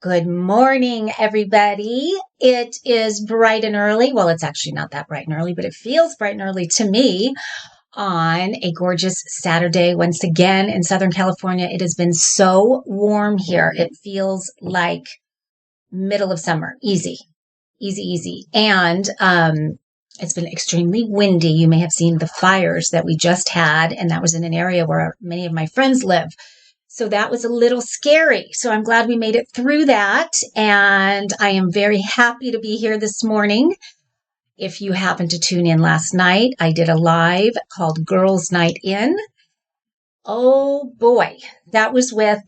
Good morning, everybody. It is bright and early. Well, it's actually not that bright and early, but it feels bright and early to me on a gorgeous Saturday. Once again, in Southern California, it has been so warm here. It feels like middle of summer. Easy, easy, easy. And it's been extremely windy. You may have seen the fires that we just had, and that was in an area where many of my friends live. So that was a little scary. So I'm glad we made it through that. And I am very happy to be here this morning. If you happened to tune in last night, I did a live called Girls Night In. Oh boy, that was with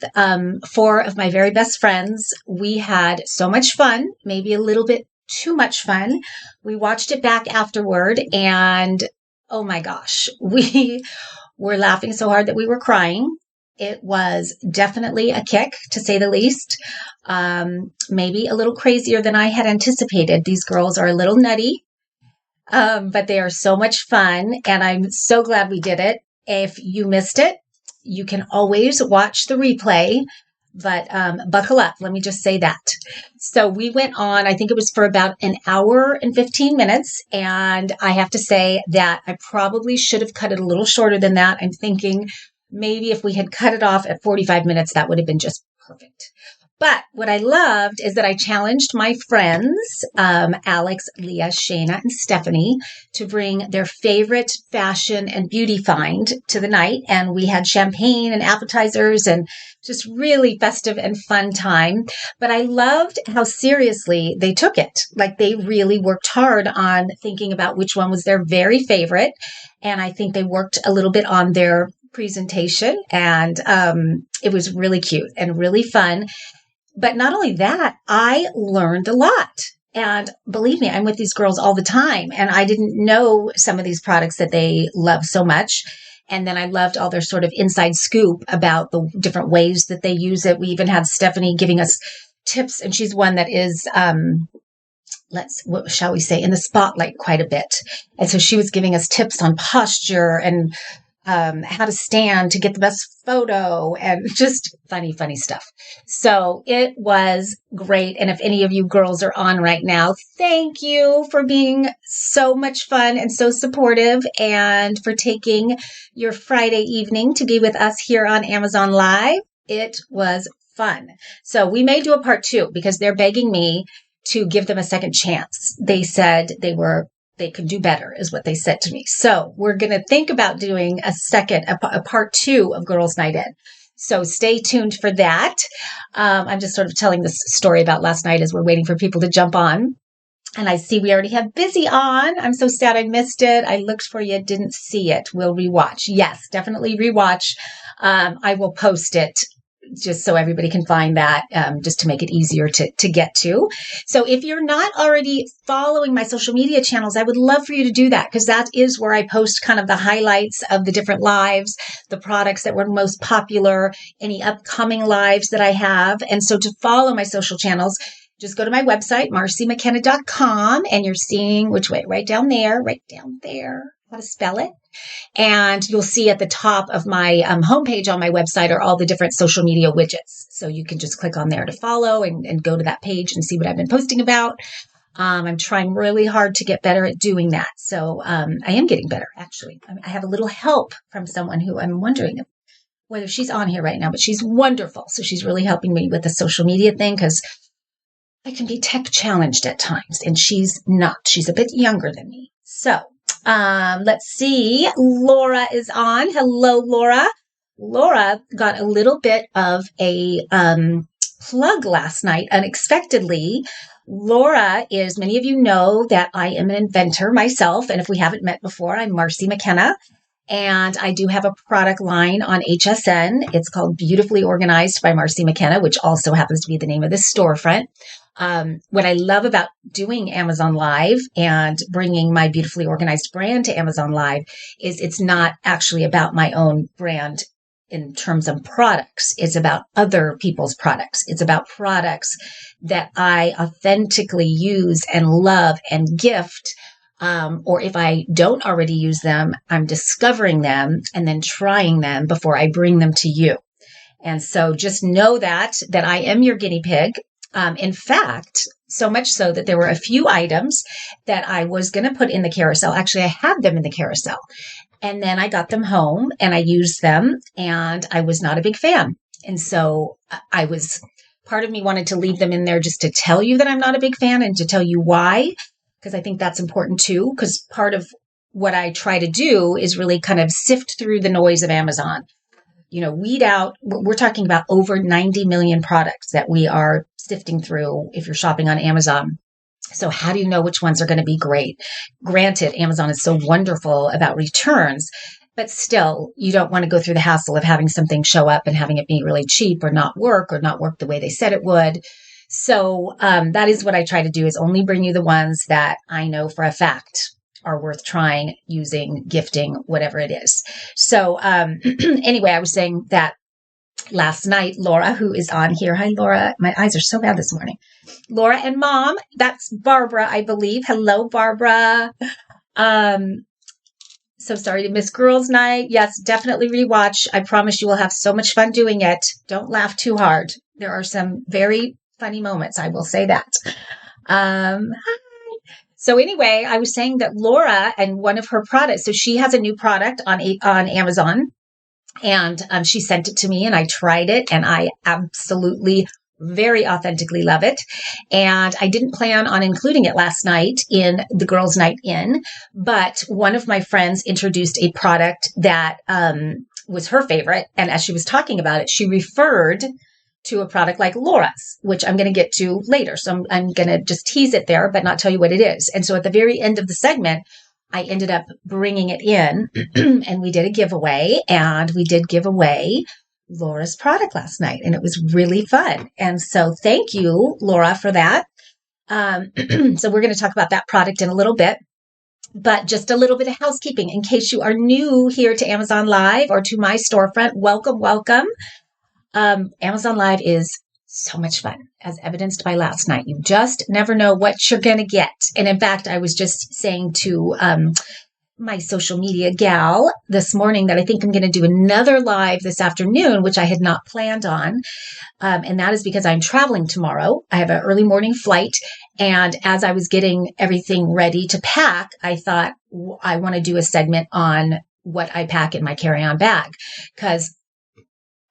four of my very best friends. We had so much fun, maybe a little bit too much fun. We watched it back afterward and oh my gosh, we were laughing so hard that we were crying. It was definitely a kick, to say the least. Maybe a little crazier than I had anticipated. These girls are a little nutty, but they are so much fun, and I'm so glad we did it. If you missed it, you can always watch the replay, but buckle up. Let me just say that. So we went on, I think it was for about an hour and 15 minutes, and I have to say that I probably should have cut it a little shorter than that. I'm thinking maybe if we had cut it off at 45 minutes, that would have been just perfect. But what I loved is that I challenged my friends, Alex, Leah, Shayna, and Stephanie, to bring their favorite fashion and beauty find to the night. And we had champagne and appetizers and just really festive and fun time. But I loved how seriously they took it. Like they really worked hard on thinking about which one was their very favorite. And I think they worked a little bit on their presentation, and it was really cute and really fun. But not only that, I learned a lot. And believe me, I'm with these girls all the time, and I didn't know some of these products that they love so much. And then I loved all their sort of inside scoop about the different ways that they use it. We even had Stephanie giving us tips, and she's one that is what shall we say, in the spotlight quite a bit. And so she was giving us tips on posture and how to stand to get the best photo and just funny stuff. So it was great. And if any of you girls are on right now, thank you for being so much fun and so supportive and for taking your Friday evening to be with us here on Amazon Live. It was fun. So we may do a part 2 because they're begging me to give them a second chance. They said they could do better, is what they said to me. So we're going to think about doing a part 2 of Girls Night In. So stay tuned for that. I'm just sort of telling this story about last night as we're waiting for people to jump on. And I see we already have Busy on. I'm so sad I missed it. I looked for you, didn't see it. We'll rewatch. Yes, definitely rewatch. I will post it just so everybody can find that, just to make it easier to get to. So if you're not already following my social media channels, I would love for you to do that, because that is where I post kind of the highlights of the different lives, the products that were most popular, any upcoming lives that I have. And so to follow my social channels, just go to my website, MARCYMcKenna.com, and you're seeing which way, right down there, how to spell it. And you'll see at the top of my homepage on my website are all the different social media widgets. So you can just click on there to follow and go to that page and see what I've been posting about. I'm trying really hard to get better at doing that. So I am getting better, actually. I have a little help from someone who I'm wondering whether she's on here right now, but she's wonderful. So she's really helping me with the social media thing, because I can be tech challenged at times, and she's not. She's a bit younger than me. So let's see. Laura is on. Hello, Laura. Laura got a little bit of a plug last night, unexpectedly. Laura is, many of you know that I am an inventor myself. And if we haven't met before, I'm Marcy McKenna. And I do have a product line on HSN. It's called Beautifully Organized by Marcy McKenna, which also happens to be the name of this storefront. What I love about doing Amazon Live and bringing my Beautifully Organized brand to Amazon Live is it's not actually about my own brand in terms of products. It's about other people's products. It's about products that I authentically use and love and gift. Or if I don't already use them, I'm discovering them and then trying them before I bring them to you. And so just know that I am your guinea pig. In fact, so much so that there were a few items that I was going to put in the carousel. Actually, I had them in the carousel. And then I got them home and I used them and I was not a big fan. And so part of me wanted to leave them in there just to tell you that I'm not a big fan and to tell you why, because I think that's important too. Because part of what I try to do is really kind of sift through the noise of Amazon, weed out. We're talking about over 90 million products that we are sifting through if you're shopping on Amazon. So how do you know which ones are going to be great? Granted, Amazon is so wonderful about returns, but still, you don't want to go through the hassle of having something show up and having it be really cheap or not work the way they said it would. So that is what I try to do, is only bring you the ones that I know for a fact are worth trying, using, gifting, whatever it is. So anyway, I was saying that last night, Laura, who is on here. Hi, Laura. My eyes are so bad this morning. Laura and Mom. That's Barbara, I believe. Hello, Barbara. So sorry to miss girls' night. Yes, definitely rewatch. I promise you will have so much fun doing it. Don't laugh too hard. There are some very funny moments. I will say that. Hi. So anyway, I was saying that Laura and one of her products, so she has a new product on Amazon. And she sent it to me and I tried it and I absolutely very authentically love it. And I didn't plan on including it last night in the girls' night in, but one of my friends introduced a product that was her favorite. And as she was talking about it, she referred to a product like Laura's, which I'm going to get to later. So I'm going to just tease it there, but not tell you what it is. And so at the very end of the segment, I ended up bringing it in and we did a giveaway, and we did give away Laura's product last night, and it was really fun. And so thank you, Laura, for that. So we're going to talk about that product in a little bit, but just a little bit of housekeeping in case you are new here to Amazon Live or to my storefront. Welcome, welcome. Amazon Live is so much fun, as evidenced by last night. You just never know what you're going to get. And in fact, I was just saying to my social media gal this morning that I think I'm going to do another live this afternoon, which I had not planned on. And that is because I'm traveling tomorrow. I have an early morning flight. And as I was getting everything ready to pack, I thought I want to do a segment on what I pack in my carry-on bag, because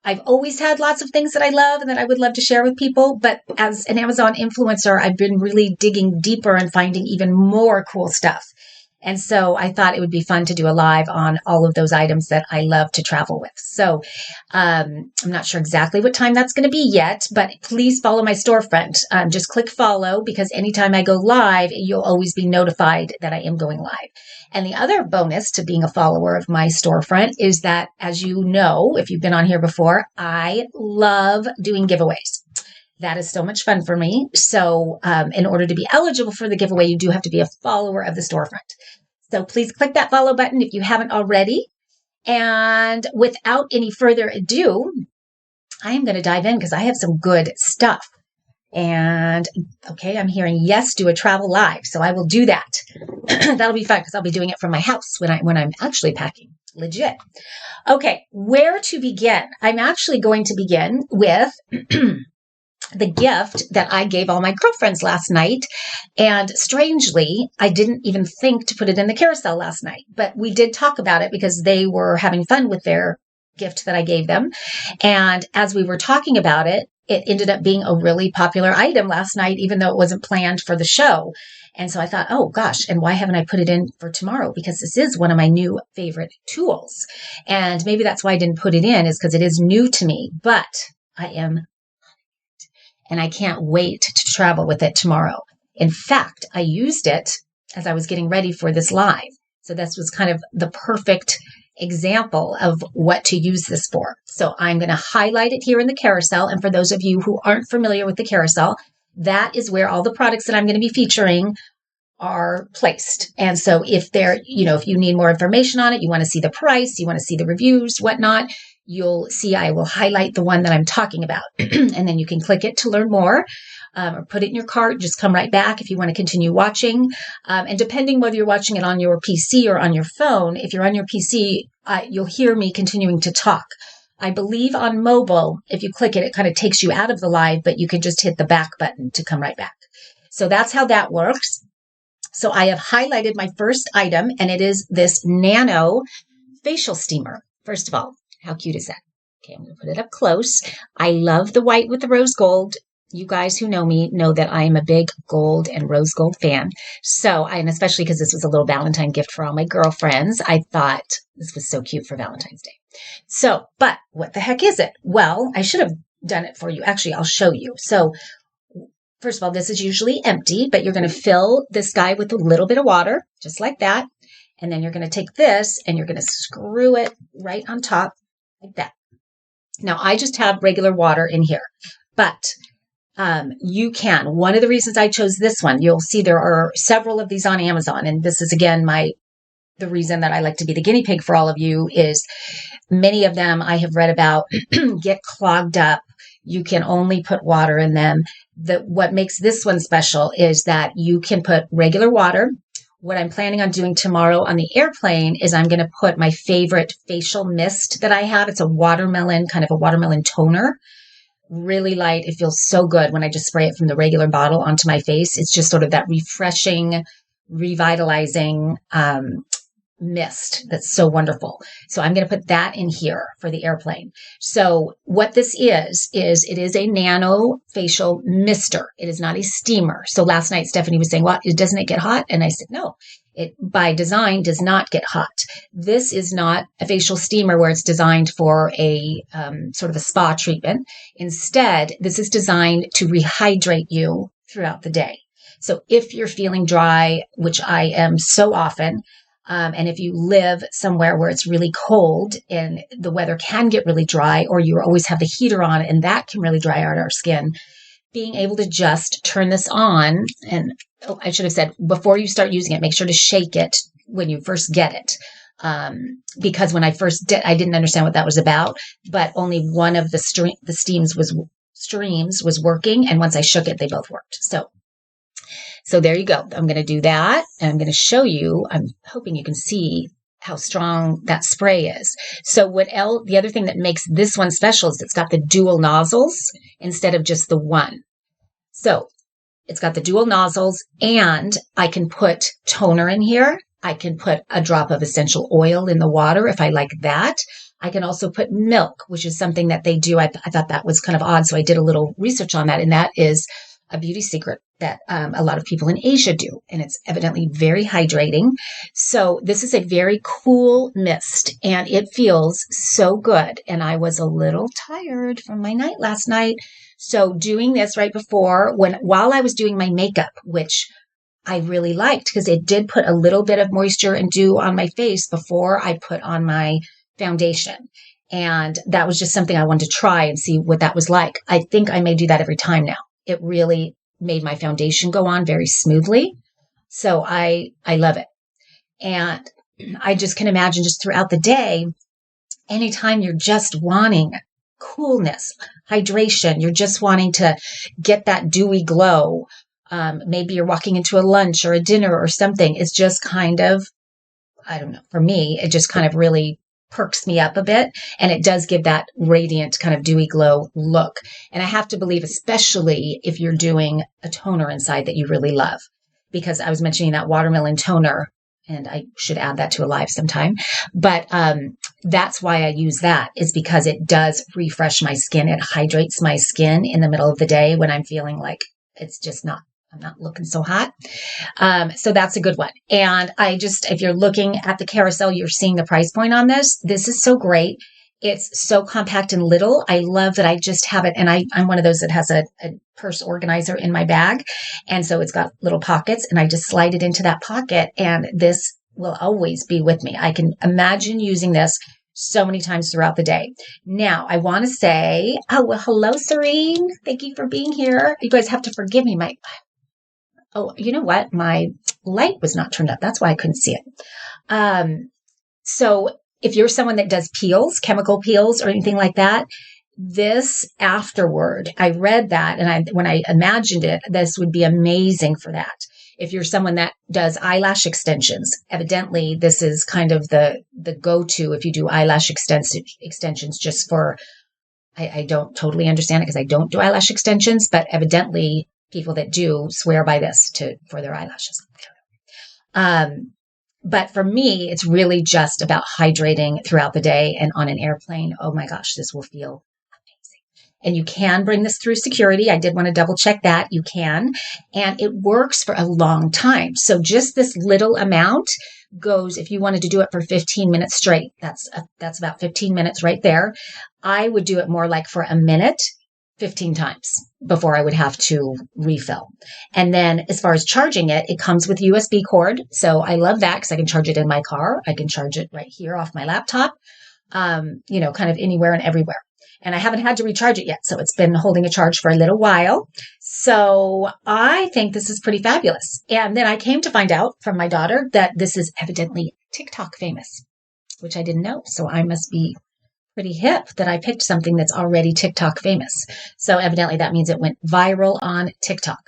I've always had lots of things that I love and that I would love to share with people. But as an Amazon influencer, I've been really digging deeper and finding even more cool stuff. And so I thought it would be fun to do a live on all of those items that I love to travel with. So I'm not sure exactly what time that's going to be yet, but please follow my storefront. Just click follow, because anytime I go live, you'll always be notified that I am going live. And the other bonus to being a follower of my storefront is that, as you know, if you've been on here before, I love doing giveaways. That is so much fun for me. So in order to be eligible for the giveaway, you do have to be a follower of the storefront. So please click that follow button if you haven't already. And without any further ado, I am going to dive in because I have some good stuff. And okay, I'm hearing yes, do a travel live. So I will do that. That'll be fun because I'll be doing it from my house when I'm actually packing. Legit. Okay, where to begin? I'm actually going to begin with the gift that I gave all my girlfriends last night. And strangely, I didn't even think to put it in the carousel last night, but we did talk about it because they were having fun with their gift that I gave them. And as we were talking about it, it ended up being a really popular item last night, even though it wasn't planned for the show. And so I thought, oh gosh, and why haven't I put it in for tomorrow? Because this is one of my new favorite tools. And maybe that's why I didn't put it in, is because it is new to me, but I am, and I can't wait to travel with it tomorrow. In fact, I used it as I was getting ready for this live. So this was kind of the perfect example of what to use this for. So I'm going to highlight it here in the carousel. And for those of you who aren't familiar with the carousel, that is where all the products that I'm going to be featuring are placed. And so if if you need more information on it, you want to see the price, you want to see the reviews, whatnot, you'll see I will highlight the one that I'm talking about. And then you can click it to learn more, or put it in your cart. Just come right back if you want to continue watching. And depending whether you're watching it on your PC or on your phone, if you're on your PC, you'll hear me continuing to talk. I believe on mobile, if you click it, it kind of takes you out of the live, but you can just hit the back button to come right back. So that's how that works. So I have highlighted my first item, and it is this nano facial steamer. First of all, how cute is that? Okay, I'm going to put it up close. I love the white with the rose gold. You guys who know me know that I am a big gold and rose gold fan. So, and especially because this was a little Valentine gift for all my girlfriends, I thought this was so cute for Valentine's Day. So, but what the heck is it? Well, I should have done it for you. Actually, I'll show you. So, first of all, this is usually empty, but you're going to fill this guy with a little bit of water, just like that. And then you're going to take this and you're going to screw it right on top like that. Now, I just have regular water in here, but you can. One of the reasons I chose this one, you'll see there are several of these on Amazon. And this is, again, the reason that I like to be the guinea pig for all of you is many of them I have read about get clogged up. You can only put water in them. What makes this one special is that you can put regular water. What I'm planning on doing tomorrow on the airplane is I'm going to put my favorite facial mist that I have. It's a watermelon, kind of a watermelon toner. Really light. It feels so good when I just spray it from the regular bottle onto my face. It's just sort of that refreshing, revitalizing mist that's so wonderful. So I'm going to put that in here for the airplane. So what this is it is a nano facial mister. It is not a steamer. So last night Stephanie was saying, "What? Doesn't it get hot?" And I said, no, it by design does not get hot. This is not a facial steamer where it's designed for a sort of a spa treatment. Instead, this is designed to rehydrate you throughout the day. So if you're feeling dry, which I am so often, and if you live somewhere where it's really cold and the weather can get really dry, or you always have the heater on and that can really dry out our skin, being able to just turn this on, and I should have said, before you start using it, make sure to shake it when you first get it. Because when I first did, I didn't understand what that was about, but only one of the streams was working. And once I shook it, they both worked. So there you go. I'm going to do that. And I'm going to show you, I'm hoping you can see how strong that spray is. So the other thing that makes this one special is it's got the dual nozzles instead of just the one. So it's got the dual nozzles, and I can put toner in here. I can put a drop of essential oil in the water if I like that. I can also put milk, which is something that they do. I thought that was kind of odd. So I did a little research on that, and that is a beauty secret that a lot of people in Asia do. And it's evidently very hydrating. So this is a very cool mist, and it feels so good. And I was a little tired from my night last night. So doing this right before, while I was doing my makeup, which I really liked because it did put a little bit of moisture and dew on my face before I put on my foundation. And that was just something I wanted to try and see what that was like. I think I may do that every time now. It really made my foundation go on very smoothly. So I love it. And I just can imagine just throughout the day, anytime you're just wanting coolness, hydration, you're just wanting to get that dewy glow. Maybe you're walking into a lunch or a dinner or something. It's just kind of, I don't know, for me, it just kind of really perks me up a bit. And it does give that radiant kind of dewy glow look. And I have to believe, especially if you're doing a toner inside that you really love, because I was mentioning that watermelon toner, and I should add that to a live sometime. But that's why I use that, is because it does refresh my skin. It hydrates my skin in the middle of the day when I'm feeling like I'm not looking so hot. So that's a good one. And if you're looking at the carousel, you're seeing the price point on this. This is so great. It's so compact and little. I love that I just have it. And I'm one of those that has a purse organizer in my bag. And so it's got little pockets, and I just slide it into that pocket, and this will always be with me. I can imagine using this so many times throughout the day. Now, I want to say, hello, Serene. Thank you for being here. You guys have to forgive me. You know what? My light was not turned up. That's why I couldn't see it. So if you're someone that does peels, chemical peels or anything like that, this afterward, I read that, and when I imagined it, this would be amazing for that. if you're someone that does eyelash extensions, evidently this is kind of the go-to if you do eyelash extensions just for, I don't totally understand it because I don't do eyelash extensions, but evidently people that do swear by this for their eyelashes. But for me, it's really just about hydrating throughout the day and on an airplane. Oh my gosh, this will feel amazing. And you can bring this through security. I did want to double check that. You can. And it works for a long time. So just this little amount goes, if you wanted to do it for 15 minutes straight, that's about 15 minutes right there. I would do it more like for a minute, 15 times before I would have to refill. And then as far as charging it, it comes with USB cord. So I love that because I can charge it in my car. I can charge it right here off my laptop, kind of anywhere and everywhere. And I haven't had to recharge it yet. So it's been holding a charge for a little while. So I think this is pretty fabulous. And then I came to find out from my daughter that this is evidently TikTok famous, which I didn't know. So I must be pretty hip that I picked something that's already TikTok famous. So evidently that means it went viral on TikTok.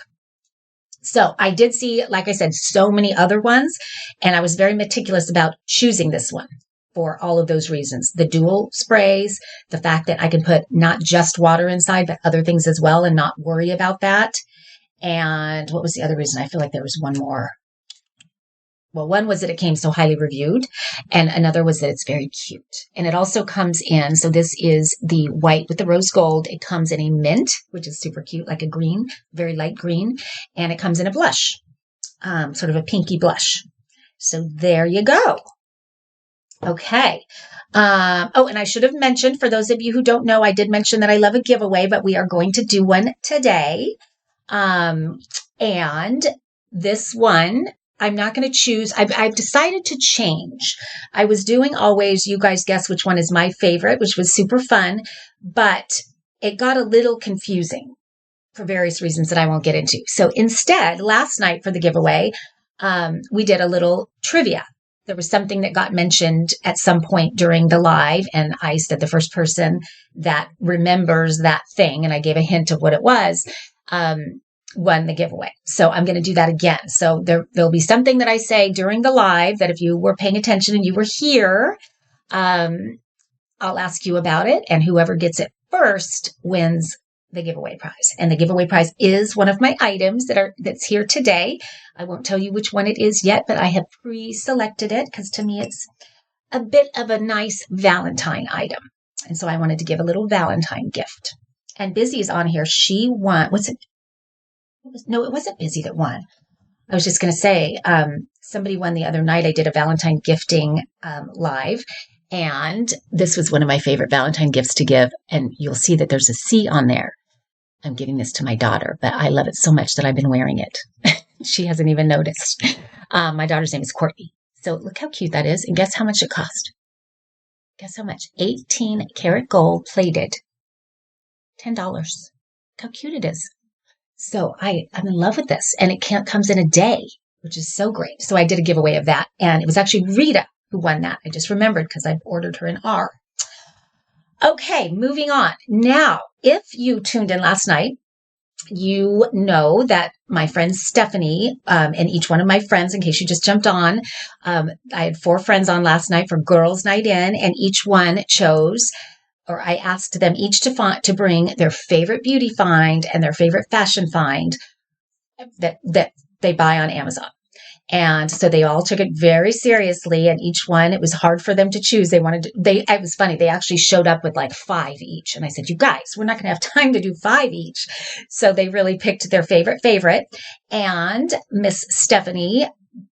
So I did see, like I said, so many other ones, and I was very meticulous about choosing this one for all of those reasons. The dual sprays, the fact that I can put not just water inside, but other things as well and not worry about that. And what was the other reason? I feel like there was one more. Well, one was that it came so highly reviewed, and another was that it's very cute. And it also comes in, so this is the white with the rose gold. It comes in a mint, which is super cute, like a green, very light green. And it comes in a blush, sort of a pinky blush. So there you go. Okay. And I should have mentioned, for those of you who don't know, I did mention that I love a giveaway, but we are going to do one today. And this one, I'm not going to choose. I've decided to change. I was doing always, you guys guess which one is my favorite, which was super fun, but it got a little confusing for various reasons that I won't get into. So instead, last night for the giveaway, we did a little trivia. There was something that got mentioned at some point during the live, and I said the first person that remembers that thing, and I gave a hint of what it was, won the giveaway. So I'm going to do that again. So there'll be something that I say during the live that if you were paying attention and you were here, I'll ask you about it, and whoever gets it first wins the giveaway prize. And the giveaway prize is one of my items that's here today. I won't tell you which one it is yet, but I have pre-selected it because to me it's a bit of a nice Valentine item. And so I wanted to give a little Valentine gift. And Busy's on here. She won, no, it wasn't Busy that won. I was just going to say, somebody won the other night. I did a Valentine gifting live, and this was one of my favorite Valentine gifts to give. And you'll see that there's a C on there. I'm giving this to my daughter, but I love it so much that I've been wearing it. She hasn't even noticed. My daughter's name is Courtney. So look how cute that is. And guess how much it cost? Guess how much? 18 karat gold plated. $10. Look how cute it is. So I'm in love with this, and it comes in a day, which is so great. So I did a giveaway of that, and it was actually Rita who won that. I just remembered because I've ordered her an R. Okay, moving on. Now, if you tuned in last night, you know that my friend Stephanie, and each one of my friends, in case you just jumped on, I had 4 friends on last night for Girls Night In, and each one chose, or I asked them each to bring their favorite beauty find and their favorite fashion find that they buy on Amazon. And so they all took it very seriously, and each one, it was hard for them to choose. It was funny. They actually showed up with like 5 each. And I said, you guys, we're not going to have time to do 5 each. So they really picked their favorite. And Miss Stephanie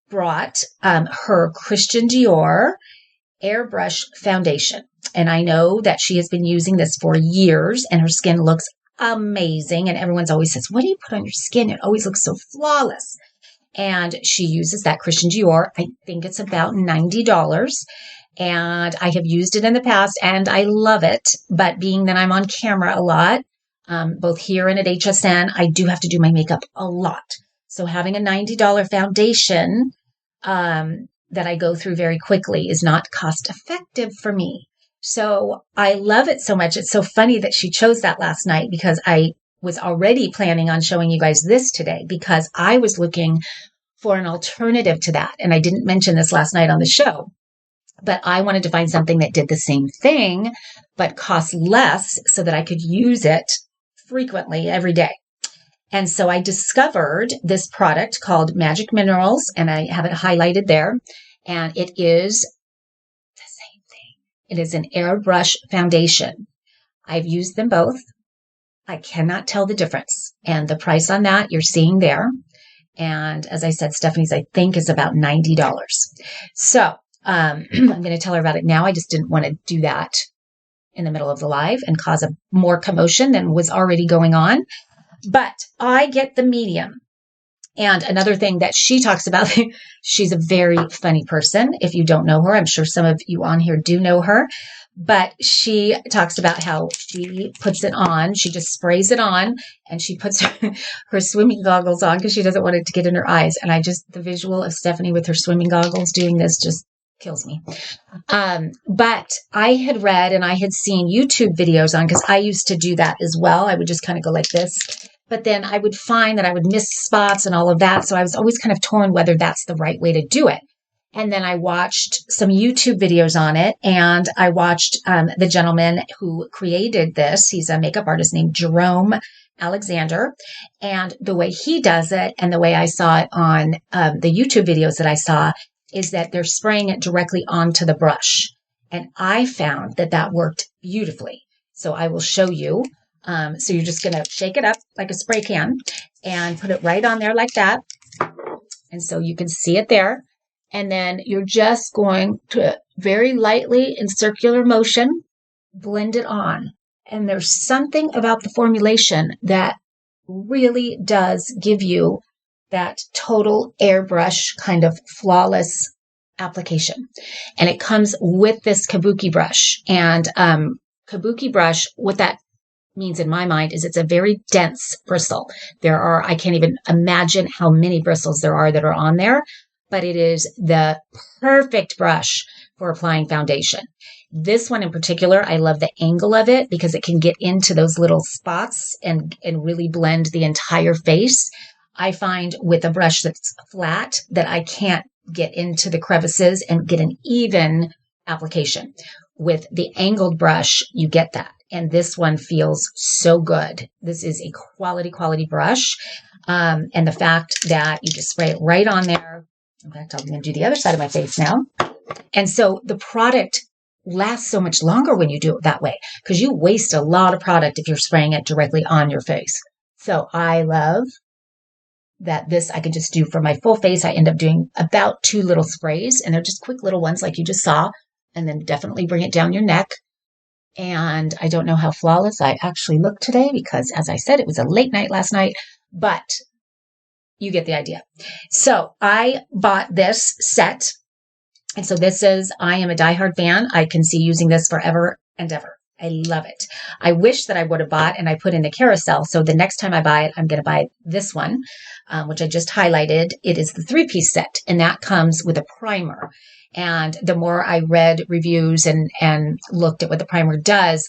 brought her Christian Dior airbrush foundation. And I know that she has been using this for years, and her skin looks amazing. And everyone's always says, what do you put on your skin? It always looks so flawless. And she uses that Christian Dior. I think it's about $90. And I have used it in the past, and I love it. But being that I'm on camera a lot, both here and at HSN, I do have to do my makeup a lot. So having a $90 foundation that I go through very quickly is not cost effective for me. So I love it so much. It's so funny that she chose that last night, because I was already planning on showing you guys this today, because I was looking for an alternative to that. And I didn't mention this last night on the show, but I wanted to find something that did the same thing, but cost less so that I could use it frequently every day. And so I discovered this product called Magic Minerals, and I have it highlighted there. And it is the same thing. It is an airbrush foundation. I've used them both. I cannot tell the difference. And the price on that you're seeing there. And as I said, Stephanie's, I think, is about $90. So I'm going to tell her about it now. I just didn't want to do that in the middle of the live and cause a more commotion than was already going on. But I get the medium. And another thing that she talks about, she's a very funny person. If you don't know her, I'm sure some of you on here do know her. But she talks about how she puts it on. She just sprays it on and she puts her swimming goggles on because she doesn't want it to get in her eyes. And the visual of Stephanie with her swimming goggles doing this just kills me. But I had read and I had seen YouTube videos on, because I used to do that as well. I would just kind of go like this, but then I would find that I would miss spots and all of that. So I was always kind of torn whether that's the right way to do it. And then I watched some YouTube videos on it, and I watched the gentleman who created this. He's a makeup artist named Jerome Alexander. And the way he does it and the way I saw it on the YouTube videos that I saw is that they're spraying it directly onto the brush. And I found that that worked beautifully. So I will show you. So you're just going to shake it up like a spray can and put it right on there like that. And so you can see it there. And then you're just going to very lightly in circular motion, blend it on. And there's something about the formulation that really does give you that total airbrush kind of flawless application. And it comes with this kabuki brush. And kabuki brush, what that means in my mind is it's a very dense bristle. I can't even imagine how many bristles there are that are on there, but it is the perfect brush for applying foundation. This one in particular, I love the angle of it because it can get into those little spots and really blend the entire face. I find with a brush that's flat that I can't get into the crevices and get an even application. With the angled brush, you get that. And this one feels so good. This is a quality brush. And the fact that you just spray it right on there. In fact, I'm going to do the other side of my face now. And so the product lasts so much longer when you do it that way, because you waste a lot of product if you're spraying it directly on your face. So I love that this I can just do for my full face. I end up doing about 2 little sprays, and they're just quick little ones like you just saw, and then definitely bring it down your neck. And I don't know how flawless I actually look today because, as I said, it was a late night last night, but you get the idea. So I bought this set. And so I am a diehard fan. I can see using this forever and ever. I love it. I wish that I would have bought and I put in the carousel. So the next time I buy it, I'm going to buy this one, which I just highlighted. It is the 3-piece set, and that comes with a primer. And the more I read reviews and looked at what the primer does,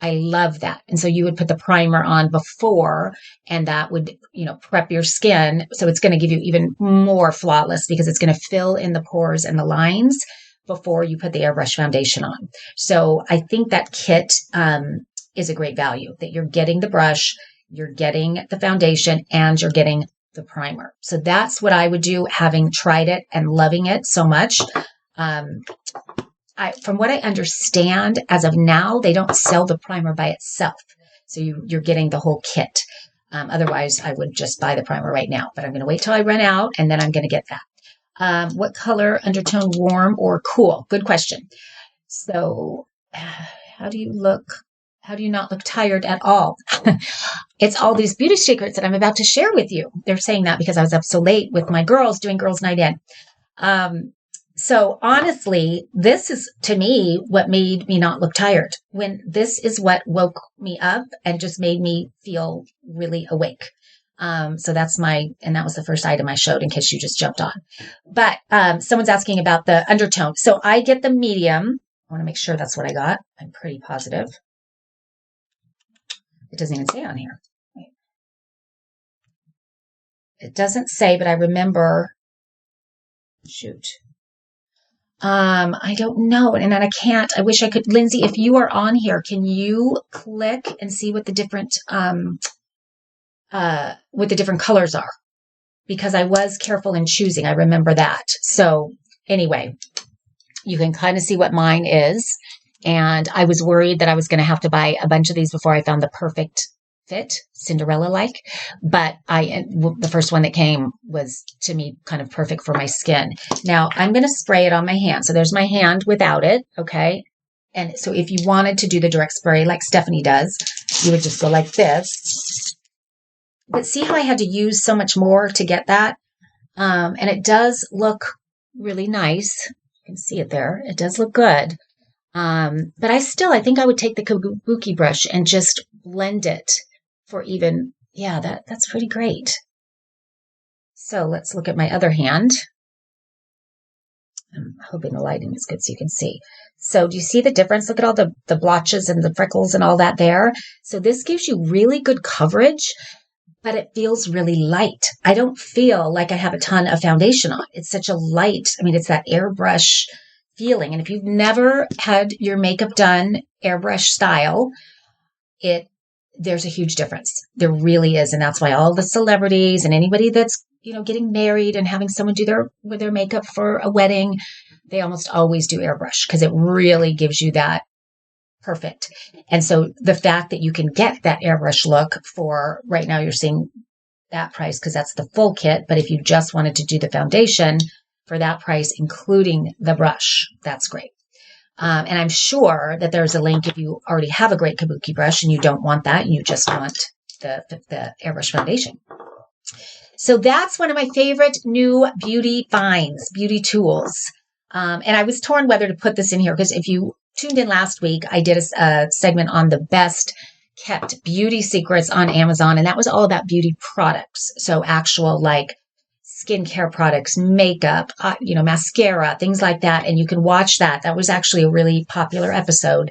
I love that. And so you would put the primer on before, and that would, prep your skin. So it's going to give you even more flawless because it's going to fill in the pores and the lines before you put the airbrush foundation on. So I think that kit is a great value, that you're getting the brush, you're getting the foundation, and you're getting the primer. So that's what I would do, having tried it and loving it so much. From what I understand, as of now, they don't sell the primer by itself. So you're getting the whole kit. Otherwise, I would just buy the primer right now. But I'm going to wait till I run out, and then I'm going to get that. What color, undertone, warm or cool? Good question. So how do you look? How do you not look tired at all? It's all these beauty secrets that I'm about to share with you. They're saying that because I was up so late with my girls doing Girls Night In. So honestly, this is, to me, what made me not look tired. When this is what woke me up and just made me feel really awake. So that was the first item I showed in case you just jumped on. But someone's asking about the undertone. So I get the medium. I want to make sure that's what I got. I'm pretty positive. It doesn't even say on here. It doesn't say, but I remember Shoot. I don't know. And I can't, I wish I could. Lindsay, if you are on here, can you click and see what the different, colors are? Because I was careful in choosing. I remember that. So anyway, you can kind of see what mine is. And I was worried that I was going to have to buy a bunch of these before I found the perfect fit, Cinderella-like. But the first one that came was, to me, kind of perfect for my skin. Now, I'm going to spray it on my hand. So there's my hand without it, okay? And so if you wanted to do the direct spray like Stephanie does, you would just go like this. But see how I had to use so much more to get that? And it does look really nice. You can see it there. It does look good. But I think I would take the kabuki brush and just blend it for even, that's pretty great. So let's look at my other hand. I'm hoping the lighting is good so you can see. So do you see the difference? Look at all the blotches and the freckles and all that there. So this gives you really good coverage, but it feels really light. I don't feel like I have a ton of foundation on. It's such a light, it's that airbrush feeling. And if you've never had your makeup done airbrush style, there's a huge difference. There really is. And that's why all the celebrities and anybody that's, getting married and having someone do their makeup for a wedding, they almost always do airbrush because it really gives you that perfect. And so the fact that you can get that airbrush look for right now, you're seeing that price because that's the full kit. But if you just wanted to do the foundation for that price, including the brush, that's great. And I'm sure that there's a link if you already have a great kabuki brush and you don't want that and you just want the airbrush foundation. So that's one of my favorite new beauty finds, beauty tools. And I was torn whether to put this in here because if you tuned in last week, I did a segment on the best kept beauty secrets on Amazon. And that was all about beauty products. So actual like skincare products, makeup, mascara, things like that. And you can watch that. That was actually a really popular episode.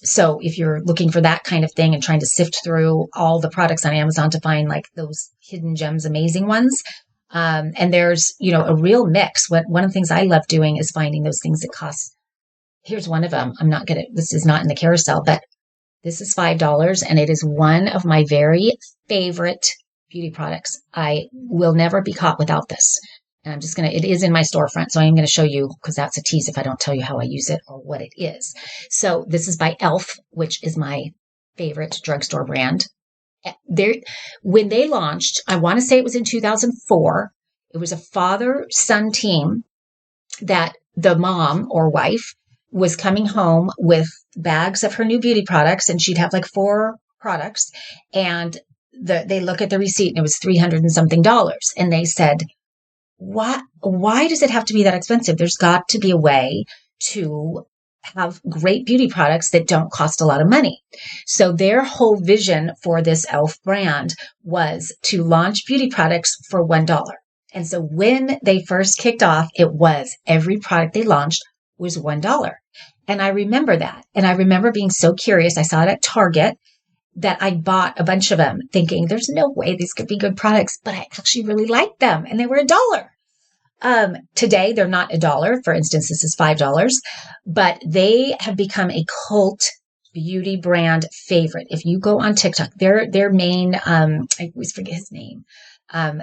So if you're looking for that kind of thing and trying to sift through all the products on Amazon to find like those hidden gems, amazing ones. And there's, a real mix. One of the things I love doing is finding those things that cost. Here's one of them. This is not in the carousel, but this is $5 and it is one of my very favorite beauty products. I will never be caught without this. And it is in my storefront. So I'm going to show you because that's a tease if I don't tell you how I use it or what it is. So this is by e.l.f., which is my favorite drugstore brand. When they launched, I want to say it was in 2004. It was a father-son team that the mom or wife was coming home with bags of her new beauty products and she'd have like 4 products and they look at the receipt and it was $300 and something. And they said, why does it have to be that expensive? There's got to be a way to have great beauty products that don't cost a lot of money. So their whole vision for this e.l.f. brand was to launch beauty products for $1. And so when they first kicked off, every product they launched was $1. And I remember that. And I remember being so curious. I saw it at Target that I bought a bunch of them thinking there's no way these could be good products, but I actually really liked them and they were $1. Today, they're not $1. For instance, this is $5, but they have become a cult beauty brand favorite. If you go on TikTok, their main, I always forget his name,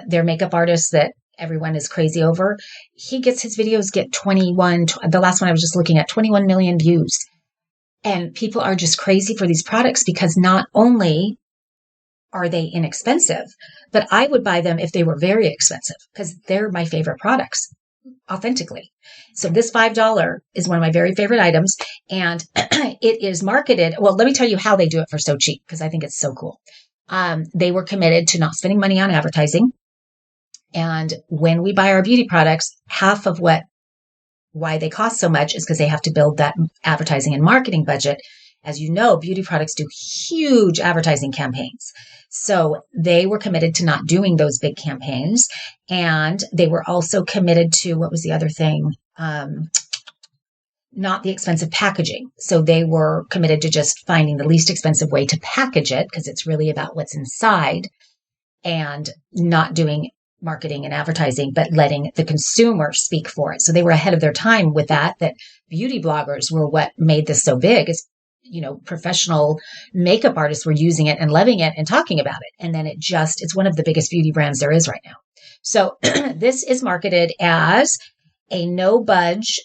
their makeup artist that everyone is crazy over, his videos get the last one I was just looking at, 21 million views. And people are just crazy for these products because not only are they inexpensive, but I would buy them if they were very expensive because they're my favorite products, authentically. So this $5 is one of my very favorite items and it is marketed. Well, let me tell you how they do it for so cheap because I think it's so cool. They were committed to not spending money on advertising. And when we buy our beauty products, half of why they cost so much is because they have to build that advertising and marketing budget. As you know, beauty products do huge advertising campaigns. So they were committed to not doing those big campaigns. And they were also committed to, what was the other thing? Not the expensive packaging. So they were committed to just finding the least expensive way to package it because it's really about what's inside and not doing marketing and advertising, but letting the consumer speak for it. So they were ahead of their time with that beauty bloggers were what made this so big. It's, professional makeup artists were using it and loving it and talking about it. And then it's one of the biggest beauty brands there is right now. So this is marketed as a no budge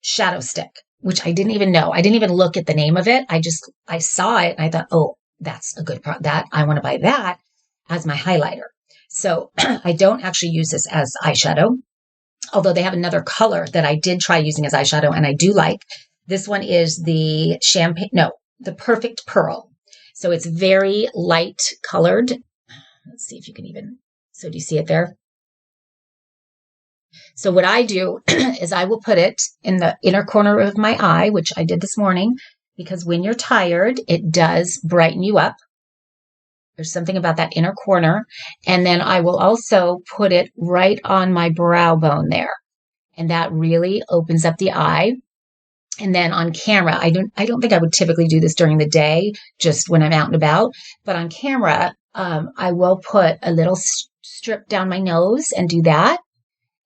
shadow stick, which I didn't even know. I didn't even look at the name of it. I saw it and I thought, oh, that's a good product. That I want to buy that as my highlighter. So I don't actually use this as eyeshadow, although they have another color that I did try using as eyeshadow and I do like. This one is the the Perfect Pearl. So it's very light colored. Let's see if you can so do you see it there? So what I do is I will put it in the inner corner of my eye, which I did this morning, because when you're tired, it does brighten you up. There's something about that inner corner. And then I will also put it right on my brow bone there. And that really opens up the eye. And then on camera, I don't think I would typically do this during the day, just when I'm out and about. But on camera, I will put a little strip down my nose and do that.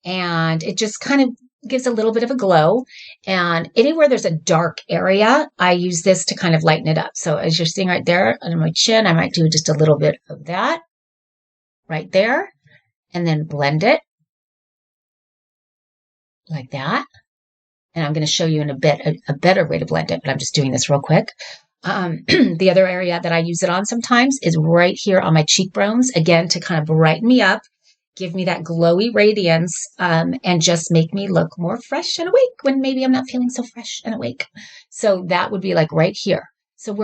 And it just kind of gives a little bit of a glow. And anywhere there's a dark area, I use this to kind of lighten it up. So as you're seeing right there under my chin, I might do just a little bit of that right there. And then blend it like that. And I'm going to show you in a bit a better way to blend it, but I'm just doing this real quick. The other area that I use it on sometimes is right here on my cheekbones, again, to kind of brighten me up, give me that glowy radiance, and just make me look more fresh and awake when maybe I'm not feeling so fresh and awake. So that would be like right here. So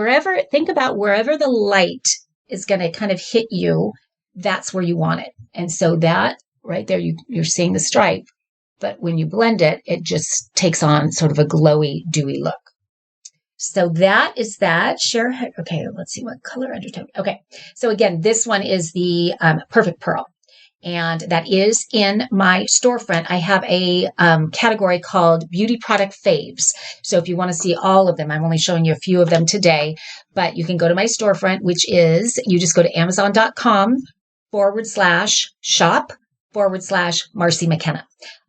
think about wherever the light is going to kind of hit you, that's where you want it. And so that right there, you're seeing the stripe. But when you blend it, it just takes on sort of a glowy, dewy look. So that is that. Okay, let's see what color undertone. Okay, so again, this one is the Perfect Pearl. And that is in my storefront. I have a category called Beauty Product Faves. So if you want to see all of them, I'm only showing you a few of them today. But you can go to my storefront, which is, you just go to Amazon.com/shop/MARCY McKenna.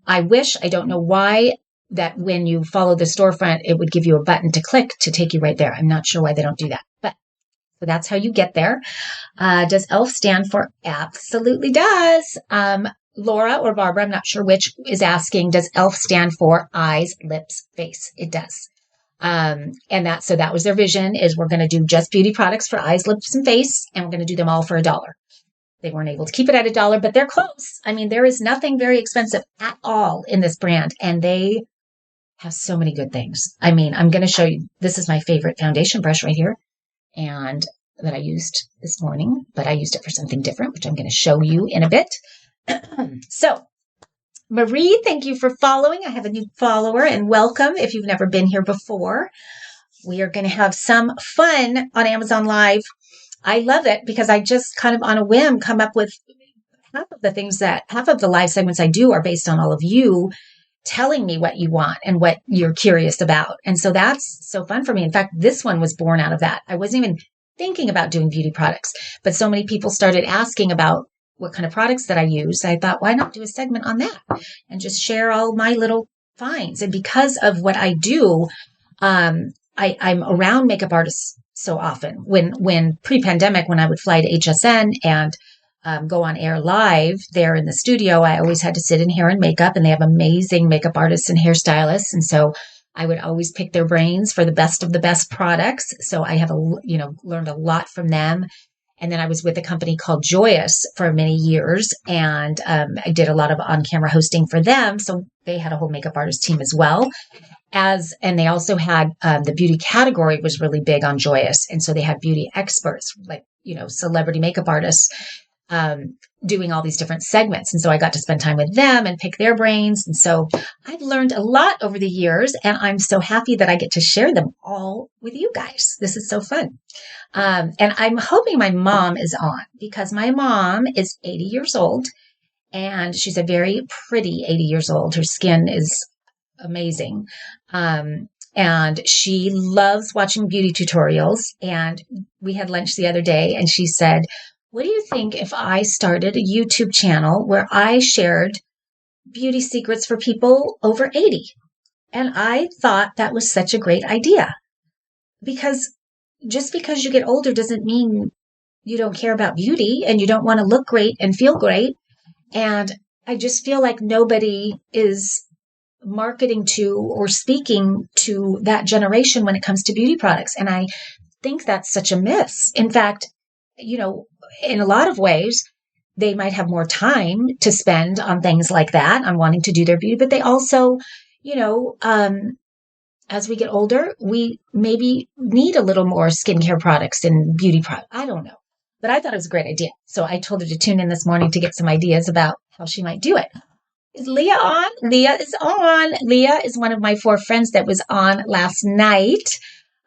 I don't know why that when you follow the storefront, it would give you a button to click to take you right there. I'm not sure why they don't do that, but so that's how you get there. Does ELF stand for? Absolutely does. Laura or Barbara, I'm not sure which, is asking, does ELF stand for eyes, lips, face? It does. And that was their vision, is we're going to do just beauty products for eyes, lips, and face, and we're going to do them all for $1. They weren't able to keep it at $1, but they're close. I mean, there is nothing very expensive at all in this brand, and they have so many good things. I mean, I'm going to show you. This is my favorite foundation brush right here, and that I used this morning, but I used it for something different, which I'm going to show you in a bit. So, Marie, thank you for following. I have a new follower, and welcome if you've never been here before. We are going to have some fun on Amazon Live. I love it because I just kind of on a whim come up with half of the live segments I do are based on all of you telling me what you want and what you're curious about. And so that's so fun for me. In fact, this one was born out of that. I wasn't even thinking about doing beauty products, but so many people started asking about what kind of products that I use. I thought, why not do a segment on that and just share all my little finds? And because of what I do, I'm around makeup artists so often. When pre-pandemic, when I would fly to HSN and go on air live there in the studio, I always had to sit in hair and makeup, and they have amazing makeup artists and hairstylists. And so I would always pick their brains for the best of the best products. So I have learned a lot from them. And then I was with a company called Joyous for many years, and I did a lot of on-camera hosting for them. So they had a whole makeup artist team as well. And they also had the beauty category was really big on Joyous. And so they had beauty experts, like, celebrity makeup artists doing all these different segments. And so I got to spend time with them and pick their brains. And so I've learned a lot over the years, and I'm so happy that I get to share them all with you guys. This is so fun. And I'm hoping my mom is on, because my mom is 80 years old, and she's a very pretty 80 years old. Her skin is amazing. And she loves watching beauty tutorials. And we had lunch the other day, and she said, what do you think if I started a YouTube channel where I shared beauty secrets for people over 80? And I thought that was such a great idea, because just because you get older doesn't mean you don't care about beauty and you don't want to look great and feel great. And I just feel like nobody is marketing to or speaking to that generation when it comes to beauty products. And I think that's such a miss. In fact, in a lot of ways, they might have more time to spend on things like that, on wanting to do their beauty, but they also, as we get older, we maybe need a little more skincare products and beauty products. I don't know. But I thought it was a great idea. So I told her to tune in this morning to get some ideas about how she might do it. Is Leah on? Leah is on. Leah is one of my 4 friends that was on last night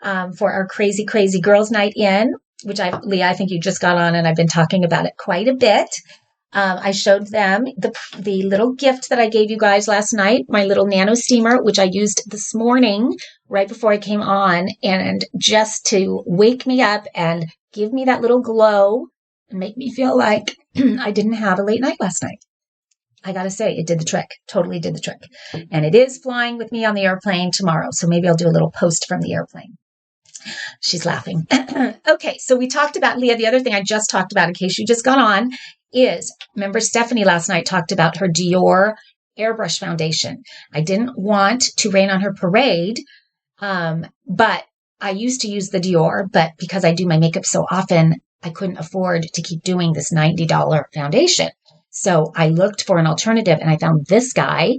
for our crazy, crazy girls' night in, which Leah, I think you just got on and I've been talking about it quite a bit. I showed them the little gift that I gave you guys last night, my little nano steamer, which I used this morning right before I came on, and just to wake me up and give me that little glow and make me feel like I didn't have a late night last night. I got to say, it did the trick, totally did the trick. And it is flying with me on the airplane tomorrow. So maybe I'll do a little post from the airplane. She's laughing. Okay, so we talked about, Leah, the other thing I just talked about, in case you just got on, is, remember Stephanie last night talked about her Dior airbrush foundation. I didn't want to rain on her parade, but I used to use the Dior, but because I do my makeup so often, I couldn't afford to keep doing this $90 foundation. So I looked for an alternative and I found this guy,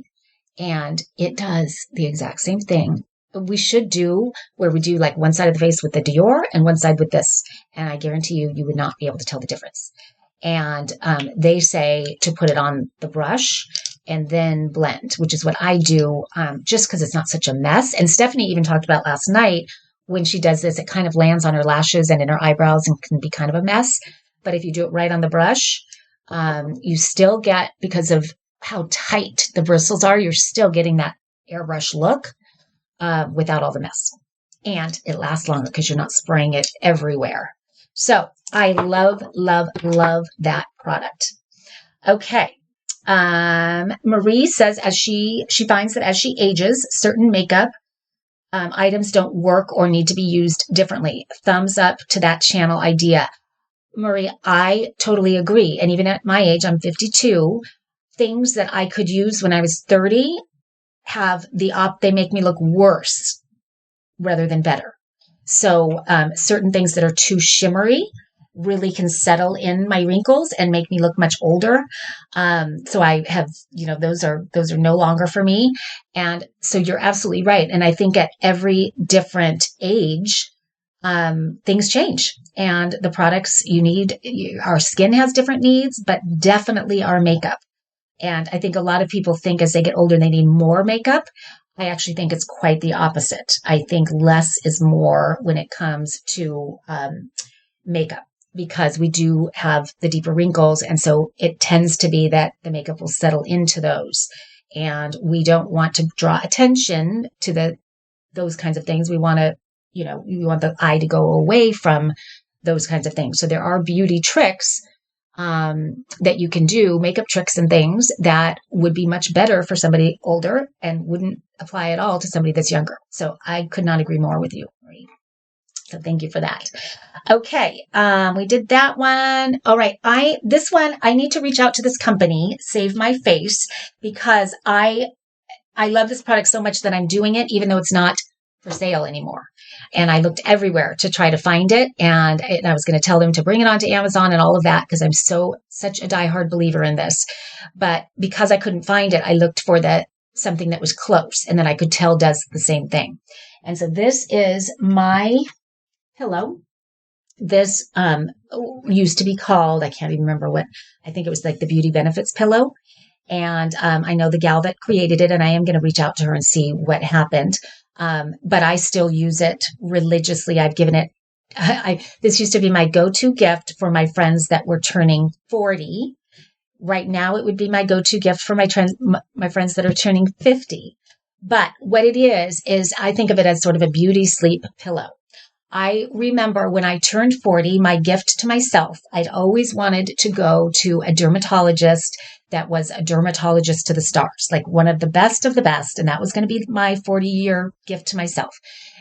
and it does the exact same thing. We should do where we do like one side of the face with the Dior and one side with this. And I guarantee you would not be able to tell the difference. And they say to put it on the brush and then blend, which is what I do, just because it's not such a mess. And Stephanie even talked about last night, when she does this, it kind of lands on her lashes and in her eyebrows and can be kind of a mess. But if you do it right on the brush, you still get, because of how tight the bristles are, you're still getting that airbrush look without all the mess. And it lasts longer because you're not spraying it everywhere. So I love, love, love that product. Okay. Marie says as she finds that as she ages, certain makeup items don't work or need to be used differently. Thumbs up to that channel idea. Marie, I totally agree. And even at my age, I'm 52, things that I could use when I was 30 they make me look worse rather than better. So certain things that are too shimmery really can settle in my wrinkles and make me look much older. So I have, those are no longer for me. And so you're absolutely right. And I think at every different age, things change, and the products you need, our skin has different needs, but definitely our makeup. And I think a lot of people think as they get older, they need more makeup. I actually think it's quite the opposite. I think less is more when it comes to makeup, because we do have the deeper wrinkles. And so it tends to be that the makeup will settle into those. And we don't want to draw attention to those kinds of things. We want to, we want the eye to go away from those kinds of things. So there are beauty tricks that you can do, makeup tricks and things that would be much better for somebody older and wouldn't apply at all to somebody that's younger. So I could not agree more with you, Marie. So thank you for that. Okay. We did that one. All right. This one, I need to reach out to this company, Save My Face, because I love this product so much that I'm doing it, even though it's not for sale anymore. And I looked everywhere to try to find it. And I was going to tell them to bring it onto Amazon and all of that, because I'm such a diehard believer in this. But because I couldn't find it, I looked for something that was close and that I could tell does the same thing. And so this is my pillow. This used to be called, I can't even remember what, I think it was like the Beauty Benefits pillow. And I know the gal that created it, and I am going to reach out to her and see what happened. But I still use it religiously. I've given it, this used to be my go-to gift for my friends that were turning 40. Right now, it would be my go-to gift for my friends that are turning 50. But what it is I think of it as sort of a beauty sleep pillow. I remember when I turned 40, my gift to myself, I'd always wanted to go to a dermatologist that was a dermatologist to the stars, like one of the best of the best. And that was going to be my 40-year gift to myself.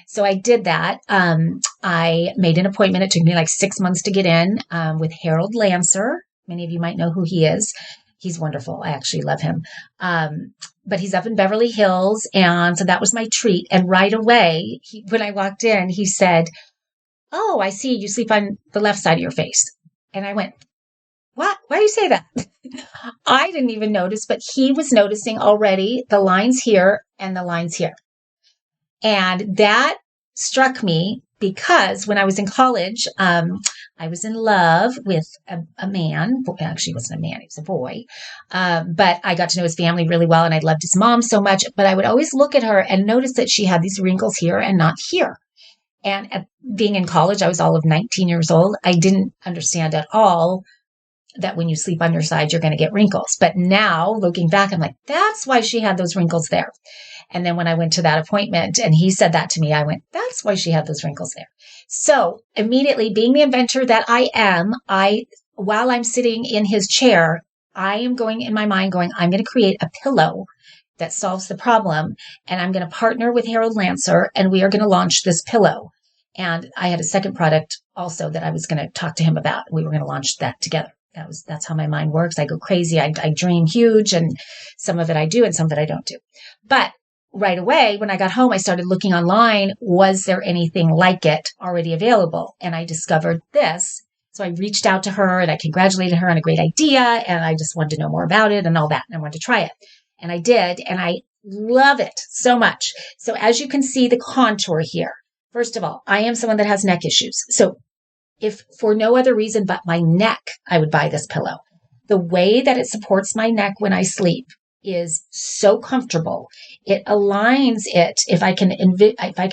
So I did that. I made an appointment. It took me like 6 months to get in with Harold Lancer. Many of you might know who he is. He's wonderful. I actually love him. But he's up in Beverly Hills. And so that was my treat. And right away, when I walked in, he said, "Oh, I see you sleep on the left side of your face." And I went, "What? Why do you say that?" I didn't even notice, but he was noticing already the lines here and the lines here. And that struck me because when I was in college, I was in love with a man. Actually, he wasn't a man. He was a boy. But I got to know his family really well, and I loved his mom so much. But I would always look at her and notice that she had these wrinkles here and not here. And being in college, I was all of 19 years old. I didn't understand at all that when you sleep on your side, you're going to get wrinkles. But now, looking back, I'm like, that's why she had those wrinkles there. And then when I went to that appointment and he said that to me, I went, that's why she had those wrinkles there. So immediately, being the inventor that I am, while I'm sitting in his chair, I am going in my mind going, I'm going to create a pillow that solves the problem. And I'm going to partner with Harold Lancer and we are going to launch this pillow. And I had a second product also that I was going to talk to him about. We were going to launch that together. That's how my mind works. I go crazy. I dream huge, and some of it I do and some of it I don't do. But right away, when I got home, I started looking online. Was there anything like it already available? And I discovered this. So I reached out to her and I congratulated her on a great idea. And I just wanted to know more about it and all that. And I wanted to try it. And I did. And I love it so much. So as you can see the contour here, first of all, I am someone that has neck issues. So if for no other reason but my neck, I would buy this pillow. The way that it supports my neck when I sleep is so comfortable. It aligns it. If I can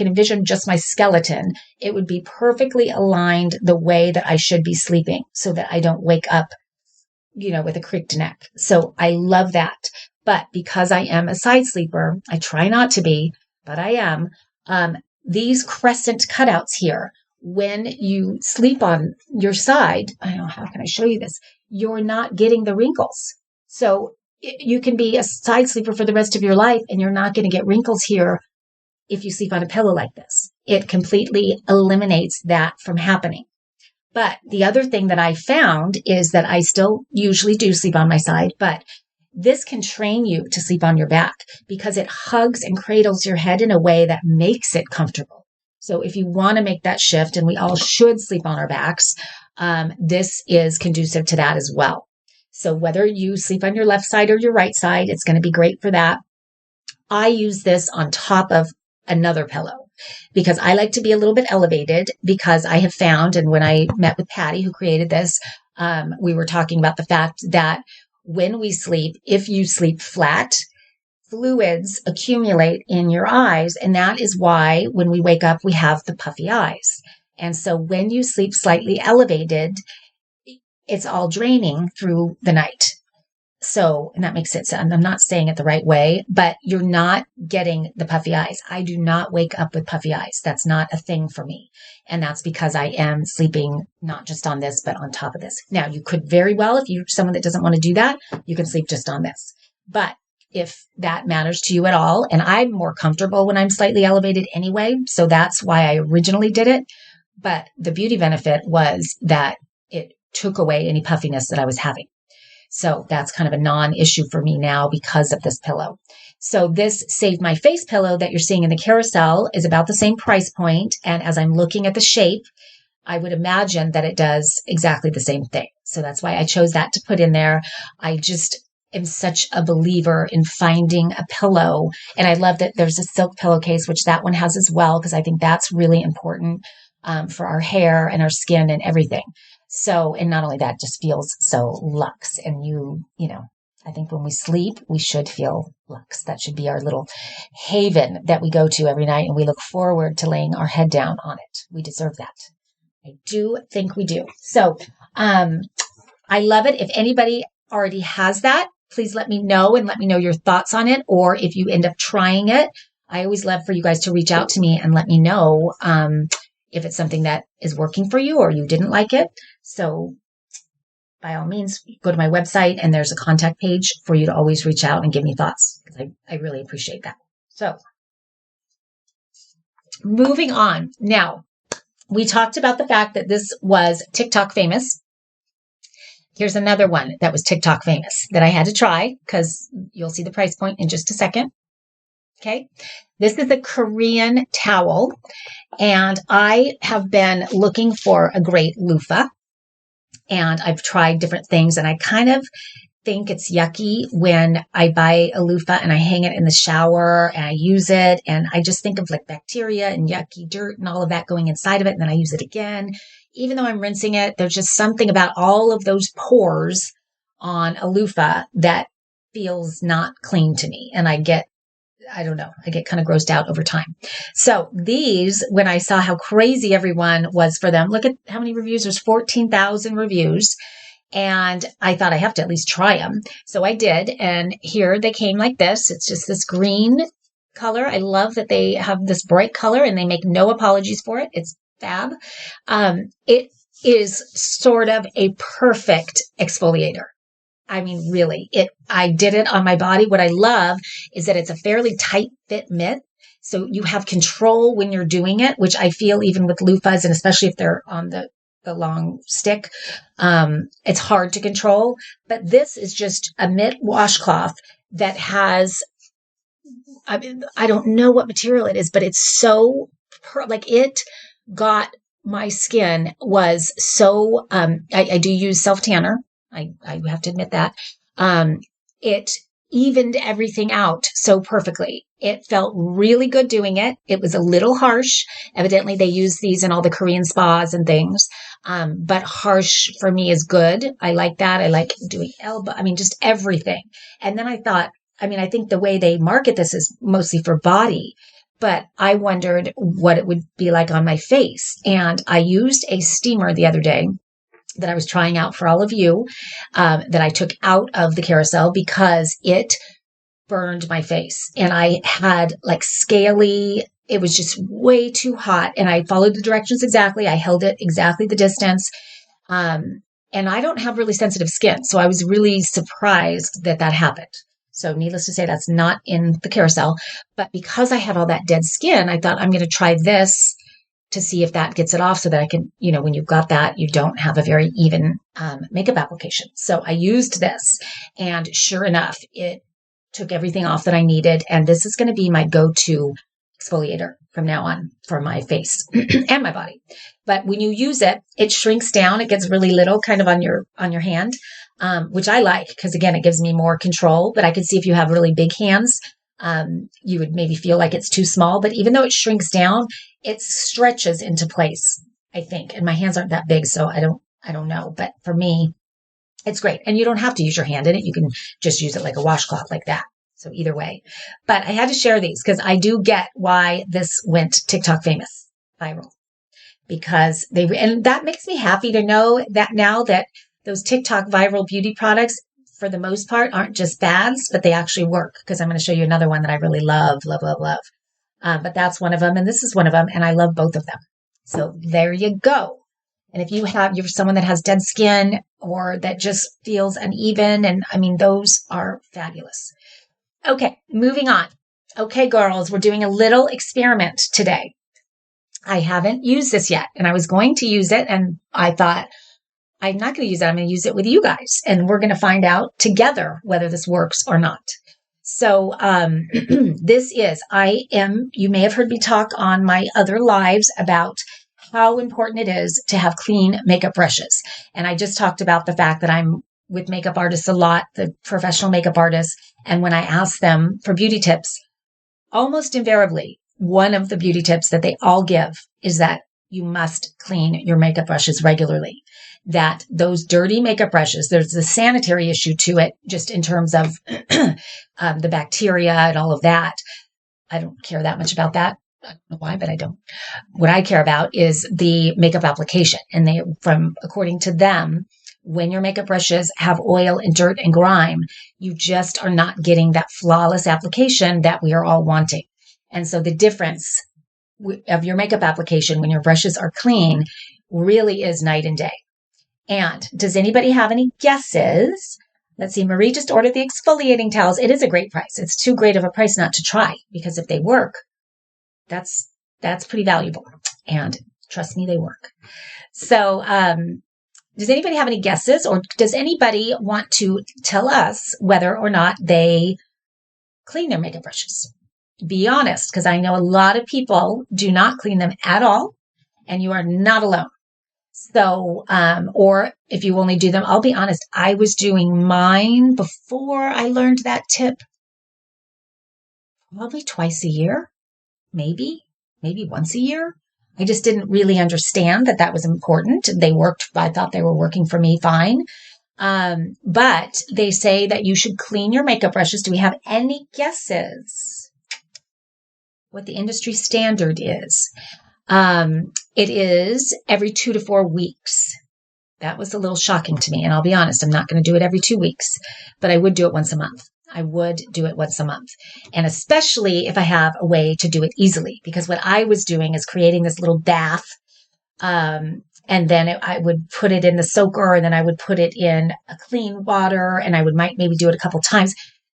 envision just my skeleton, it would be perfectly aligned the way that I should be sleeping so that I don't wake up, with a creaked neck. So I love that. But because I am a side sleeper, I try not to be, but I am, these crescent cutouts here, when you sleep on your side, I don't know, how can I show you this? You're not getting the wrinkles. So you can be a side sleeper for the rest of your life and you're not going to get wrinkles here if you sleep on a pillow like this. It completely eliminates that from happening. But the other thing that I found is that I still usually do sleep on my side, but this can train you to sleep on your back because it hugs and cradles your head in a way that makes it comfortable. So if you want to make that shift, and we all should sleep on our backs, this is conducive to that as well. So whether you sleep on your left side or your right side, it's going to be great for that. I use this on top of another pillow because I like to be a little bit elevated because I have found, and when I met with Patty, who created this, we were talking about the fact that when we sleep, if you sleep flat, fluids accumulate in your eyes. And that is why when we wake up, we have the puffy eyes. And so when you sleep slightly elevated, it's all draining through the night. So, and that makes sense. I'm not saying it the right way, but you're not getting the puffy eyes. I do not wake up with puffy eyes. That's not a thing for me. And that's because I am sleeping not just on this, but on top of this. Now, you could very well, if you're someone that doesn't want to do that, you can sleep just on this. But if that matters to you at all, and I'm more comfortable when I'm slightly elevated anyway, so that's why I originally did it. But the beauty benefit was that it took away any puffiness that I was having. So that's kind of a non-issue for me now because of this pillow. So this Save My Face pillow that you're seeing in the carousel is about the same price point. And as I'm looking at the shape, I would imagine that it does exactly the same thing. So that's why I chose that to put in there. I just am such a believer in finding a pillow. And I love that there's a silk pillowcase, which that one has as well, because I think that's really important for our hair and our skin and everything. So, and not only that, just feels so luxe. And I think when we sleep, we should feel luxe. That should be our little haven that we go to every night. And we look forward to laying our head down on it. We deserve that. I do think we do. So, I love it. If anybody already has that, please let me know and let me know your thoughts on it. Or if you end up trying it, I always love for you guys to reach out to me and let me know, if it's something that is working for you or you didn't like it. So by all means, go to my website and there's a contact page for you to always reach out and give me thoughts, because I really appreciate that. So moving on. Now, we talked about the fact that this was TikTok famous. Here's another one that was TikTok famous that I had to try, because you'll see the price point in just a second. Okay. This is a Korean towel, and I have been looking for a great loofah, and I've tried different things, and I kind of think it's yucky when I buy a loofah and I hang it in the shower and I use it, and I just think of like bacteria and yucky dirt and all of that going inside of it, and then I use it again. Even though I'm rinsing it, there's just something about all of those pores on a loofah that feels not clean to me, and I get kind of grossed out over time. So these, when I saw how crazy everyone was for them, look at how many reviews. There's 14,000 reviews. And I thought I have to at least try them. So I did. And here they came like this. It's just this green color. I love that they have this bright color and they make no apologies for it. It's fab. It is sort of a perfect exfoliator. I mean, really, I did it on my body. What I love is that it's a fairly tight fit mitt. So you have control when you're doing it, which I feel even with loofahs, and especially if they're on the long stick, it's hard to control. But this is just a mitt washcloth that has, I don't know what material it is, but it's so, it got my skin was so, I do use self-tanner. I have to admit that. It evened everything out so perfectly. It felt really good doing it. It was a little harsh. Evidently, they use these in all the Korean spas and things. But harsh for me is good. I like that. I like doing elbow. I mean, just everything. And then I thought, I think the way they market this is mostly for body, but I wondered what it would be like on my face. And I used a steamer the other day that I was trying out for all of you, that I took out of the carousel because it burned my face. And I had like scaly, it was just way too hot. And I followed the directions exactly. I held it exactly the distance. And I don't have really sensitive skin. So I was really surprised that happened. So needless to say, that's not in the carousel. But because I had all that dead skin, I thought I'm going to try this to see if that gets it off, so that I can, when you've got that, you don't have a very even makeup application. So I used this, and sure enough, it took everything off that I needed. And this is going to be my go-to exfoliator from now on for my face and my body. But when you use it, it shrinks down. It gets really little kind of on your hand, which I like because, again, it gives me more control. But I could see if you have really big hands, you would maybe feel like it's too small. But even though it shrinks down, it stretches into place, I think. And my hands aren't that big, so I don't know. But for me, it's great. And you don't have to use your hand in it. You can just use it like a washcloth like that. So either way. But I had to share these because I do get why this went TikTok famous, viral. Because and that makes me happy to know that now that those TikTok viral beauty products, for the most part, aren't just fads, but they actually work. Because I'm going to show you another one that I really love. But that's one of them. And this is one of them. And I love both of them. So there you go. And if you're someone that has dead skin or that just feels uneven, and those are fabulous. Okay, moving on. Okay, girls, we're doing a little experiment today. I haven't used this yet, and I was going to use it, and I thought, I'm not going to use it. I'm going to use it with you guys, and we're going to find out together whether this works or not. So you may have heard me talk on my other lives about how important it is to have clean makeup brushes. And I just talked about the fact that I'm with makeup artists a lot, the professional makeup artists. And when I ask them for beauty tips, almost invariably, one of the beauty tips that they all give is that you must clean your makeup brushes regularly. That those dirty makeup brushes, there's the sanitary issue to it, just in terms of the bacteria and all of that. I don't care that much about that. I don't know why, but I don't. What I care about is the makeup application. And according to them, when your makeup brushes have oil and dirt and grime, you just are not getting that flawless application that we are all wanting. And so the difference of your makeup application when your brushes are clean really is night and day. And does anybody have any guesses? Let's see. Marie just ordered the exfoliating towels. It is a great price. It's too great of a price not to try, because if they work, that's pretty valuable. And trust me, they work. So, does anybody have any guesses, or does anybody want to tell us whether or not they clean their makeup brushes? Be honest, because I know a lot of people do not clean them at all, and you are not alone. So, or if you only do them, I'll be honest, I was doing mine before I learned that tip probably twice a year, maybe once a year. I just didn't really understand that was important. They worked. I thought they were working for me fine. But they say that you should clean your makeup brushes. Do we have any guesses what the industry standard is? It is every 2 to 4 weeks. That was a little shocking to me. And I'll be honest, I'm not going to do it every 2 weeks, but I would do it once a month. I would do it once a month. And especially if I have a way to do it easily, because what I was doing is creating this little bath. And then I would put it in the soaker, and then I would put it in a clean water, and I might maybe do it a couple times.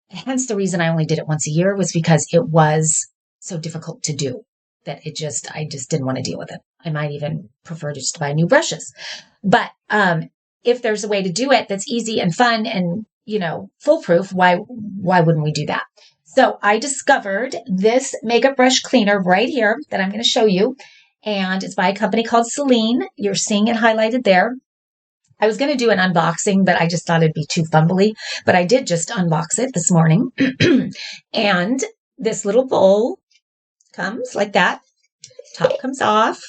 Hence the reason I only did it once a year was because it was so difficult to do that I just didn't want to deal with it. I might even prefer just to buy new brushes. But if there's a way to do it that's easy and fun and, foolproof, why wouldn't we do that? So I discovered this makeup brush cleaner right here that I'm going to show you. And it's by a company called Celine. You're seeing it highlighted there. I was going to do an unboxing, but I just thought it'd be too fumbly. But I did just unbox it this morning. And this little bowl comes like that. Top comes off.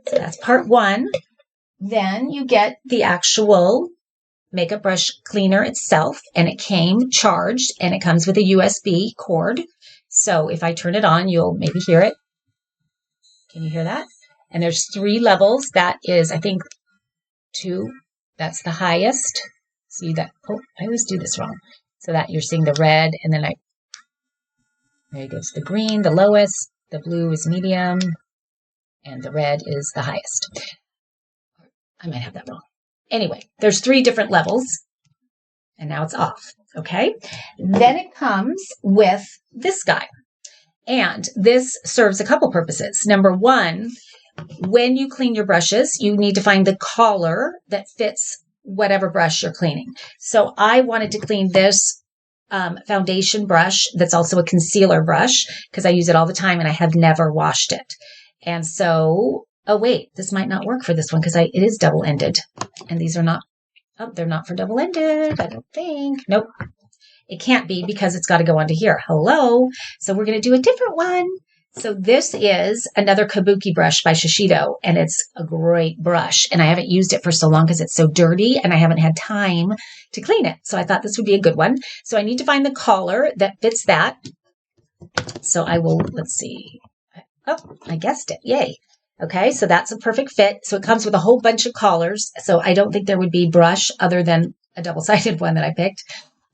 So that's part one. Then you get the actual makeup brush cleaner itself, and it came charged, and it comes with a USB cord. So if I turn it on, you'll maybe hear it. Can you hear that? And there's 3 levels. That is, I think, 2. That's the highest. See that? Oh, I always do this wrong. So that you're seeing the red, and then there goes the green, the lowest. The blue is medium, and the red is the highest. I might have that wrong. Anyway, there's 3 different levels, and now it's off. Okay. Then it comes with this guy. And this serves a couple purposes. Number one, when you clean your brushes, you need to find the collar that fits whatever brush you're cleaning. So I wanted to clean this foundation brush that's also a concealer brush because I use it all the time and I have never washed it. And so, oh wait, this might not work for this one because it is double-ended. And these are not, they're not for double-ended, I don't think. Nope. It can't be because it's got to go onto here. Hello. So we're going to do a different one. So this is another Kabuki brush by Shiseido, and it's a great brush. And I haven't used it for so long because it's so dirty and I haven't had time to clean it. So I thought this would be a good one. So I need to find the collar that fits that. So I will, let's see. Oh, I guessed it. Yay. Okay. So that's a perfect fit. So it comes with a whole bunch of collars. So I don't think there would be brush other than a double-sided one that I picked.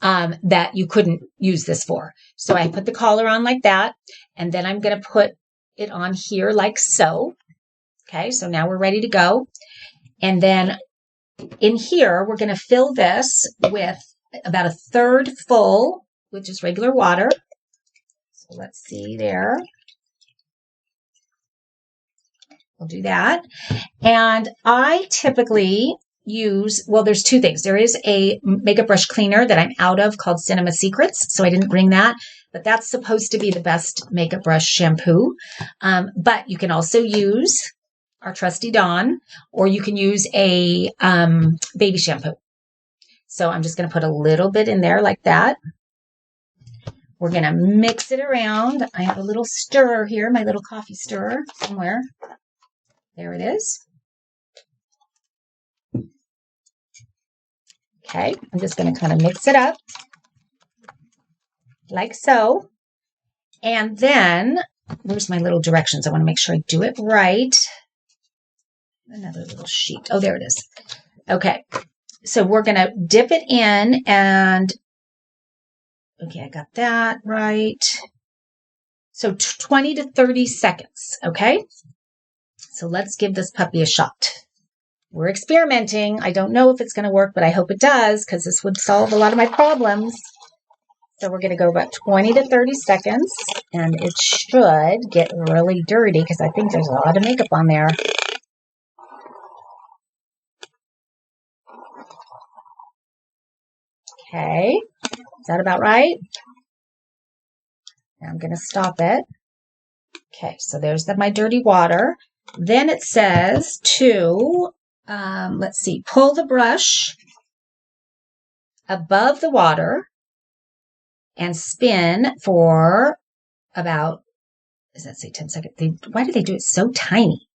That you couldn't use this for. So I put the collar on like that, and then I'm going to put it on here like so. Okay, so now we're ready to go. And then in here, we're going to fill this with about a third full with just regular water. So let's see there. We'll do that. And I typically use, well, there's 2 things. There is a makeup brush cleaner that I'm out of called Cinema Secrets, so I didn't bring that, but that's supposed to be the best makeup brush shampoo. But you can also use our trusty Dawn, or you can use a baby shampoo. So I'm just going to put a little bit in there like that. We're going to mix it around. I have a little stirrer here, my little coffee stirrer somewhere. There it is. Okay, I'm just going to kind of mix it up like so. And then, where's my little directions? I want to make sure I do it right. Another little sheet. Oh, there it is. Okay, so we're going to dip it in and, okay, I got that right. So 20 to 30 seconds, okay? So let's give this puppy a shot. We're experimenting. I don't know if it's going to work, but I hope it does because this would solve a lot of my problems. So we're going to go about 20 to 30 seconds, and it should get really dirty because I think there's a lot of makeup on there. Okay, is that about right? Now I'm going to stop it. Okay, so there's my dirty water. Then it says to, let's see, pull the brush above the water and spin for about, does that say 10 seconds? Why do they do it so tiny?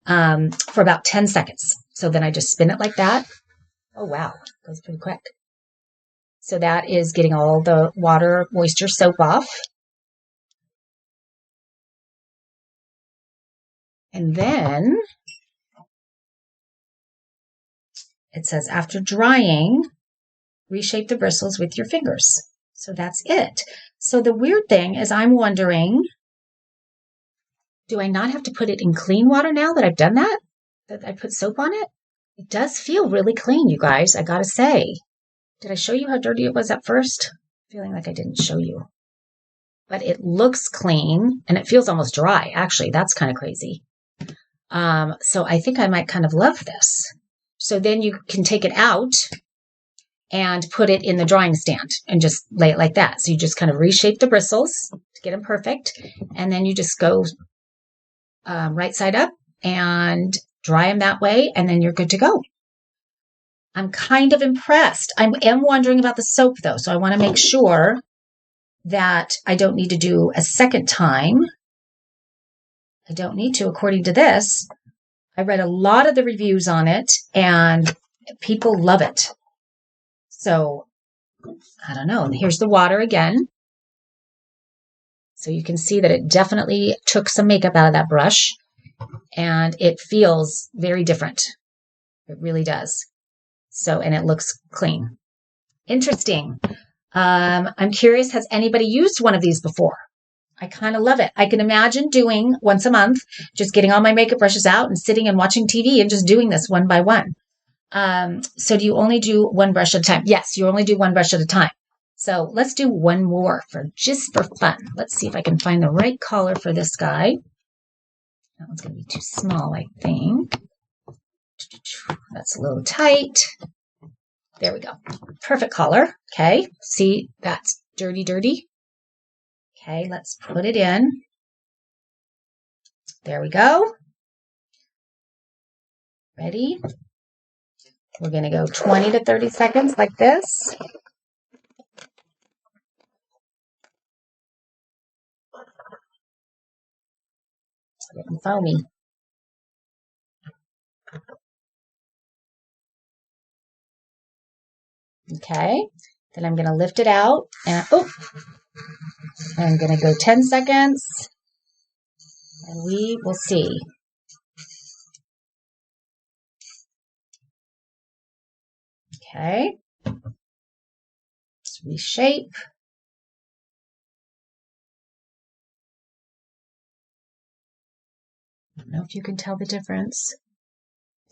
For about 10 seconds. So then I just spin it like that. Oh, wow. It goes pretty quick. So that is getting all the water, moisture, soap off. And then it says, after drying, reshape the bristles with your fingers. So that's it. So the weird thing is I'm wondering, do I not have to put it in clean water now that I've done that? That I put soap on it? It does feel really clean, you guys, I gotta say. Did I show you how dirty it was at first? Feeling like I didn't show you. But it looks clean, and it feels almost dry. Actually, that's kind of crazy. So I think I might kind of love this. So then you can take it out and put it in the drying stand and just lay it like that. So you just kind of reshape the bristles to get them perfect. And then you just go right side up and dry them that way. And then you're good to go. I'm kind of impressed. I am wondering about the soap though. So I want to make sure that I don't need to do a second time. I don't need to, according to this. I read a lot of the reviews on it and people love it. So I don't know. Here's the water again. So you can see that it definitely took some makeup out of that brush and it feels very different. It really does. So, and it looks clean. Interesting. I'm curious, has anybody used one of these before? I kind of love it. I can imagine doing once a month, just getting all my makeup brushes out and sitting and watching TV and just doing this one by one. So do you only do one brush at a time? Yes, you only do one brush at a time. So let's do one more just for fun. Let's see if I can find the right color for this guy. That one's going to be too small, I think. That's a little tight. There we go. Perfect color. Okay. See, that's dirty, dirty. Okay, let's put it in. There we go. Ready? We're going to go 20 to 30 seconds like this. It's getting foamy. Okay, then I'm going to lift it out and I'm going to go 10 seconds and we will see. Okay, let's reshape. I don't know if you can tell the difference.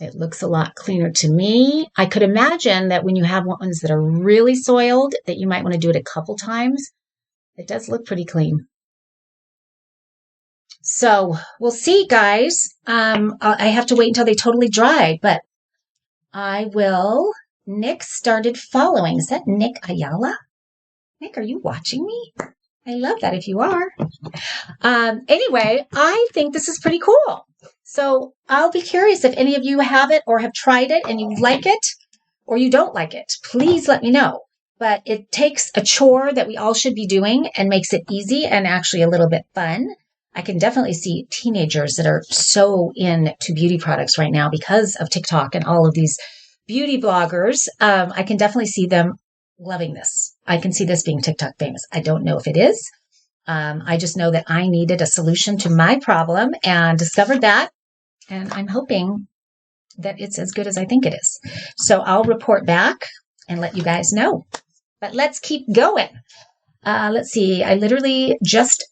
It looks a lot cleaner to me. I could imagine that when you have ones that are really soiled, that you might want to do it a couple times. It does look pretty clean. So we'll see, guys. I have to wait until they totally dry, but I will. Nick started following. Is that Nick Ayala? Nick, are you watching me? I love that if you are. Anyway, I think this is pretty cool. So I'll be curious if any of you have it or have tried it and you like it or you don't like it. Please let me know. But it takes a chore that we all should be doing and makes it easy and actually a little bit fun. I can definitely see teenagers that are so into beauty products right now because of TikTok and all of these beauty bloggers. I can definitely see them loving this. I can see this being TikTok famous. I don't know if it is. I just know that I needed a solution to my problem and discovered that. And I'm hoping that it's as good as I think it is. So I'll report back and let you guys know. But let's keep going. Let's see. I literally just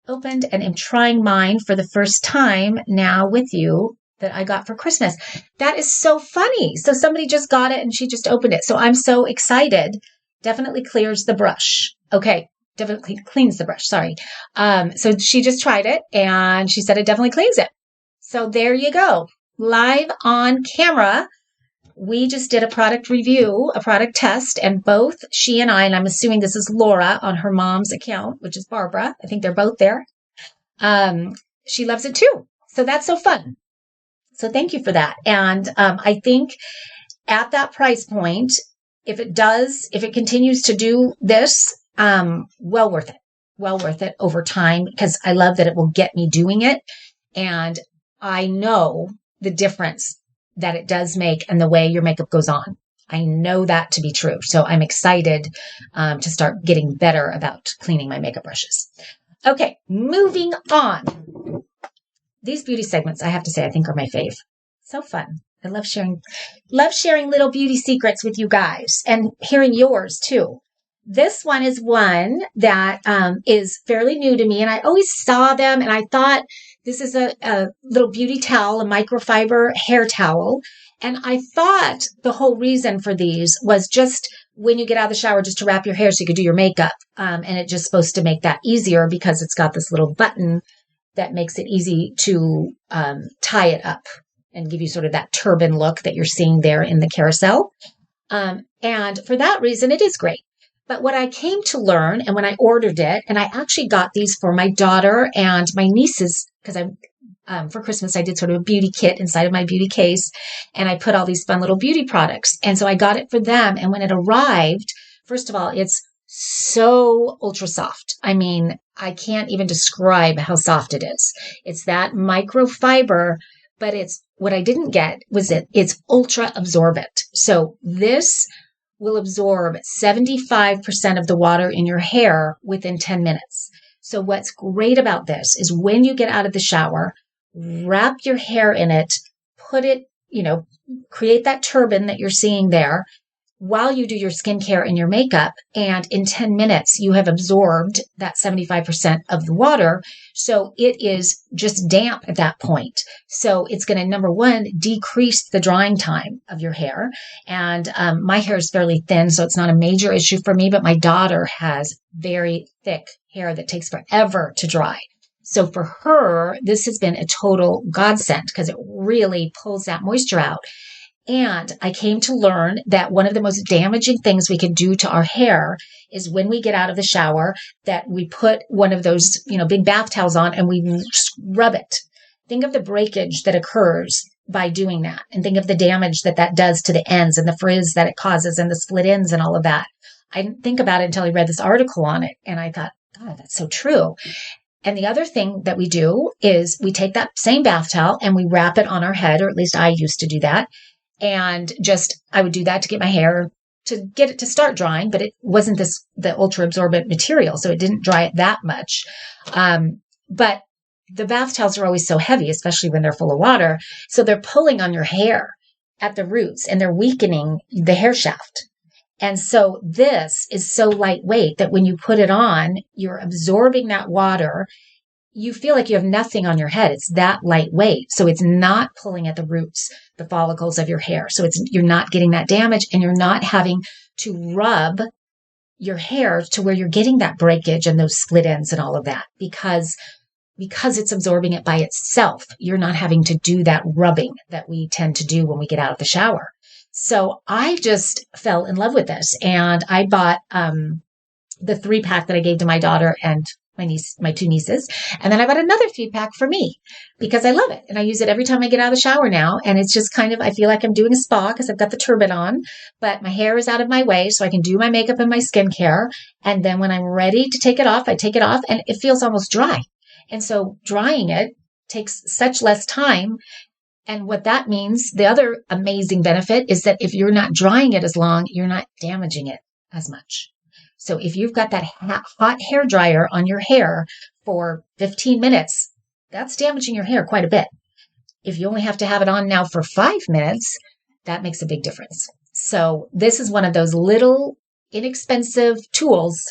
opened and am trying mine for the first time now with you that I got for Christmas. That is so funny. So somebody just got it and she just opened it. So I'm so excited. Definitely clears the brush. Okay. Definitely cleans the brush. Sorry. So she just tried it and she said it definitely cleans it. So there you go. Live on camera. We just did a product review, a product test, and both she and I'm assuming this is Laura on her mom's account, which is Barbara. I think they're both there. She loves it too. So that's so fun. So thank you for that. And I think at that price point, if it continues to do this, well worth it. Well worth it over time because I love that it will get me doing it. And I know the difference that it does make and the way your makeup goes on. I know that to be true. So I'm excited to start getting better about cleaning my makeup brushes. Okay, moving on. These beauty segments, I have to say, I think are my fave. So fun. I love sharing little beauty secrets with you guys and hearing yours too. This one is one that is fairly new to me, and I always saw them, and I thought this is a little beauty towel, a microfiber hair towel, and I thought the whole reason for these was just when you get out of the shower, just to wrap your hair so you could do your makeup, and it's just supposed to make that easier because it's got this little button that makes it easy to tie it up and give you sort of that turban look that you're seeing there in the carousel. And for that reason, it is great. But what I came to learn, and when I ordered it, and I actually got these for my daughter and my nieces, because for Christmas, I did sort of a beauty kit inside of my beauty case, and I put all these fun little beauty products. And so I got it for them. And when it arrived, first of all, it's so ultra soft. I mean, I can't even describe how soft it is. It's that microfiber, but what I didn't get was it's ultra absorbent. So this will absorb 75% of the water in your hair within 10 minutes. So what's great about this is when you get out of the shower, wrap your hair in it, put it, create that turban that you're seeing there while you do your skincare and your makeup. And in 10 minutes, you have absorbed that 75% of the water. So it is just damp at that point. So it's going to, number one, decrease the drying time of your hair. And my hair is fairly thin, so it's not a major issue for me. But my daughter has very thick hair that takes forever to dry. So for her, this has been a total godsend because it really pulls that moisture out. And I came to learn that one of the most damaging things we can do to our hair is when we get out of the shower, that we put one of those, big bath towels on and we rub it. Think of the breakage that occurs by doing that. And think of the damage that does to the ends and the frizz that it causes and the split ends and all of that. I didn't think about it until I read this article on it. And I thought, God, that's so true. And the other thing that we do is we take that same bath towel and we wrap it on our head, or at least I used to do that. And I would do that to get my hair, to get it to start drying, but it wasn't the ultra absorbent material. So it didn't dry it that much. But the bath towels are always so heavy, especially when they're full of water. So they're pulling on your hair at the roots and they're weakening the hair shaft. And so this is so lightweight that when you put it on, you're absorbing that water. You feel like you have nothing on your head. It's that lightweight. So it's not pulling at the roots, the follicles of your hair. So you're not getting that damage and you're not having to rub your hair to where you're getting that breakage and those split ends and all of that because it's absorbing it by itself. You're not having to do that rubbing that we tend to do when we get out of the shower. So I just fell in love with this and I bought the 3-pack that I gave to my daughter and my 2 nieces. And then I bought another 3-pack for me because I love it. And I use it every time I get out of the shower now. And it's just I feel like I'm doing a spa because I've got the turban on, but my hair is out of my way so I can do my makeup and my skincare. And then when I'm ready to take it off, I take it off and it feels almost dry. And so drying it takes such less time. And what that means, the other amazing benefit is that if you're not drying it as long, you're not damaging it as much. So if you've got that hot hair dryer on your hair for 15 minutes, that's damaging your hair quite a bit. If you only have to have it on now for 5 minutes, that makes a big difference. So this is one of those little inexpensive tools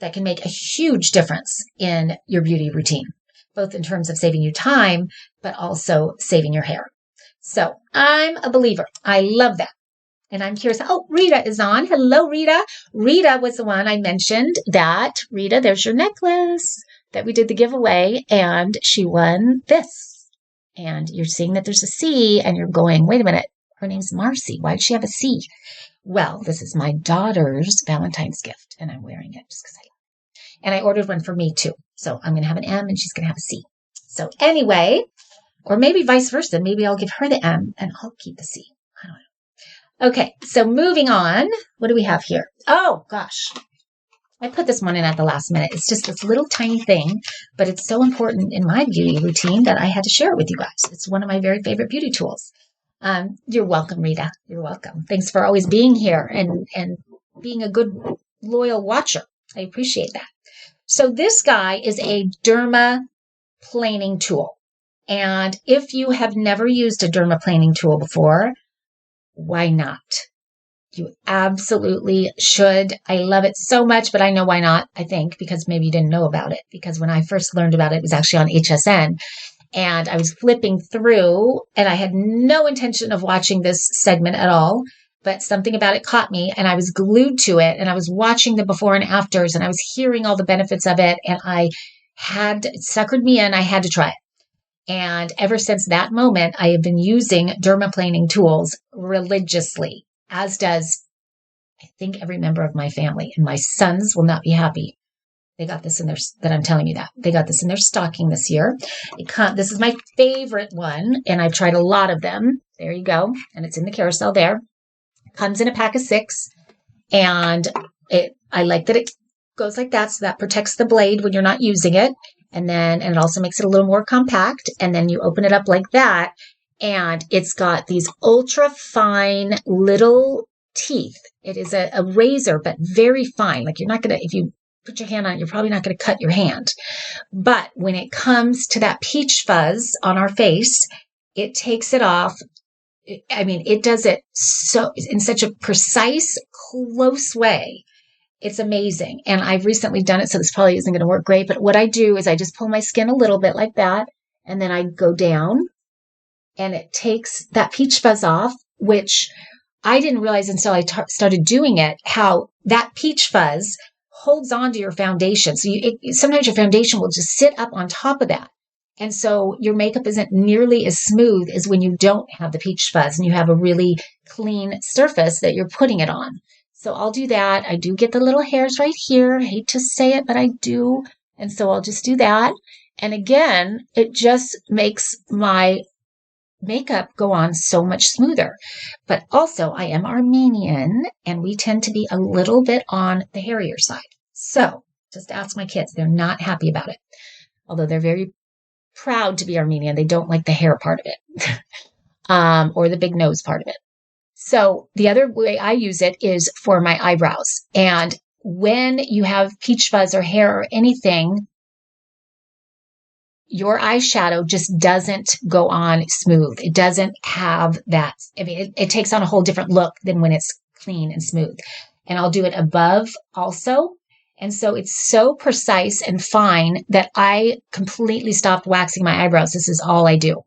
that can make a huge difference in your beauty routine, both in terms of saving you time, but also saving your hair. So I'm a believer. I love that. And I'm curious. Oh, Rita is on. Hello, Rita. Rita was the one I mentioned that. Rita, there's your necklace that we did the giveaway, and she won this. And you're seeing that there's a C, and you're going, wait a minute. Her name's Marcy. Why does she have a C? Well, this is my daughter's Valentine's gift, and I'm wearing it just because I love it. And I ordered one for me, too. So I'm going to have an M, and she's going to have a C. So anyway, or maybe vice versa. Maybe I'll give her the M, and I'll keep the C. I don't know. Okay, so moving on. What do we have here? Oh, gosh. I put this one in at the last minute. It's just this little tiny thing, but it's so important in my beauty routine that I had to share it with you guys. It's one of my very favorite beauty tools. You're welcome, Rita. You're welcome. Thanks for always being here and being a good, loyal watcher. I appreciate that. So this guy is a dermaplaning tool. And if you have never used a dermaplaning tool before, why not? You absolutely should. I love it so much, but I know why not, I think, because maybe you didn't know about it. Because when I first learned about it, it was actually on HSN. And I was flipping through, and I had no intention of watching this segment at all. But something about it caught me, and I was glued to it. And I was watching the before and afters, and I was hearing all the benefits of it. And it suckered me in. I had to try it. And ever since that moment, I have been using dermaplaning tools religiously, as does, I think, every member of my family. And my sons will not be happy. They got this in that I'm telling you that. They got this in their stocking this year. This is my favorite one, and I've tried a lot of them. There you go. And it's in the carousel there. It comes in a pack of 6. And I like that it goes like that, so that protects the blade when you're not using it. And it also makes it a little more compact. And then you open it up like that. And it's got these ultra fine little teeth. It is a razor, but very fine. Like if you put your hand on it, you're probably not going to cut your hand. But when it comes to that peach fuzz on our face, it takes it off. It does it in such a precise, close way. It's amazing. And I've recently done it, so this probably isn't going to work great. But what I do is I just pull my skin a little bit like that, and then I go down, and it takes that peach fuzz off, which I didn't realize until I started doing it, how that peach fuzz holds on to your foundation. So sometimes your foundation will just sit up on top of that. And so your makeup isn't nearly as smooth as when you don't have the peach fuzz and you have a really clean surface that you're putting it on. So I'll do that. I do get the little hairs right here. I hate to say it, but I do. And so I'll just do that. And again, it just makes my makeup go on so much smoother. But also, I am Armenian, and we tend to be a little bit on the hairier side. So just ask my kids. They're not happy about it. Although they're very proud to be Armenian. They don't like the hair part of it or the big nose part of it. So the other way I use it is for my eyebrows. And when you have peach fuzz or hair or anything, your eyeshadow just doesn't go on smooth. It doesn't have that. It takes on a whole different look than when it's clean and smooth. And I'll do it above also. And so it's so precise and fine that I completely stopped waxing my eyebrows. This is all I do,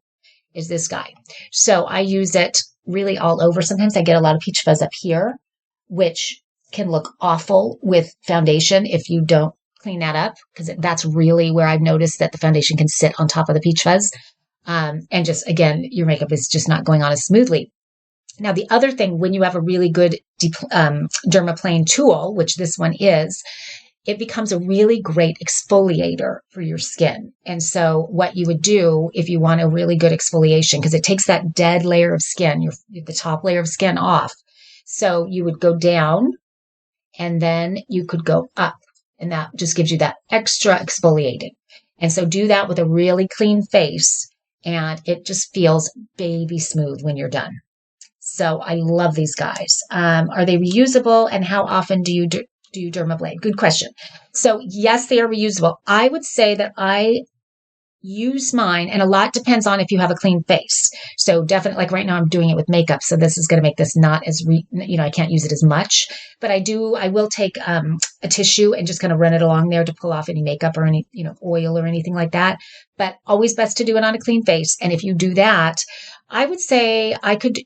is this guy. So I use it really all over. Sometimes I get a lot of peach fuzz up here, which can look awful with foundation if you don't clean that up, because that's really where I've noticed that the foundation can sit on top of the peach fuzz. And just, again, your makeup is just not going on as smoothly. Now, the other thing, when you have a really good dermaplane tool, which this one is, it becomes a really great exfoliator for your skin. And so what you would do if you want a really good exfoliation, because it takes that dead layer of skin, the top layer of skin off. So you would go down and then you could go up, and that just gives you that extra exfoliating. And so do that with a really clean face, and it just feels baby smooth when you're done. So I love these guys. Are they reusable, and how often do you dermablade? Good question. So yes, they are reusable. I would say that I use mine, and a lot depends on if you have a clean face. So definitely, like right now, I'm doing it with makeup, so this is going to make this not as I can't use it as much. But I will take a tissue and just kind of run it along there to pull off any makeup or any oil or anything like that. But always best to do it on a clean face. And if you do that, I would say I could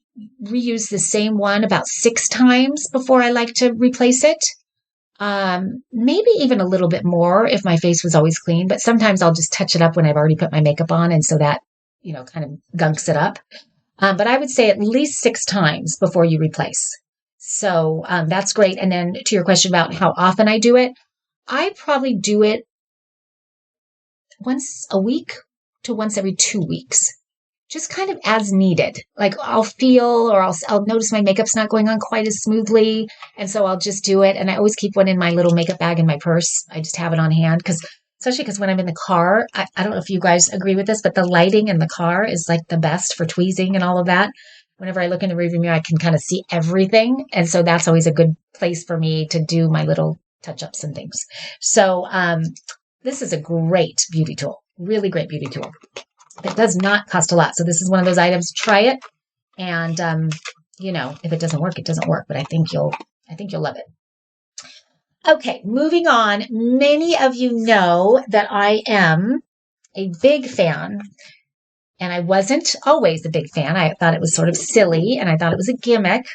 reuse the same one about 6 times before I like to replace it. Maybe even a little bit more if my face was always clean, but sometimes I'll just touch it up when I've already put my makeup on. And so that, kind of gunks it up. But I would say at least 6 times before you replace. So, that's great. And then to your question about how often I do it, I probably do it once a week to once every 2 weeks. Just kind of as needed. Like I'll feel, or I'll notice my makeup's not going on quite as smoothly. And so I'll just do it. And I always keep one in my little makeup bag in my purse. I just have it on hand especially because when I'm in the car, I don't know if you guys agree with this, but the lighting in the car is like the best for tweezing and all of that. Whenever I look in the rearview mirror, I can kind of see everything. And so that's always a good place for me to do my little touch-ups and things. So, this is a great beauty tool, really great beauty tool. It does not cost a lot. So this is one of those items. Try it. And, if it doesn't work, it doesn't work, but I think you'll love it. Okay. Moving on. Many of you know that I am a big fan, and I wasn't always a big fan. I thought it was sort of silly, and I thought it was a gimmick.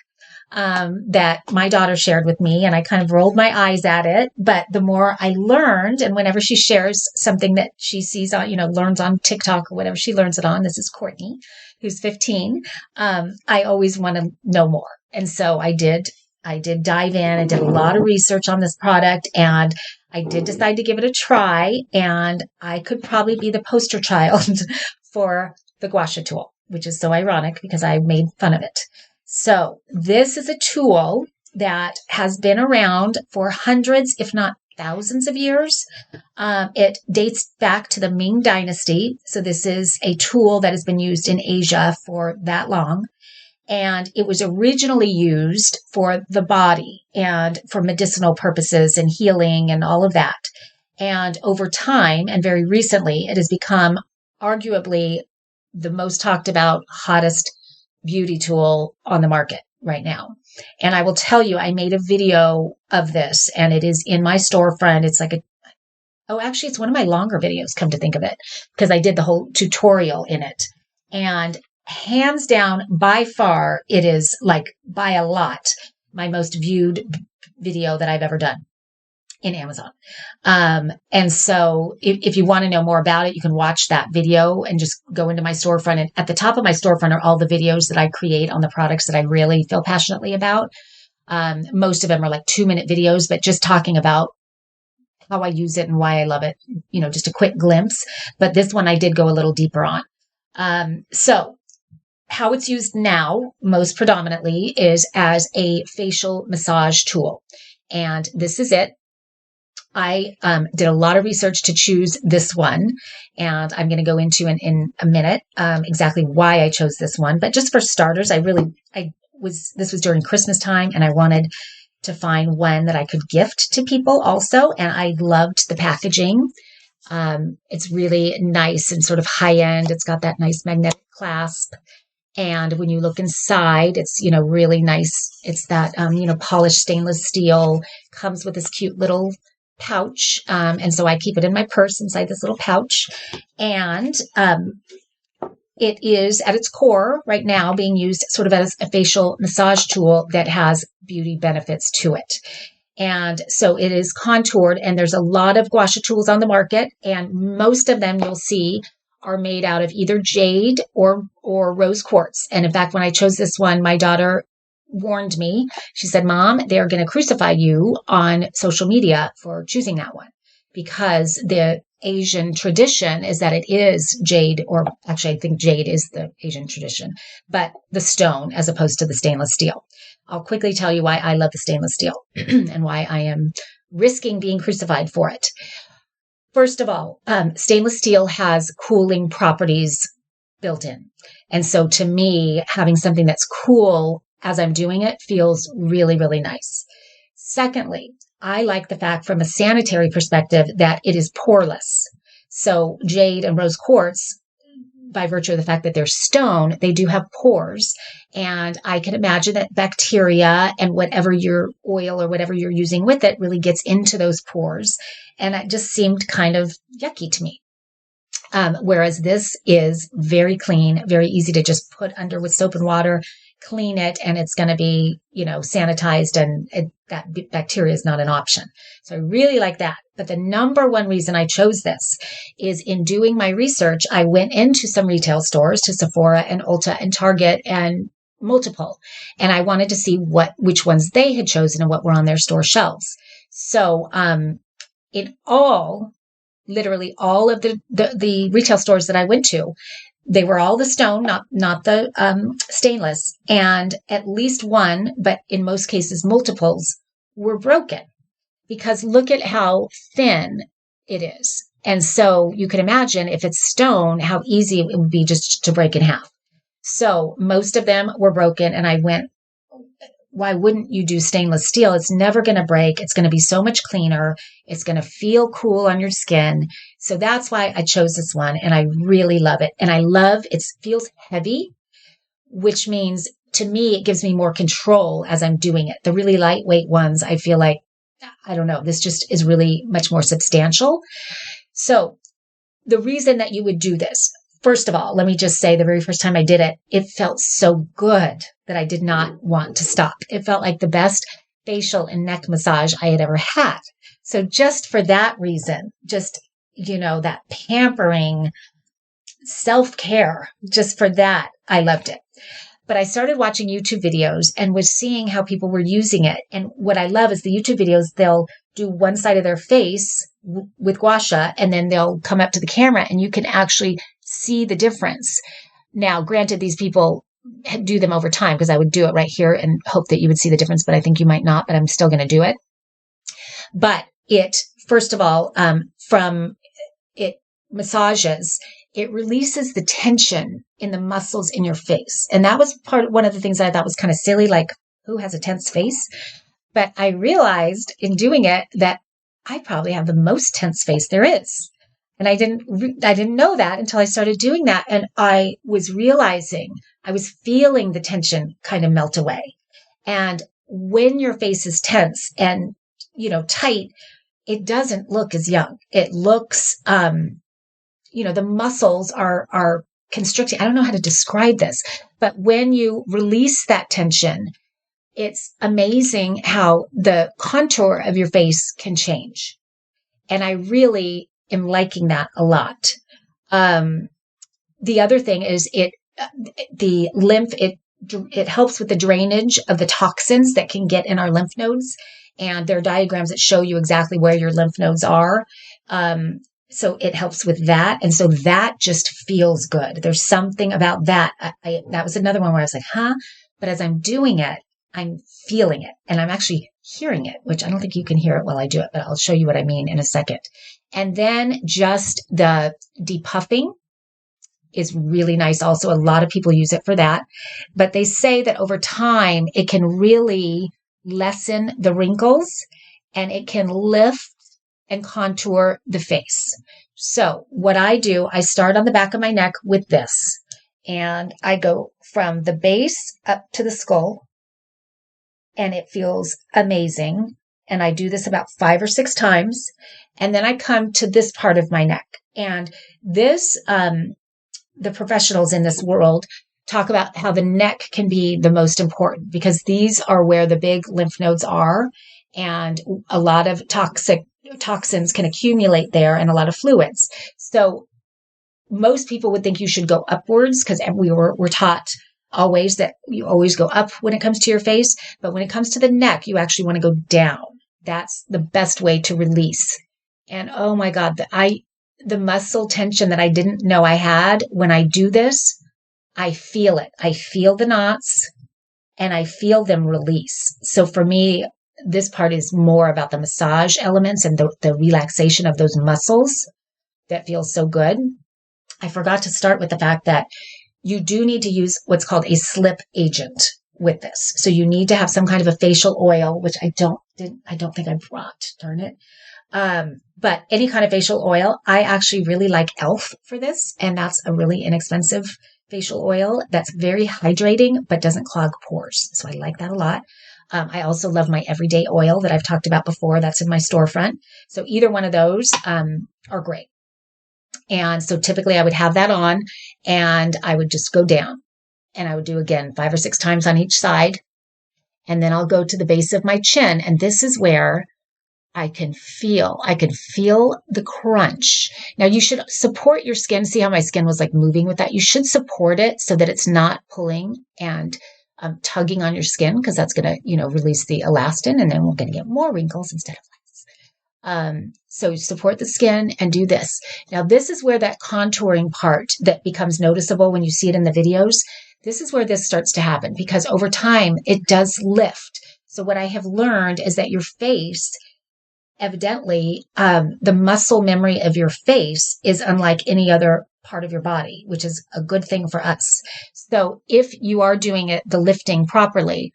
That my daughter shared with me, and I kind of rolled my eyes at it. But the more I learned, and whenever she shares something that she sees on, learns on TikTok or whatever she learns it on, this is Courtney, who's 15. I always want to know more. And so I did dive in. I did a lot of research on this product, and I did decide to give it a try. And I could probably be the poster child for the gua sha tool, which is so ironic because I made fun of it. So this is a tool that has been around for hundreds, if not thousands of years. It dates back to the Ming Dynasty. So this is a tool that has been used in Asia for that long. And it was originally used for the body and for medicinal purposes and healing and all of that. And over time, and very recently, it has become arguably the most talked about, hottest beauty tool on the market right now. And I will tell you, I made a video of this, and it is in my storefront. It's like actually, it's one of my longer videos, come to think of it, because I did the whole tutorial in it. And hands down, by far, it is like by a lot, my most viewed video that I've ever done in Amazon. And so if you want to know more about it, you can watch that video and just go into my storefront. And at the top of my storefront are all the videos that I create on the products that I really feel passionately about. Most of them are like 2-minute videos, but just talking about how I use it and why I love it, just a quick glimpse. But this one I did go a little deeper on. So how it's used now, most predominantly, is as a facial massage tool. And this is it. I did a lot of research to choose this one, and I'm going to go into in a minute exactly why I chose this one. But just for starters, this was during Christmas time, and I wanted to find one that I could gift to people also, and I loved the packaging. It's really nice and sort of high end. It's got that nice magnetic clasp. And when you look inside, it's, really nice. It's that, polished stainless steel, comes with this cute little pouch. And so I keep it in my purse inside this little pouch. And it is at its core right now being used sort of as a facial massage tool that has beauty benefits to it. And so it is contoured, and there's a lot of gua sha tools on the market, and most of them you'll see are made out of either jade or rose quartz. And in fact, when I chose this one, my daughter warned me. She said, "Mom, they're going to crucify you on social media for choosing that one, because the Asian tradition is that it is jade, or actually I think jade is the Asian tradition, but the stone as opposed to the stainless steel." I'll quickly tell you why I love the stainless steel and why I am risking being crucified for it. First of all, stainless steel has cooling properties built in. And so to me, having something that's cool as I'm doing it feels really, really nice. Secondly, I like the fact from a sanitary perspective that it is poreless. So jade and rose quartz, by virtue of the fact that they're stone, they do have pores. And I can imagine that bacteria and whatever your oil or whatever you're using with it really gets into those pores. And it just seemed kind of yucky to me. Whereas this is very clean, very easy to just put under with soap and water, clean it, and it's going to be, sanitized, and that bacteria is not an option. So I really like that. But the number one reason I chose this is in doing my research, I went into some retail stores, to Sephora and Ulta and Target and multiple, and I wanted to see which ones they had chosen and what were on their store shelves. So, literally all of the retail stores that I went to, they were all the stone, not the stainless, and at least one, but in most cases multiples, were broken, because look at how thin it is. And so you can imagine if it's stone, how easy it would be just to break in half. So most of them were broken, and I went, why wouldn't you do stainless steel? It's never going to break. It's going to be so much cleaner. It's going to feel cool on your skin. So that's why I chose this one, and I really love it. And I love it feels heavy, which means to me, it gives me more control as I'm doing it. The really lightweight ones, I feel like, I don't know, this just is really much more substantial. So the reason that you would do this, first of all, let me just say the very first time I did it, it felt so good that I did not want to stop. It felt like the best facial and neck massage I had ever had. So just for that reason, just, that pampering self-care, just for that, I loved it. But I started watching YouTube videos and was seeing how people were using it. And what I love is the YouTube videos, they'll do one side of their face with gua sha, and then they'll come up to the camera and you can actually see the difference. Now, granted, these people do them over time, because I would do it right here and hope that you would see the difference, but I think you might not, but I'm still going to do it. But it, first of all, from it massages, it releases the tension in the muscles in your face. And that was one of the things that I thought was kind of silly, like, who has a tense face? But I realized in doing it that I probably have the most tense face there is. And I didn't know that until I started doing that. And I was realizing, I was feeling the tension kind of melt away. And when your face is tense and, tight, it doesn't look as young. It looks, the muscles are constricting. I don't know how to describe this, but when you release that tension, it's amazing how the contour of your face can change. And I really am liking that a lot. The other thing is the lymph, it helps with the drainage of the toxins that can get in our lymph nodes. And there are diagrams that show you exactly where your lymph nodes are. So it helps with that. And so that just feels good. There's something about that. That was another one where I was like, huh? But as I'm doing it, I'm feeling it, and I'm actually hearing it, which I don't think you can hear it while I do it, but I'll show you what I mean in a second. And then just the depuffing is really nice. Also, a lot of people use it for that, but they say that over time, it can really lessen the wrinkles, and it can lift and contour the face. So what I do, I start on the back of my neck with this, and I go from the base up to the skull, and it feels amazing. And I do this about 5 or 6 times. And then I come to this part of my neck. And this, the professionals in this world talk about how the neck can be the most important, because these are where the big lymph nodes are. And a lot of toxins can accumulate there, and a lot of fluids. So most people would think you should go upwards, because we're taught always that you always go up when it comes to your face. But when it comes to the neck, you actually want to go down. That's the best way to release. And oh my God, the muscle tension that I didn't know I had, when I do this, I feel it. I feel the knots and I feel them release. So for me, this part is more about the massage elements and the relaxation of those muscles that feels so good. I forgot to start with the fact that you do need to use what's called a slip agent with this. So you need to have some kind of a facial oil, which I don't I don't think I brought, darn it. But any kind of facial oil, I actually really like e.l.f. for this. And that's a really inexpensive facial oil that's very hydrating, but doesn't clog pores. So I like that a lot. I also love my everyday oil that I've talked about before. That's in my storefront. So either one of those, are great. And so typically I would have that on and I would just go down and I would do again 5 or 6 times on each side. And then I'll go to the base of my chin. And this is where I can feel the crunch. Now you should support your skin. See how my skin was like moving with that? You should support it so that it's not pulling and tugging on your skin, because that's going to, release the elastin, and then we're going to get more wrinkles instead of less. So support the skin and do this. Now this is where that contouring part that becomes noticeable when you see it in the videos. This is where this starts to happen, because over time it does lift. So what I have learned is that your face, evidently, the muscle memory of your face is unlike any other part of your body, which is a good thing for us. So if you are doing it, the lifting properly,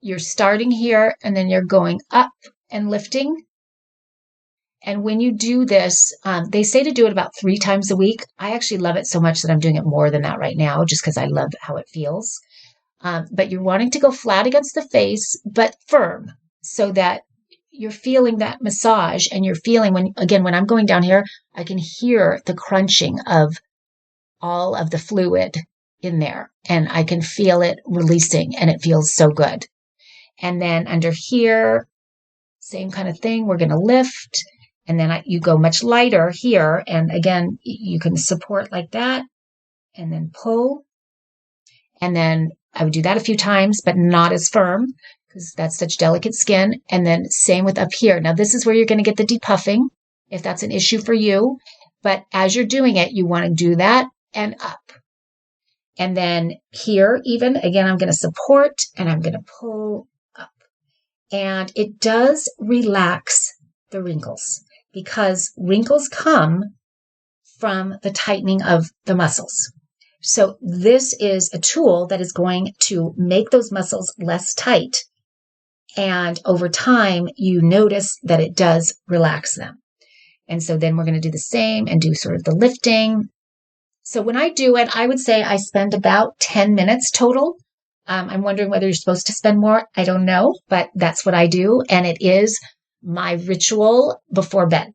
you're starting here and then you're going up and lifting. And when you do this, they say to do it about 3 times a week. I actually love it so much that I'm doing it more than that right now, just because I love how it feels. But you're wanting to go flat against the face, but firm, so that you're feeling that massage, and you're feeling when I'm going down here, I can hear the crunching of all of the fluid in there, and I can feel it releasing, and it feels so good. And then under here, same kind of thing. We're going to lift, and then you go much lighter here. And again, you can support like that and then pull. And then I would do that a few times, but not as firm, because that's such delicate skin. And then same with up here. Now this is where you're going to get the depuffing, if that's an issue for you. But as you're doing it, you want to do that and up. And then here even, again, I'm going to support and I'm going to pull up. And it does relax the wrinkles, because wrinkles come from the tightening of the muscles. So this is a tool that is going to make those muscles less tight. And over time, you notice that it does relax them. And so then we're going to do the same and do sort of the lifting. So when I do it, I would say I spend about 10 minutes total. I'm wondering whether you're supposed to spend more. I don't know, but that's what I do. And it is my ritual before bed.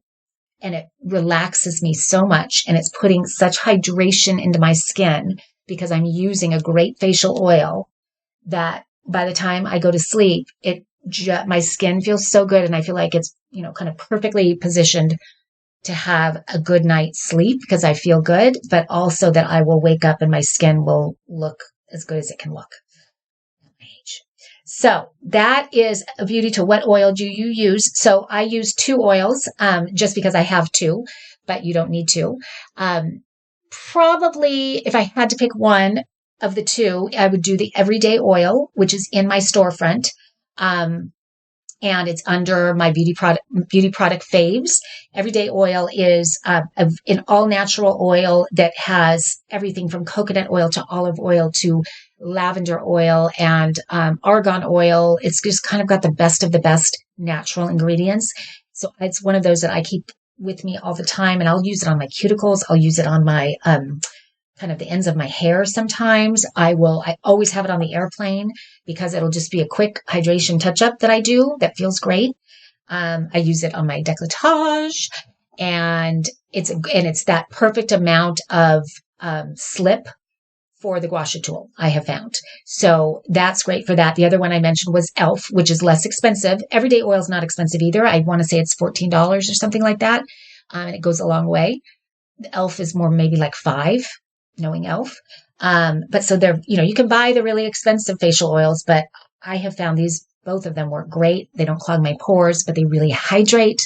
And it relaxes me so much. And it's putting such hydration into my skin, because I'm using a great facial oil, that by the time I go to sleep, my skin feels so good. And I feel like it's, kind of perfectly positioned to have a good night's sleep, because I feel good, but also that I will wake up and my skin will look as good as it can look. So that is a beauty to what oil do you use. So I use 2 oils, just because I have 2, but you don't need to. Probably if I had to pick one of the 2, I would do the everyday oil, which is in my storefront. And it's under my beauty product faves. Everyday oil is an all natural oil that has everything from coconut oil to olive oil to lavender oil and argan oil. It's just kind of got the best of the best natural ingredients. So it's one of those that I keep with me all the time, and I'll use it on my cuticles. I'll use it on my kind of the ends of my hair sometimes. I always have it on the airplane, because it'll just be a quick hydration touch-up that I do that feels great. I use it on my décolletage, and it's that perfect amount of slip for the gua sha tool, I have found. So that's great for that. The other one I mentioned was e.l.f., which is less expensive. Everyday oil is not expensive either. I want to say it's $14 or something like that. And it goes a long way. The e.l.f. is more maybe like $5, knowing e.l.f. But so they're, you can buy the really expensive facial oils, but I have found both of them work great. They don't clog my pores, but they really hydrate,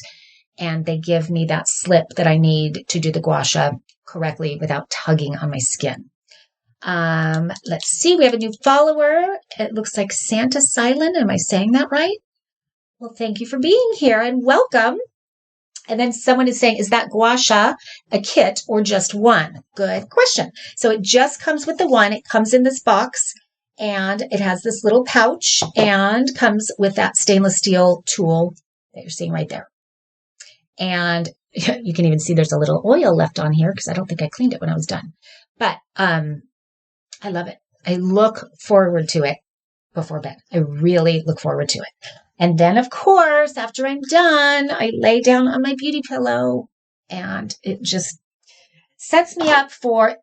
and they give me that slip that I need to do the gua sha correctly without tugging on my skin. Let's see. We have a new follower. It looks like Santa Silent. Am I saying that right? Well, thank you for being here and welcome. And then someone is saying, is that gua sha a kit or just one? Good question. So it just comes with the one. It comes in this box, And it has this little pouch and comes with that stainless steel tool that you're seeing right there. And you can even see there's a little oil left on here because I don't think I cleaned it when I was done. But I love it. I look forward to it before bed. I really look forward to it. And then, of course, after I'm done, I lay down on my beauty pillow and it just sets me up for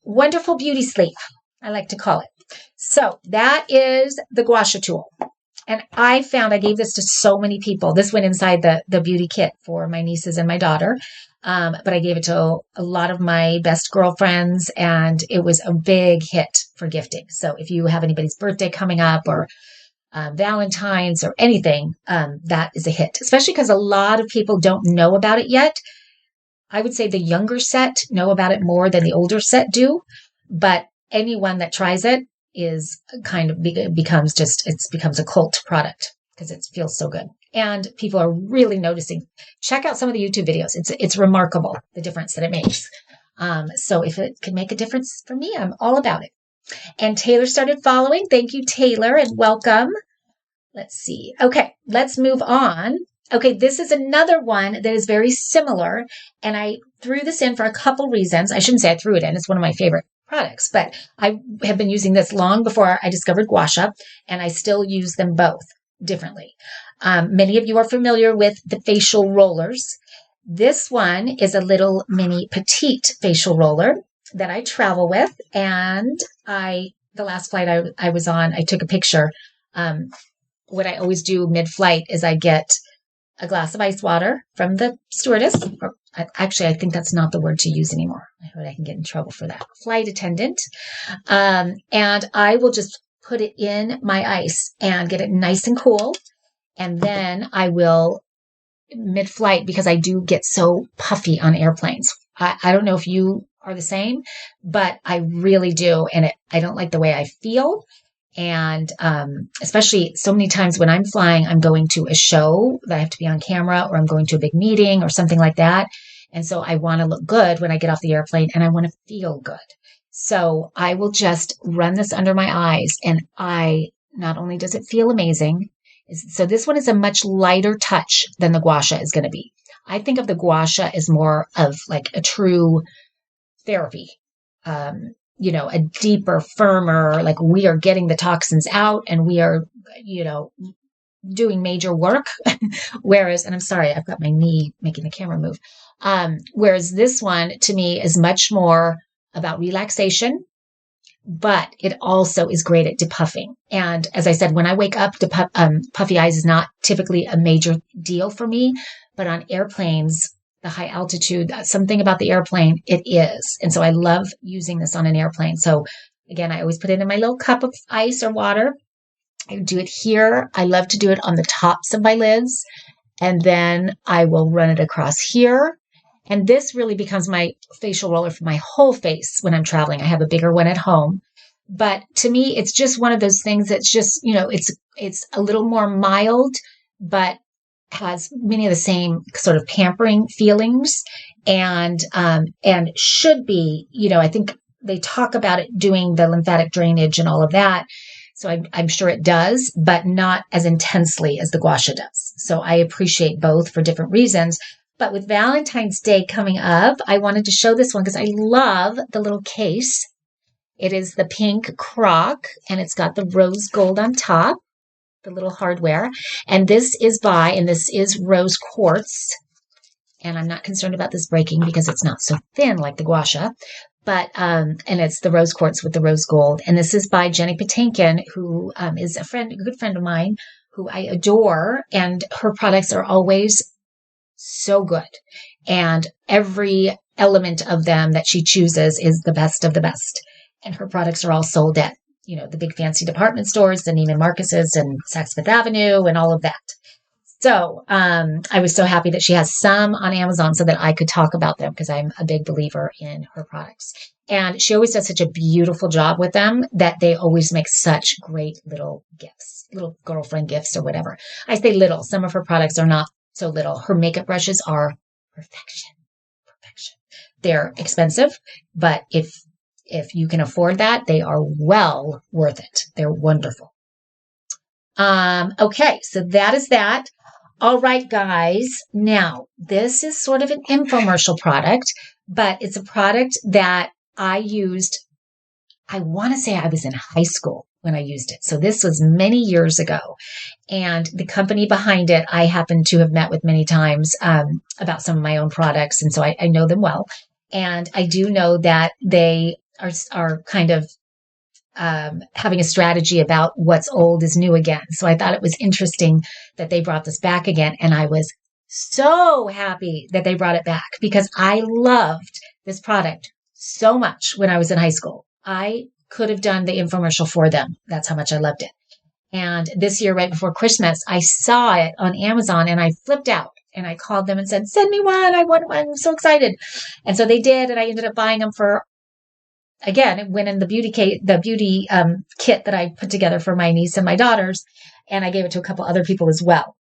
wonderful beauty sleep, I like to call it. So that is the gua sha tool. And I gave this to so many people. This went inside the beauty kit for my nieces and my daughter. But I gave it to a lot of my best girlfriends, and it was a big hit for gifting. So if you have anybody's birthday coming up or Valentine's or anything, that is a hit, especially because a lot of people don't know about it yet. I would say the younger set know about it more than the older set do, but anyone that tries it is kind of becomes a cult product because it feels so good. And people are really noticing. Check out some of the YouTube videos. It's remarkable, the difference that it makes. So if it can make a difference for me, I'm all about it. And Taylor started following. Thank you, Taylor, and welcome. Let's see. Okay, let's move on. Okay, this is another one that is very similar, and I threw this in for a couple reasons. I shouldn't say I threw it in. It's one of my favorite products, but I have been using this long before I discovered gua sha, and I still use them both differently. Many of you are familiar with the facial rollers. This one is a little mini petite facial roller that I travel with, and the last flight I was on, I took a picture. What I always do mid-flight is I get a glass of ice water from the stewardess. Or actually, I think that's not the word to use anymore. I heard I can get in trouble for that. Flight attendant. And I will just put it in my ice and get it nice and cool. And then I will, mid-flight, because I do get so puffy on airplanes. I don't know if you are the same, but I really do. And I don't like the way I feel. And especially so many times when I'm flying, I'm going to a show that I have to be on camera, or I'm going to a big meeting or something like that. And so I want to look good when I get off the airplane, and I want to feel good. So I will just run this under my eyes, and not only does it feel amazing, so this one is a much lighter touch than the gua sha is going to be. I think of the gua sha as more of like a true therapy. A deeper, firmer, like we are getting the toxins out and we are, doing major work. Whereas, and I'm sorry, I've got my knee making the camera move. Whereas this one to me is much more about relaxation, but it also is great at depuffing. And as I said, when I wake up, puffy eyes is not typically a major deal for me, but on airplanes, the high altitude, something about the airplane, it is. And so I love using this on an airplane. So again, I always put it in my little cup of ice or water. I do it here. I love to do it on the tops of my lids. And then I will run it across here. And this really becomes my facial roller for my whole face when I'm traveling. I have a bigger one at home. But to me, it's just one of those things that's just, it's a little more mild, but has many of the same sort of pampering feelings and should be, I think they talk about it doing the lymphatic drainage and all of that. So I'm sure it does, but not as intensely as the gua sha does. So I appreciate both for different reasons. But with Valentine's Day coming up, I wanted to show this one because I love the little case. It is the pink crock, and it's got the rose gold on top, the little hardware. And this is rose quartz. And I'm not concerned about this breaking because it's not so thin like the gua sha. But, and it's the rose quartz with the rose gold. And this is by Jenny Patinkin, who is a good friend of mine who I adore. And her products are always so good. And every element of them that she chooses is the best of the best. And her products are all sold at, the big fancy department stores, the Neiman Marcus's and Saks Fifth Avenue and all of that. So I was so happy that she has some on Amazon so that I could talk about them because I'm a big believer in her products. And she always does such a beautiful job with them that they always make such great little gifts, little girlfriend gifts or whatever. I say little. Some of her products are not so little. Her makeup brushes are perfection. They're expensive, but if If you can afford that, they are well worth it. They're wonderful. Okay, so that is that. All right, guys. Now, this is sort of an infomercial product, but it's a product that I used. I want to say I was in high school when I used it. So this was many years ago. And the company behind it, I happen to have met with many times about some of my own products. And so I know them well. And I do know that they are kind of having a strategy about what's old is new again. So I thought it was interesting that they brought this back again. And I was so happy that they brought it back because I loved this product so much when I was in high school. I could have done the infomercial for them. That's how much I loved it. And this year, right before Christmas, I saw it on Amazon and I flipped out and I called them and said, send me one. I want one. I'm so excited. And so they did. And I ended up buying them for, again, it went in the beauty kit that I put together for my niece and my daughters. And I gave it to a couple other people as well.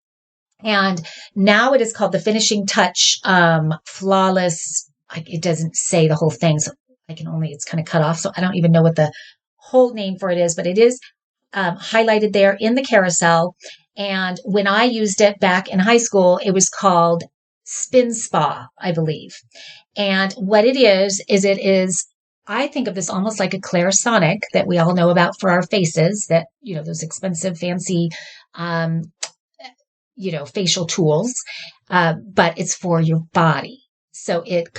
And now it is called the Finishing Touch Flawless. It doesn't say the whole thing. So it's kind of cut off. So I don't even know what the whole name for it is, but it is highlighted there in the carousel. And when I used it back in high school, it was called Spin Spa, I believe. And what it is I think of this almost like a Clarisonic that we all know about for our faces, that, those expensive, fancy, facial tools, but it's for your body. So it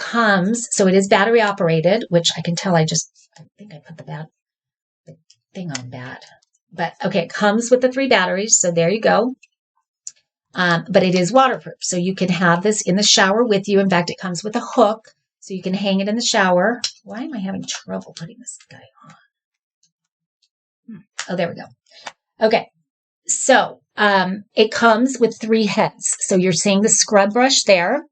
is battery operated, which I can tell I think I put the thing on bad. But okay, it comes with the 3 batteries. So there you go. But it is waterproof. So you can have this in the shower with you. In fact, it comes with a hook. So you can hang it in the shower. Why am I having trouble putting this guy on? Oh, there we go. Okay. So it comes with 3 heads. So you're seeing the scrub brush there.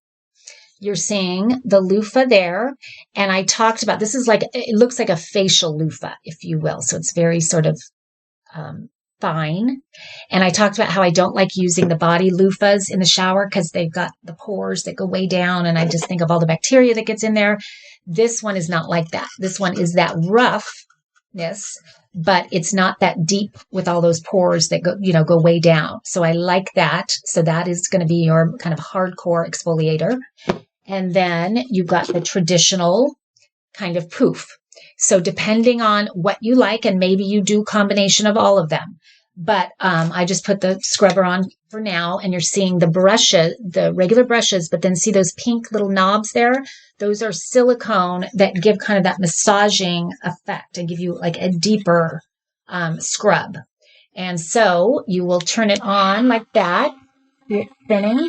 You're seeing the loofah there. And I talked about, it looks like a facial loofah, if you will. So it's very sort of fine. And I talked about how I don't like using the body loofahs in the shower because they've got the pores that go way down. And I just think of all the bacteria that gets in there. This one is not like that. This one is that roughness, but it's not that deep with all those pores that go way down. So I like that. So that is going to be your kind of hardcore exfoliator. And then you've got the traditional kind of poof. So depending on what you like, and maybe you do combination of all of them, but I just put the scrubber on for now, and you're seeing the brushes, the regular brushes, but then see those pink little knobs there? Those are silicone that give kind of that massaging effect and give you like a deeper scrub. And so you will turn it on like that. See it spinning.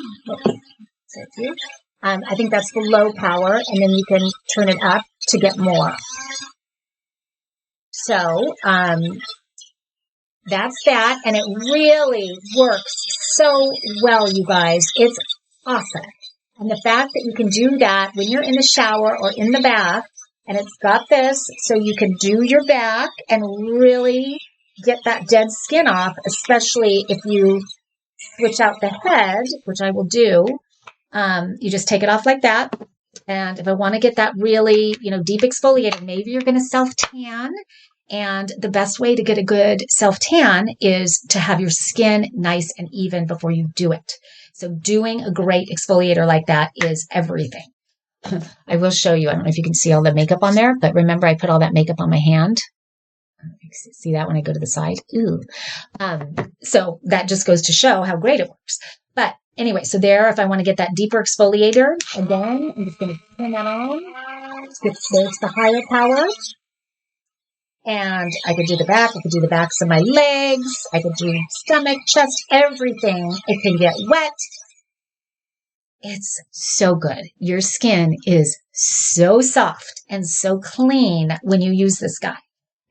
I think that's the low power, and then you can turn it up to get more. So that's that, and it really works so well, you guys. It's awesome. And the fact that you can do that when you're in the shower or in the bath, and it's got this, so you can do your back and really get that dead skin off, especially if you switch out the head, which I will do. You just take it off like that. And if I want to get that really, deep exfoliated, maybe you're going to self-tan. And the best way to get a good self-tan is to have your skin nice and even before you do it. So doing a great exfoliator like that is everything. I will show you. I don't know if you can see all the makeup on there, but remember I put all that makeup on my hand. See that when I go to the side? Ooh. So that just goes to show how great it works. But anyway, so there, if I want to get that deeper exfoliator, again, I'm just going to turn that on. There's the higher power. And I could do the back. I could do the backs of my legs. I could do stomach, chest, everything. It can get wet. It's so good. Your skin is so soft and so clean when you use this guy.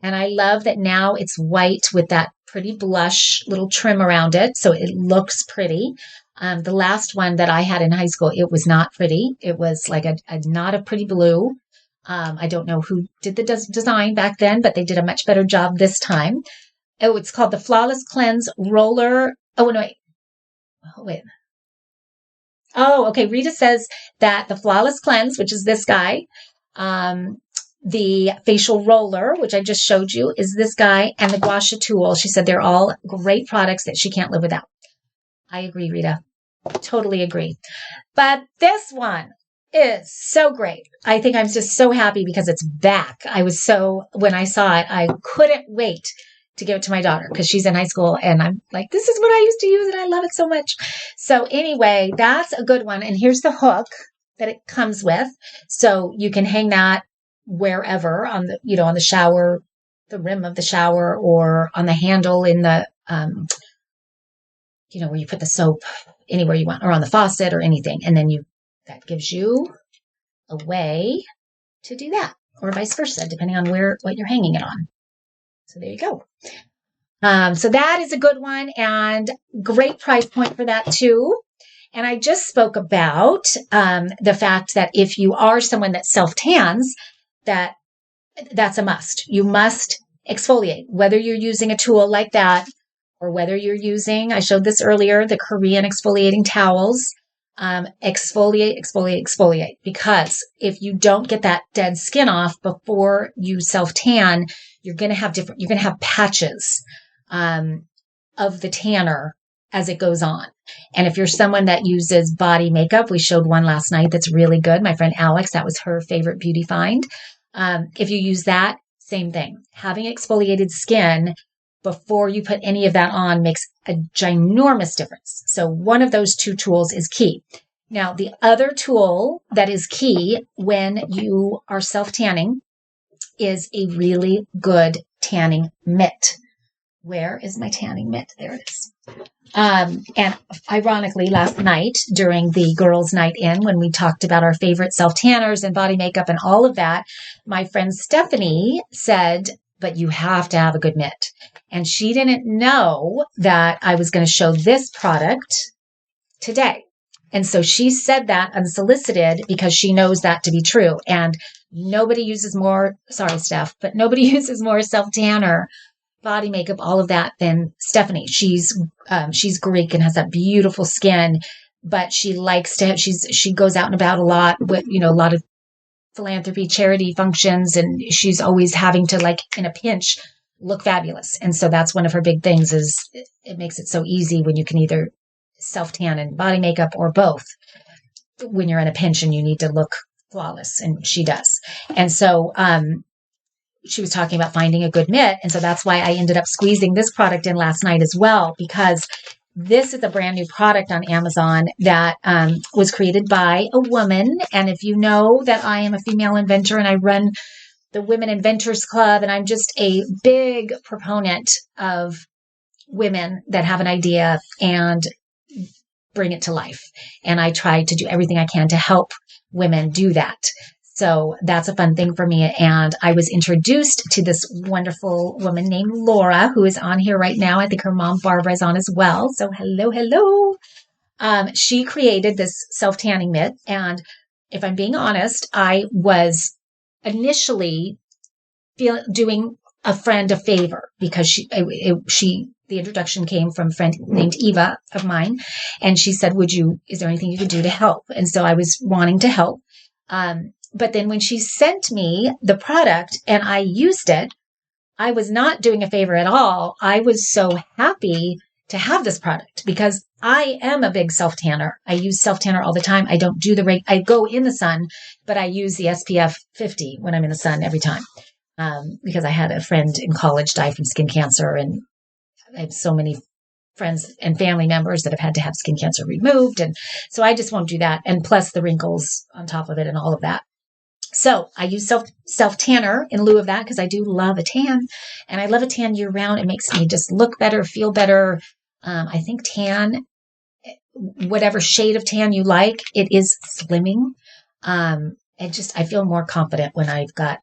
And I love that now it's white with that pretty blush little trim around it. So it looks pretty. The last one that I had in high school, it was not pretty. It was like not a pretty blue. I don't know who did the design back then, but they did a much better job this time. Oh, it's called the Flawless Cleanse Roller. Oh, no, wait. Oh, wait. Oh, okay. Rita says that the Flawless Cleanse, which is this guy, the facial roller, which I just showed you, is this guy, and the gua sha tool. She said they're all great products that she can't live without. I agree, Rita. Totally agree. But this one is so great. I think I'm just so happy because it's back. When I saw it, I couldn't wait to give it to my daughter because she's in high school and I'm like, this is what I used to use and I love it so much. So anyway, that's a good one. And here's the hook that it comes with. So you can hang that wherever on the shower, the rim of the shower, or on the handle in the, where you put the soap anywhere you want, or on the faucet or anything. And then that gives you a way to do that, or vice versa, depending on what you're hanging it on. So there you go. So that is a good one and great price point for that too. And I just spoke about the fact that if you are someone that self-tans, that's a must. You must exfoliate, whether you're using a tool like that or whether you're using, I showed this earlier, the Korean exfoliating towels. Exfoliate, exfoliate, exfoliate. Because if you don't get that dead skin off before you self-tan, you're going to have patches of the tanner as it goes on. And if you're someone that uses body makeup, we showed one last night that's really good. My friend Alex, that was her favorite beauty find. If you use that, same thing. Having exfoliated skin before you put any of that on makes a ginormous difference. So one of those two tools is key. Now, the other tool that is key when you are self-tanning is a really good tanning mitt. Where is my tanning mitt? There it is. And ironically, last night during the girls' night in, when we talked about our favorite self-tanners and body makeup and all of that, my friend Stephanie said, but you have to have a good mitt. And she didn't know that I was going to show this product today. And so she said that unsolicited because she knows that to be true. And nobody uses more, sorry, Steph, but nobody uses more self-tanner, body makeup, all of that than Stephanie. She's Greek and has that beautiful skin, but she likes to, she goes out and about a lot with, a lot of philanthropy, charity functions, and she's always having to, like, in a pinch, look fabulous. And so that's one of her big things is it makes it so easy when you can either self-tan and body makeup or both when you're in a pinch and you need to look flawless, and she does. And so she was talking about finding a good mitt, and so that's why I ended up squeezing this product in last night as well, because this is a brand new product on Amazon that was created by a woman. And if you know that I am a female inventor and I run the Women Inventors Club, and I'm just a big proponent of women that have an idea and bring it to life. And I try to do everything I can to help women do that. So that's a fun thing for me. And I was introduced to this wonderful woman named Laura, who is on here right now. I think her mom, Barbara, is on as well. So hello, hello. She created this self-tanning mitt. And if I'm being honest, I was initially doing a friend a favor because the introduction came from a friend named Eva of mine. And she said, is there anything you could do to help? And so I was wanting to help. But then when she sent me the product and I used it, I was not doing a favor at all. I was so happy to have this product because I am a big self-tanner. I use self-tanner all the time. I don't do I go in the sun, but I use the SPF 50 when I'm in the sun every time. Because I had a friend in college die from skin cancer, and I have so many friends and family members that have had to have skin cancer removed. And so I just won't do that. And plus the wrinkles on top of it and all of that. So I use self-tanner in lieu of that because I do love a tan, and I love a tan year round. It makes me just look better, feel better. I think tan, whatever shade of tan you like, it is slimming. I feel more confident when I've got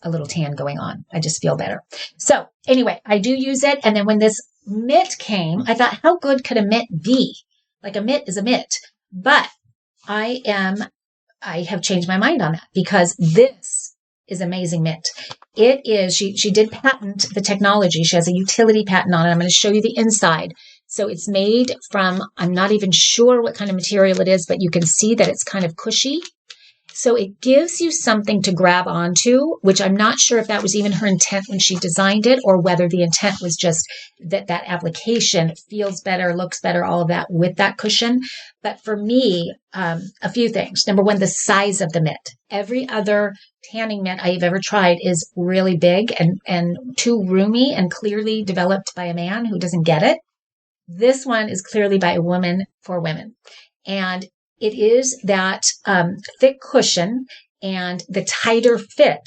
a little tan going on. I just feel better. So anyway, I do use it. And then when this mitt came, I thought, how good could a mitt be? Like, a mitt is a mitt, but I have changed my mind on that because this is amazing mitt. It is, she did patent the technology. She has a utility patent on it. I'm going to show you the inside. So it's made from, I'm not even sure what kind of material it is, but you can see that it's kind of cushy. So it gives you something to grab onto, which I'm not sure if that was even her intent when she designed it, or whether the intent was just that application feels better, looks better, all of that with that cushion. But for me, a few things. Number one, the size of the mitt. Every other tanning mitt I've ever tried is really big and too roomy and clearly developed by a man who doesn't get it. This one is clearly by a woman for women. And it is that thick cushion and the tighter fit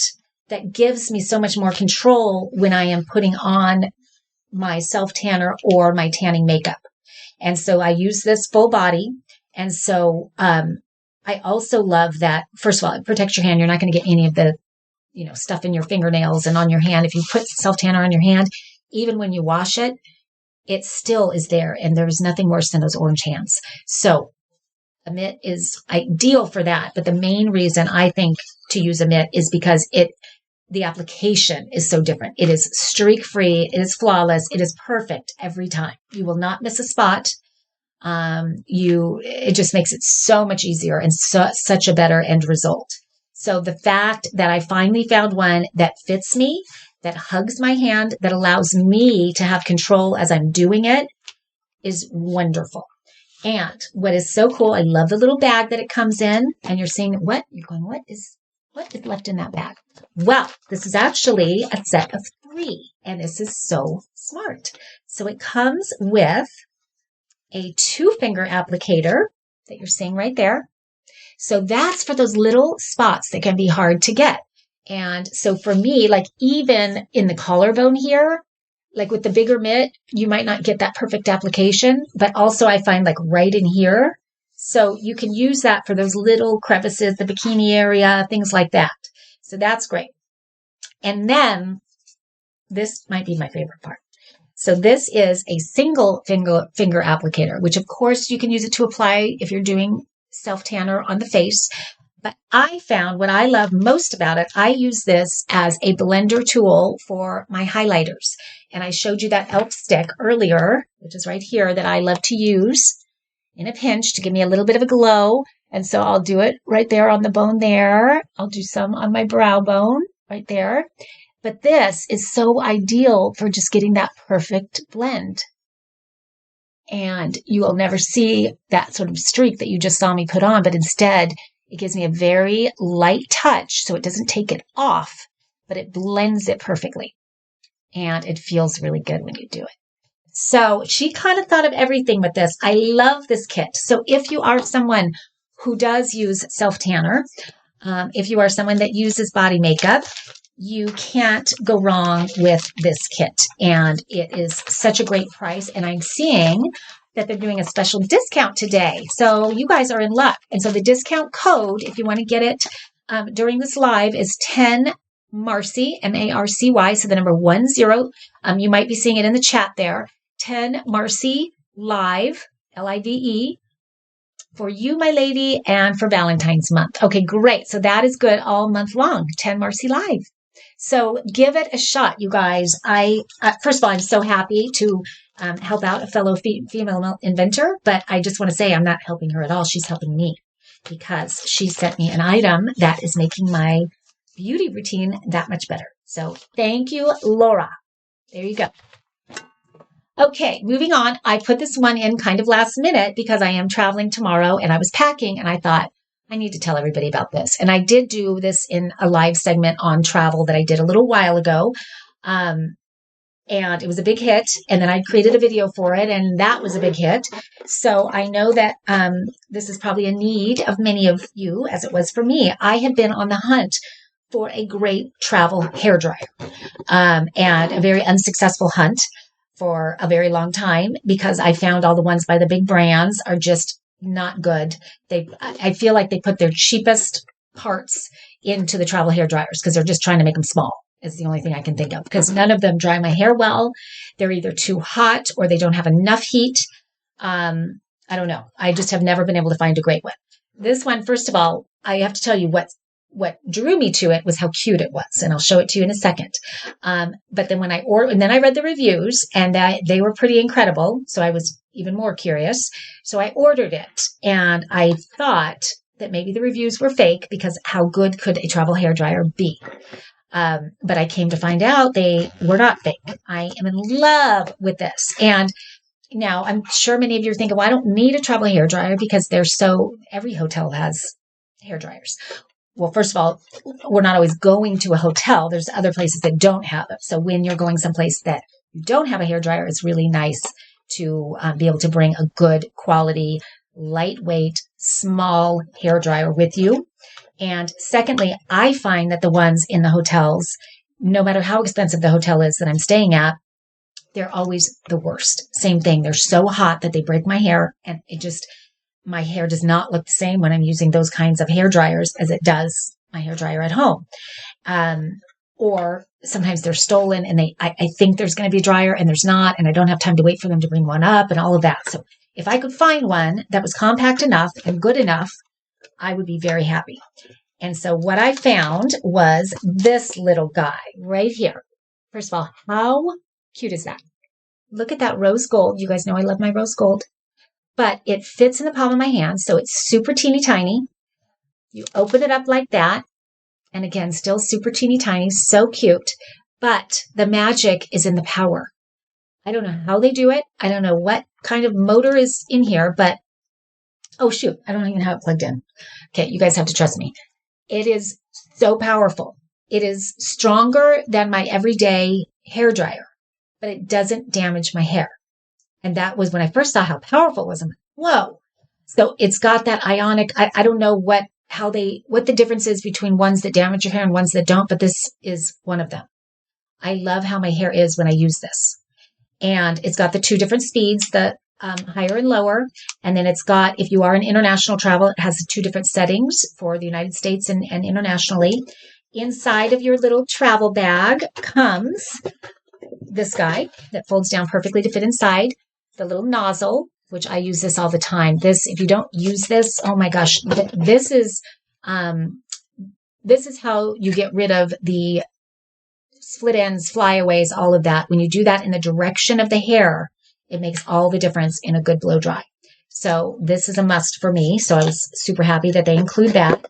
that gives me so much more control when I am putting on my self-tanner or my tanning makeup. And so I use this full body. And so I also love that, first of all, it protects your hand. You're not going to get any of the stuff in your fingernails and on your hand. If you put self-tanner on your hand, even when you wash it, it still is there. And there's nothing worse than those orange hands. So a mitt is ideal for that. But the main reason I think to use a mitt is because the application is so different. It is streak free. It is flawless. It is perfect every time. You will not miss a spot. It just makes it so much easier and such a better end result. So the fact that I finally found one that fits me, that hugs my hand, that allows me to have control as I'm doing it is wonderful. And what is so cool, I love the little bag that it comes in, and you're seeing what? You're going, what is left in that bag? Well, this is actually a set of 3, and this is so smart. So it comes with a 2-finger applicator that you're seeing right there. So that's for those little spots that can be hard to get. And so for me, like even in the collarbone here, like with the bigger mitt, you might not get that perfect application, but also I find like right in here. So you can use that for those little crevices, the bikini area, things like that. So that's great. And then this might be my favorite part. So this is a single finger applicator, which of course you can use it to apply if you're doing self-tanner on the face. But I found what I love most about it, I use this as a blender tool for my highlighters. And I showed you that e.l.f. stick earlier, which is right here, that I love to use in a pinch to give me a little bit of a glow. And so I'll do it right there on the bone there. I'll do some on my brow bone right there. But this is so ideal for just getting that perfect blend. And you will never see that sort of streak that you just saw me put on, but instead it gives me a very light touch, so it doesn't take it off, but it blends it perfectly. And it feels really good when you do it. So she kind of thought of everything with this. I love this kit. So if you are someone who does use self-tanner, if you are someone that uses body makeup, you can't go wrong with this kit. And it is such a great price. And I'm seeing that they're doing a special discount today. So you guys are in luck. And so the discount code, if you want to get it during this live, is 10 MARCY, MARCY. So the number 10. You might be seeing it in the chat there. 10 MARCY live, LIVE, for you, my lady, and for Valentine's month. Okay, great. So that is good all month long. 10 MARCY live. So give it a shot, you guys. First of all, I'm so happy to help out a fellow female inventor, but I just want to say I'm not helping her at all. She's helping me because she sent me an item that is making my beauty routine that much better. So thank you, Laura. There you go. Okay, moving on. I put this one in kind of last minute because I am traveling tomorrow and I was packing and I thought, I need to tell everybody about this. And I did do this in a live segment on travel that I did a little while ago. And it was a big hit. And then I created a video for it, and that was a big hit. So I know that this is probably a need of many of you, as it was for me. I have been on the hunt for a great travel hairdryer, and a very unsuccessful hunt for a very long time because I found all the ones by the big brands are just not good. I feel like they put their cheapest parts into the travel hair dryers because they're just trying to make them small. Is the only thing I can think of because none of them dry my hair well. They're either too hot or they don't have enough heat. I don't know. I just have never been able to find a great one. This one, first of all, I have to tell you what drew me to it was how cute it was, and I'll show it to you in a second. But then when I ordered, and then I read the reviews, and they were pretty incredible. So I was even more curious. So I ordered it, and I thought that maybe the reviews were fake, because how good could a travel hairdryer be? But I came to find out they were not fake. I am in love with this. And now I'm sure many of you are thinking, well, I don't need a travel hairdryer because every hotel has hairdryers. Well, first of all, we're not always going to a hotel. There's other places that don't have them. So when you're going someplace that you don't have a hairdryer, it's really nice to be able to bring a good quality, lightweight, small hairdryer with you. And secondly, I find that the ones in the hotels, no matter how expensive the hotel is that I'm staying at, they're always the worst. Same thing. They're so hot that they break my hair, and my hair does not look the same when I'm using those kinds of hair dryers as it does my hair dryer at home. Or sometimes they're stolen, and I think there's going to be a dryer and there's not, and I don't have time to wait for them to bring one up and all of that. So if I could find one that was compact enough and good enough, I would be very happy. And so what I found was this little guy right here. First of all, how cute is that? Look at that rose gold. You guys know I love my rose gold. But it fits in the palm of my hand, so it's super teeny tiny. You open it up like that. And again, still super teeny tiny, so cute. But the magic is in the power. I don't know how they do it. I don't know what kind of motor is in here, but oh shoot, I don't even have it plugged in. Okay, you guys have to trust me. It is so powerful. It is stronger than my everyday hair dryer, but it doesn't damage my hair. And that was when I first saw how powerful it was. I'm like, whoa. So it's got that ionic, I don't know what the difference is between ones that damage your hair and ones that don't, but this is one of them. I love how my hair is when I use this. And it's got the two different speeds, the higher and lower. And then it's got, if you are in international travel, it has two different settings for the United States and internationally. Inside of your little travel bag comes this guy that folds down perfectly to fit inside, the little nozzle, which I use this all the time. This, if you don't use this, oh my gosh, this is how you get rid of the split ends, flyaways, all of that. When you do that in the direction of the hair, it makes all the difference in a good blow dry. So this is a must for me. So I was super happy that they include that.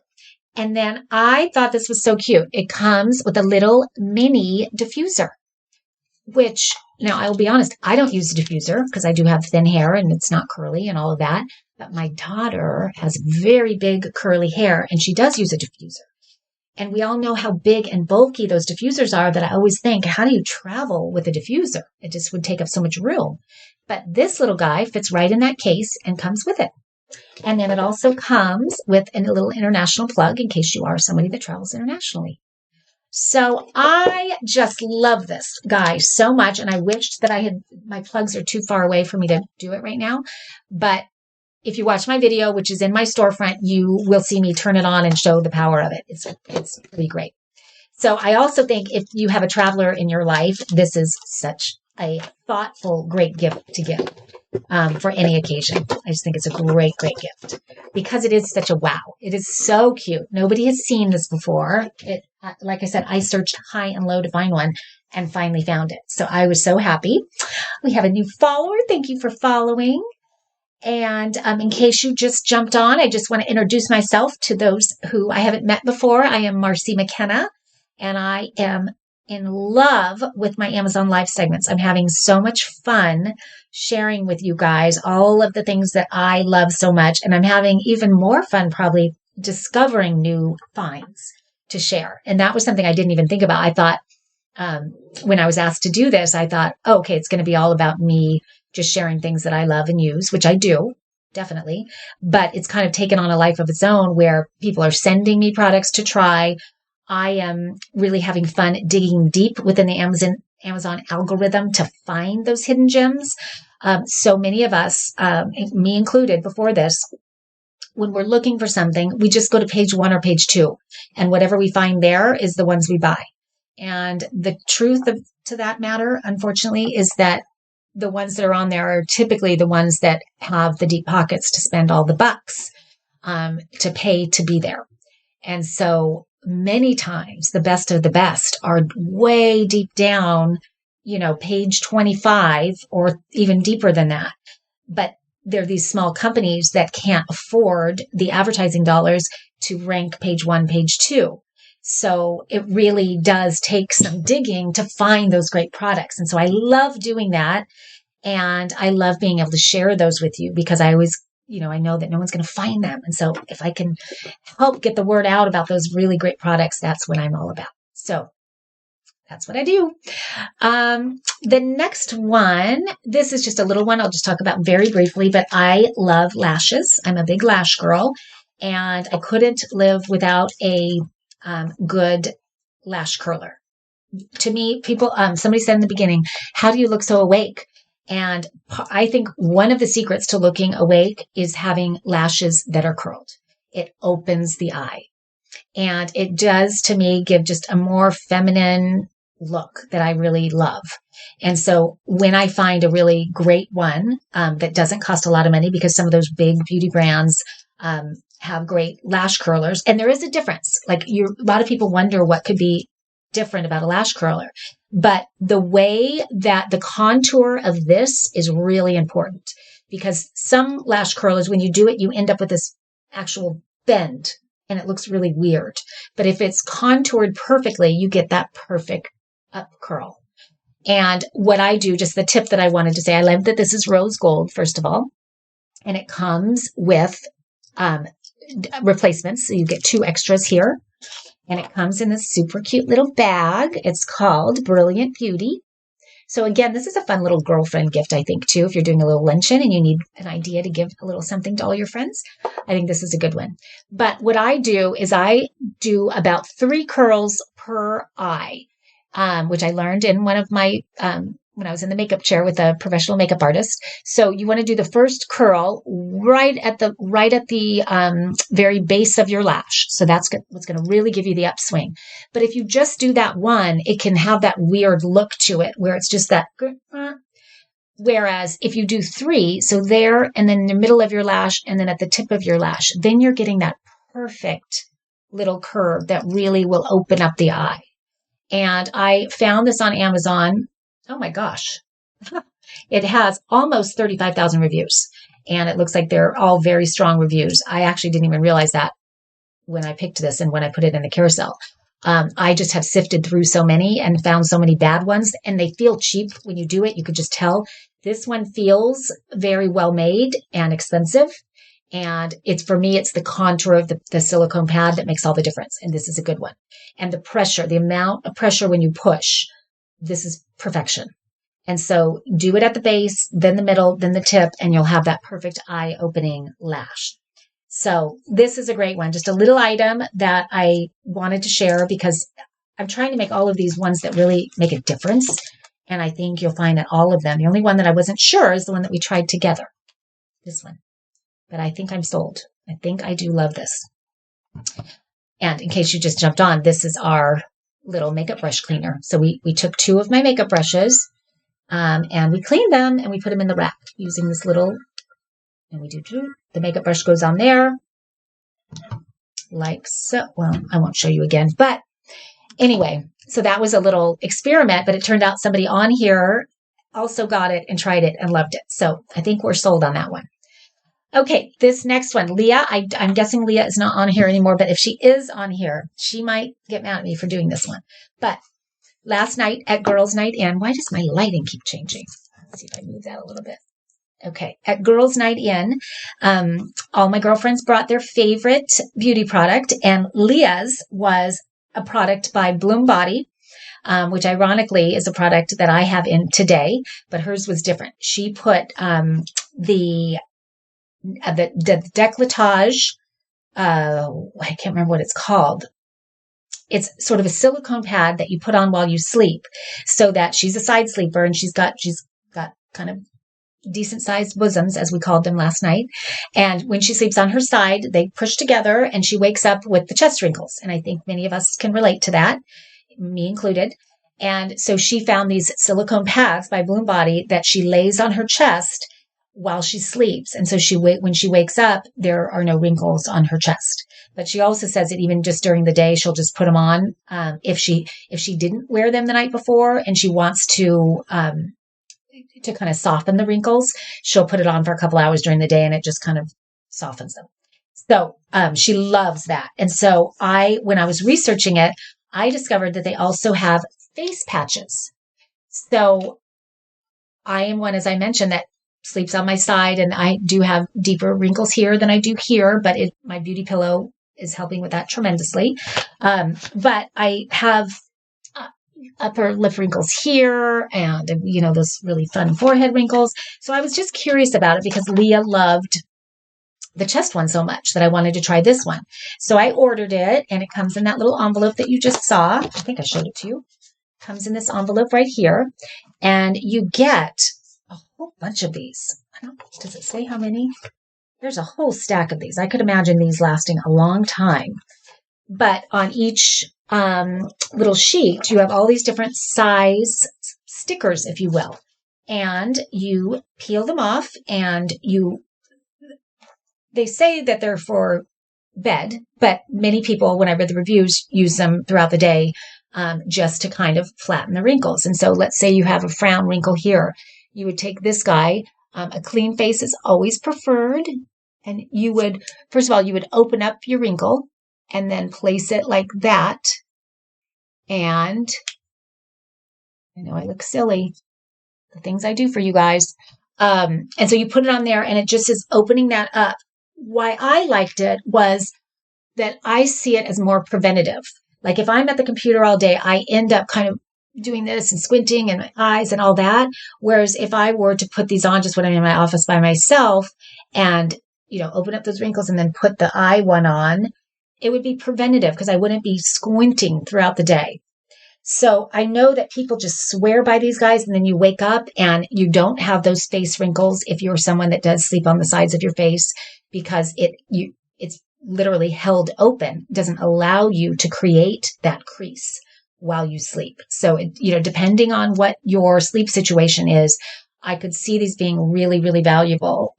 And then I thought this was so cute. It comes with a little mini diffuser, which, now I will be honest, I don't use a diffuser because I do have thin hair and it's not curly and all of that. But my daughter has very big curly hair and she does use a diffuser. And we all know how big and bulky those diffusers are, that I always think, how do you travel with a diffuser? It just would take up so much room. But this little guy fits right in that case and comes with it. And then it also comes with a little international plug in case you are somebody that travels internationally. So I just love this guy so much. And I wished that my plugs are too far away for me to do it right now. But if you watch my video, which is in my storefront, you will see me turn it on and show the power of it. It's pretty great. So I also think if you have a traveler in your life, this is such a thoughtful, great gift to give for any occasion. I just think it's a great, great gift because it is such a wow. It is so cute. Nobody has seen this before. Like I said, I searched high and low to find one and finally found it. So I was so happy. We have a new follower. Thank you for following. And in case you just jumped on, I just want to introduce myself to those who I haven't met before. I am MARCY McKenna, and I am in love with my Amazon Live segments. I'm having so much fun sharing with you guys all of the things that I love so much, and I'm having even more fun probably discovering new finds to share. And that was something I didn't even think about. I thought when I was asked to do this, I thought, oh, okay, it's going to be all about me just sharing things that I love and use, which I do, definitely. But it's kind of taken on a life of its own where people are sending me products to try. I am really having fun digging deep within the Amazon algorithm to find those hidden gems. So many of us, me included before this, when we're looking for something, we just go to page 1 or page 2. And whatever we find there is the ones we buy. And the truth to that matter, unfortunately, is that the ones that are on there are typically the ones that have the deep pockets to spend all the bucks to pay to be there. And so many times the best of the best are way deep down, page 25 or even deeper than that. But there are these small companies that can't afford the advertising dollars to rank page 1, page 2. So it really does take some digging to find those great products. And so I love doing that. And I love being able to share those with you because I always, I know that no one's going to find them. And so if I can help get the word out about those really great products, that's what I'm all about. So that's what I do. The next one, this is just a little one I'll just talk about very briefly, but I love lashes. I'm a big lash girl, and I couldn't live without a good lash curler. To me, people, somebody said in the beginning, how do you look so awake? And I think one of the secrets to looking awake is having lashes that are curled. It opens the eye. And it does, to me, give just a more feminine look that I really love. And so when I find a really great one that doesn't cost a lot of money, because some of those big beauty brands have great lash curlers, and there is a difference. Like a lot of people wonder what could be different about a lash curler. But the way that the contour of this is really important, because some lash curlers, when you do it, you end up with this actual bend and it looks really weird. But if it's contoured perfectly, you get that perfect up curl. And what I do, just the tip that I wanted to say, I love that this is rose gold, first of all, and it comes with replacements. So you get 2 extras here. And it comes in this super cute little bag. It's called Brilliant Beauty. So again, this is a fun little girlfriend gift, I think, too. If you're doing a little luncheon and you need an idea to give a little something to all your friends, I think this is a good one. But what I do is I do about 3 curls per eye, which I learned in one of my, when I was in the makeup chair with a professional makeup artist. So you want to do the first curl right at the very base of your lash. So that's what's going to really give you the upswing. But if you just do that one, it can have that weird look to it where it's just that. Whereas if you do 3, so there and then in the middle of your lash and then at the tip of your lash, then you're getting that perfect little curve that really will open up the eye. And I found this on Amazon. Oh my gosh. It has almost 35,000 reviews, and it looks like they're all very strong reviews. I actually didn't even realize that when I picked this and when I put it in the carousel. I just have sifted through so many and found so many bad ones, and they feel cheap when you do it. You could just tell this one feels very well made and expensive. And for me, it's the contour of the silicone pad that makes all the difference. And this is a good one. And the pressure, the amount of pressure when you push, this is perfection. And so do it at the base, then the middle, then the tip, and you'll have that perfect eye-opening lash. So this is a great one. Just a little item that I wanted to share because I'm trying to make all of these ones that really make a difference. And I think you'll find that all of them. The only one that I wasn't sure is the one that we tried together. This one. But I think I'm sold. I think I do love this. And in case you just jumped on, this is our little makeup brush cleaner. So we took 2 of my makeup brushes and we cleaned them and we put them in the rack using this little, and we do the makeup brush goes on there like so. Well, I won't show you again, but anyway, so that was a little experiment, but it turned out somebody on here also got it and tried it and loved it. So I think we're sold on that one. Okay, this next one, Leah, I'm guessing Leah is not on here anymore, but if she is on here, she might get mad at me for doing this one. But last night at Girls' Night In, why does my lighting keep changing? Let's see if I move that a little bit. Okay, at Girls' Night In, all my girlfriends brought their favorite beauty product, and Leah's was a product by Bloom Body, which ironically is a product that I have in today, but hers was different. She put the décolletage, I can't remember what it's called. It's sort of a silicone pad that you put on while you sleep, so that she's a side sleeper and she's got kind of decent sized bosoms, as we called them last night. And when she sleeps on her side, they push together and she wakes up with the chest wrinkles. And I think many of us can relate to that, me included. And so she found these silicone pads by Bloom Body that she lays on her chest while she sleeps. And so when she wakes up, there are no wrinkles on her chest. But she also says that even just during the day, she'll just put them on. If she didn't wear them the night before and she wants to to kind of soften the wrinkles. She'll put it on for a couple hours during the day and it just kind of softens them. So she loves that. And so when I was researching it, I discovered that they also have face patches. So I am one, as I mentioned, that sleeps on my side, and I do have deeper wrinkles here than I do here, but my beauty pillow is helping with that tremendously. But I have upper lip wrinkles here and, those really fun forehead wrinkles. So I was just curious about it because Leah loved the chest one so much that I wanted to try this one. So I ordered it, and it comes in that little envelope that you just saw. I think I showed it to you. It comes in this envelope right here, and you get a whole bunch of these. Does it say how many? There's a whole stack of these. I could imagine these lasting a long time. But on each little sheet, you have all these different size stickers, if you will. And you peel them off, and they say that they're for bed, but many people, when I read the reviews, use them throughout the day just to kind of flatten the wrinkles. And so let's say you have a frown wrinkle here. You would take this guy. A clean face is always preferred. And you would, first of all, you would open up your wrinkle and then place it like that. And I know I look silly, the things I do for you guys. And so you put it on there, and it just is opening that up. Why I liked it was that I see it as more preventative. Like if I'm at the computer all day, I end up kind of doing this and squinting and my eyes and all that. Whereas if I were to put these on just when I'm in my office by myself and, open up those wrinkles and then put the eye one on, it would be preventative because I wouldn't be squinting throughout the day. So I know that people just swear by these guys, and then you wake up and you don't have those face wrinkles if you're someone that does sleep on the sides of your face, because it's literally held open. It doesn't allow you to create that crease while you sleep. So, depending on what your sleep situation is, I could see these being really, really valuable.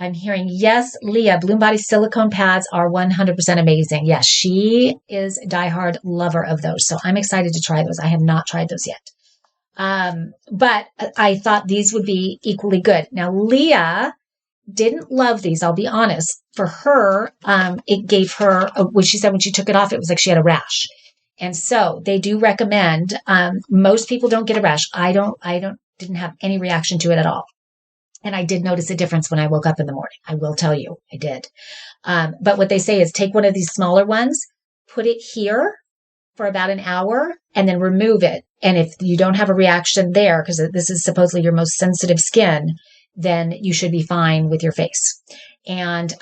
I'm hearing, yes, Leah, Bloom Body silicone pads are 100% amazing. Yes, she is a diehard lover of those. So I'm excited to try those. I have not tried those yet. But I thought these would be equally good. Now, Leah didn't love these. I'll be honest. For her, it gave her, when she said when she took it off, it was like she had a rash. And so they do recommend, most people don't get a rash. Didn't have any reaction to it at all. And I did notice a difference when I woke up in the morning. I will tell you, I did. But what they say is take one of these smaller ones, put it here for about an hour, and then remove it. And if you don't have a reaction there, because this is supposedly your most sensitive skin, then you should be fine with your face. And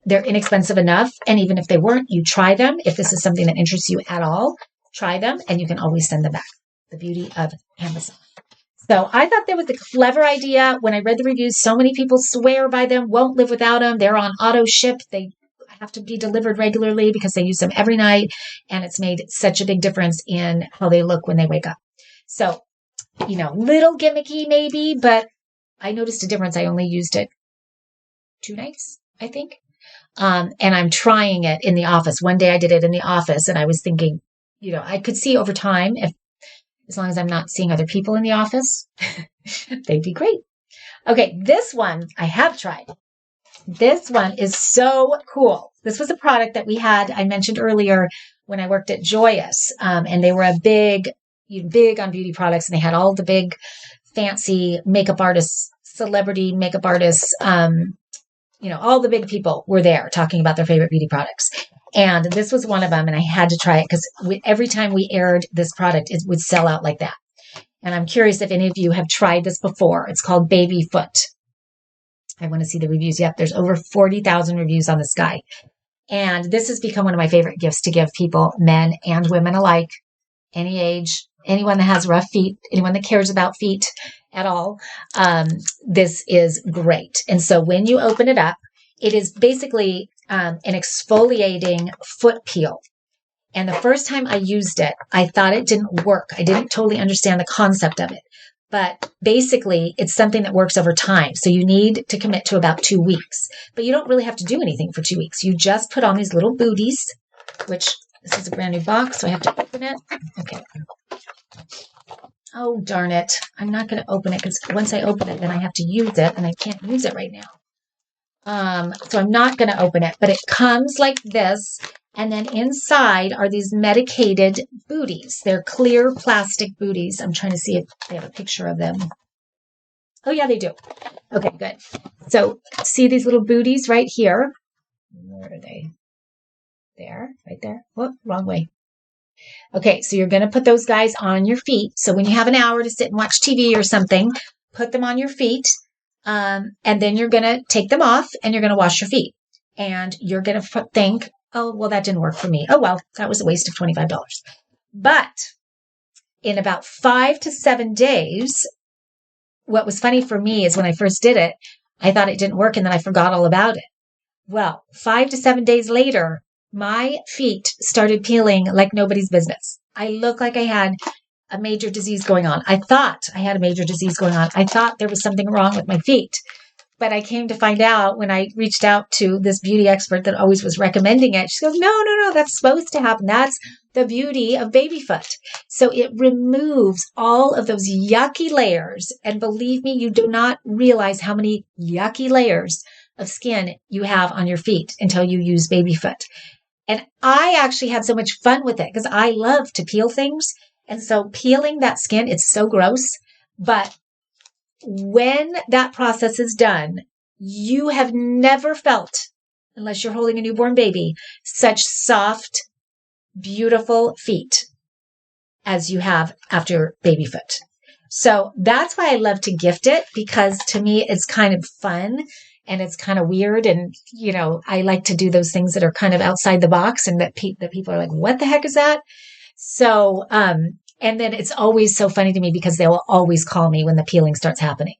they're inexpensive enough. And even if they weren't, you try them. If this is something that interests you at all, try them, and you can always send them back. The beauty of Amazon. So I thought that was a clever idea. When I read the reviews, so many people swear by them, won't live without them. They're on auto ship. They have to be delivered regularly because they use them every night. And it's made such a big difference in how they look when they wake up. So, little gimmicky maybe, but I noticed a difference. I only used it 2 nights, I think. And I'm trying it in the office. One day I did it in the office, and I was thinking, I could see over time, as long as I'm not seeing other people in the office, they'd be great. Okay, this one I have tried. This one is so cool. This was a product that we had, I mentioned earlier, when I worked at Joyous. And they were big on beauty products, and they had all the big fancy makeup artists, celebrity makeup artists, all the big people were there talking about their favorite beauty products. And this was one of them, and I had to try it because every time we aired this product, it would sell out like that. And I'm curious if any of you have tried this before. It's called Baby Foot. I want to see the reviews. Yep, there's over 40,000 reviews on this guy. And this has become one of my favorite gifts to give people, men and women alike, any age, anyone that has rough feet, anyone that cares about feet at all. This is great. And so when you open it up, it is basically an exfoliating foot peel. And the first time I used it, I thought it didn't work. I didn't totally understand the concept of it. But basically, it's something that works over time. So you need to commit to about 2 weeks. But you don't really have to do anything for 2 weeks. You just put on these little booties, which this is a brand new box, so I have to open it. Okay. Oh, darn it. I'm not going to open it because once I open it, then I have to use it, and I can't use it right now. So I'm not going to open it, but it comes like this. And then inside are these medicated booties. They're clear plastic booties. I'm trying to see if they have a picture of them. Oh, yeah, they do. Okay, good. So see these little booties right here? Where are they? There, right there. Whoop, wrong way. Okay, so you're going to put those guys on your feet. So when you have an hour to sit and watch TV or something, put them on your feet. And then you're going to take them off and you're going to wash your feet. And you're going to think, oh, well, that didn't work for me. Oh, well, that was a waste of $25. But in about 5 to 7 days, what was funny for me is when I first did it, I thought it didn't work and then I forgot all about it. Well, 5 to 7 days later, my feet started peeling like nobody's business. I looked like I had a major disease going on. I thought I had a major disease going on. I thought there was something wrong with my feet. But I came to find out when I reached out to this beauty expert that always was recommending it. She goes, no, that's supposed to happen. That's the beauty of baby foot. So it removes all of those yucky layers. And believe me, you do not realize how many yucky layers of skin you have on your feet until you use baby foot. And I actually had so much fun with it because I love to peel things. And so peeling that skin, it's so gross. But when that process is done, you have never felt, unless you're holding a newborn baby, such soft, beautiful feet as you have after baby foot. So that's why I love to gift it, because to me, it's kind of fun and it's kind of weird. And, you know, I like to do those things that are kind of outside the box and that people are like, what the heck is that? So, and then it's always so funny to me because they will always call me when the peeling starts happening.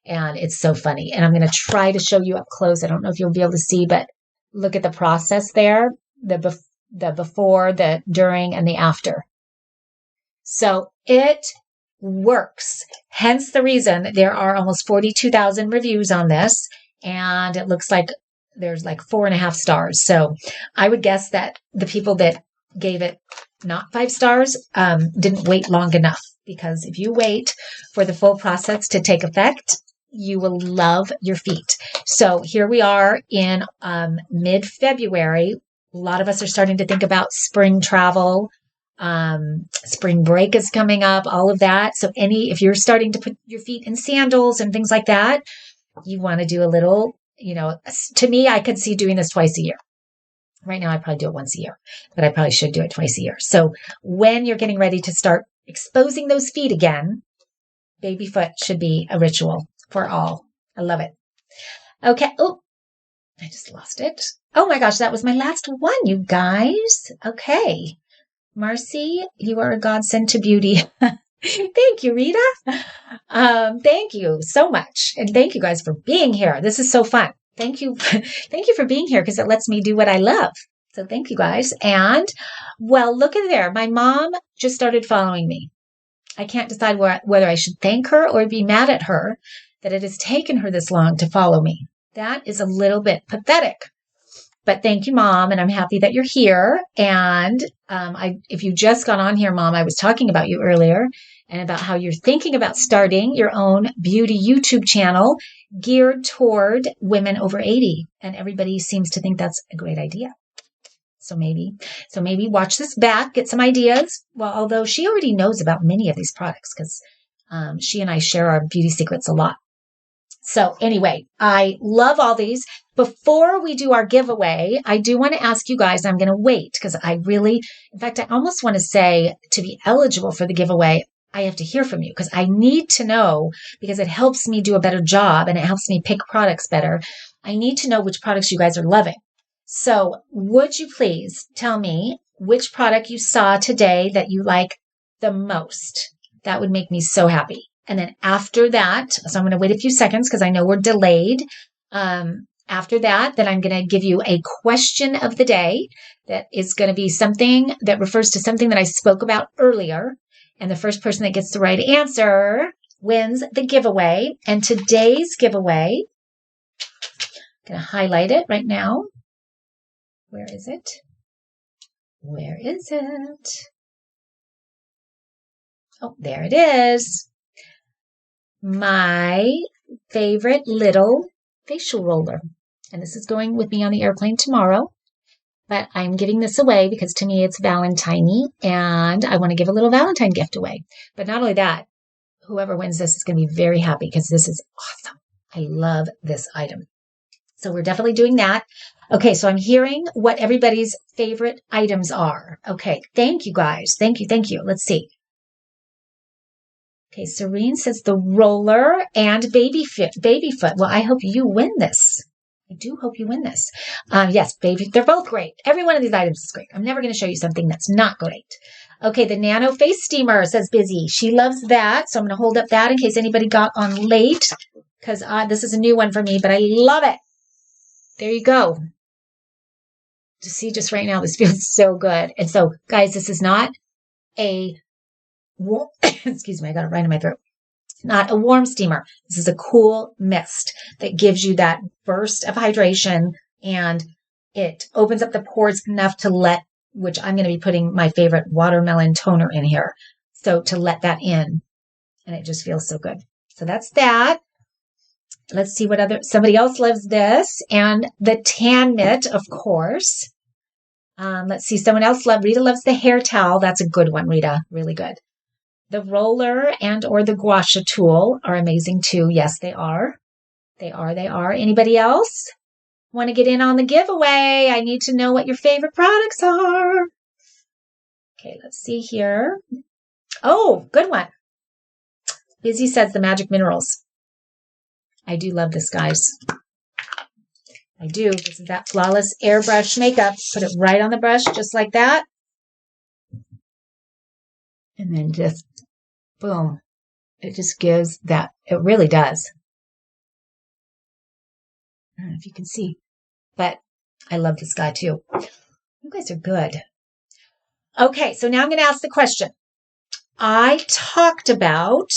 And it's so funny. And I'm going to try to show you up close. I don't know if you'll be able to see, but look at the process there, the before, the during, and the after. So it works. Hence the reason there are almost 42,000 reviews on this. And it looks like there's like 4.5 stars. So I would guess that the people that gave it not 5 stars didn't wait long enough, because if you wait for the full process to take effect, you will love your feet. So here we are in mid-February. A lot of us are starting to think about spring travel. Spring break is coming up, all of that. So if you're starting to put your feet in sandals and things like that, you want to do a little, you know, to me, I could see doing this twice a year. Right now, I probably do it once a year, but I probably should do it twice a year. So when you're getting ready to start exposing those feet again, baby foot should be a ritual for all. I love it. Okay. Oh, I just lost it. Oh my gosh, that was my last one, you guys. Okay. Marcy, you are a godsend to beauty. Thank you, Rita. Thank you so much. And thank you guys for being here. This is so fun. Thank you. Thank you for being here because it lets me do what I love. So thank you guys. And well, look at there. My mom just started following me. I can't decide whether I should thank her or be mad at her that it has taken her this long to follow me. That is a little bit pathetic. But thank you, Mom, and I'm happy that you're here. And if you just got on here, Mom, I was talking about you earlier and about how you're thinking about starting your own beauty YouTube channel geared toward women over 80. And everybody seems to think that's a great idea. So maybe watch this back, get some ideas. Well, although she already knows about many of these products because she and I share our beauty secrets a lot. So anyway, I love all these. Before we do our giveaway, I do want to ask you guys, I'm going to wait because in fact, I almost want to say to be eligible for the giveaway, I have to hear from you because I need to know, because it helps me do a better job and it helps me pick products better. I need to know which products you guys are loving. So would you please tell me which product you saw today that you like the most? That would make me so happy. And then after that, so I'm going to wait a few seconds because I know we're delayed. After that, then I'm going to give you a question of the day that is going to be something that refers to something that I spoke about earlier. And the first person that gets the right answer wins the giveaway. And today's giveaway, I'm going to highlight it right now. Where is it? Where is it? Oh, there it is. My favorite little facial roller. And this is going with me on the airplane tomorrow. But I'm giving this away because to me it's Valentine-y and I want to give a little Valentine gift away. But not only that, whoever wins this is going to be very happy because this is awesome. I love this item. So we're definitely doing that. Okay, so I'm hearing what everybody's favorite items are. Okay, thank you guys. Thank you, thank you. Let's see. Okay, Serene says the roller and baby foot. Well, I hope you win this. I do hope you win this. Yes, baby, they're both great. Every one of these items is great. I'm never going to show you something that's not great. Okay, the Nano Face Steamer, says Busy. She loves that, so I'm going to hold up that in case anybody got on late, because this is a new one for me, but I love it. There you go. To see just right now, this feels so good. And so, guys, this is not a excuse me, I got it right in my throat. Not a warm steamer. This is a cool mist that gives you that burst of hydration, and it opens up the pores enough to let, which I'm going to be putting my favorite watermelon toner in here. So to let that in, and it just feels so good. So that's that. Let's see what somebody else loves this, and the tan mitt, of course. Let's see, someone else Rita loves the hair towel. That's a good one, Rita. Really good. The roller and or the gua sha tool are amazing too. Yes, they are. They are. Anybody else want to get in on the giveaway? I need to know what your favorite products are. Okay, let's see here. Oh, good one. Busy says the magic minerals. I do love this, guys. I do. This is that flawless airbrush makeup. Put it right on the brush, just like that. And then just, boom. It just gives that. It really does. I don't know if you can see, but I love this guy too. You guys are good. Okay, so now I'm going to ask the question. I talked about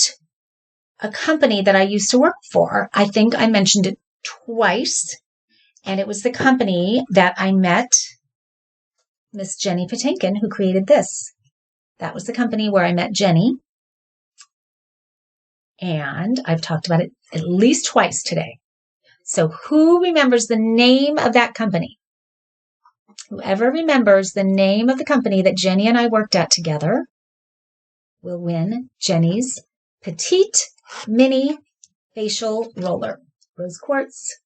a company that I used to work for. I think I mentioned it twice, and it was the company that I met Miss Jenny Patinkin, who created this. That was the company where I met Jenny, and I've talked about it at least twice today. So who remembers the name of that company? Whoever remembers the name of the company that Jenny and I worked at together will win Jenny's Petite Mini Facial Roller. Rose quartz.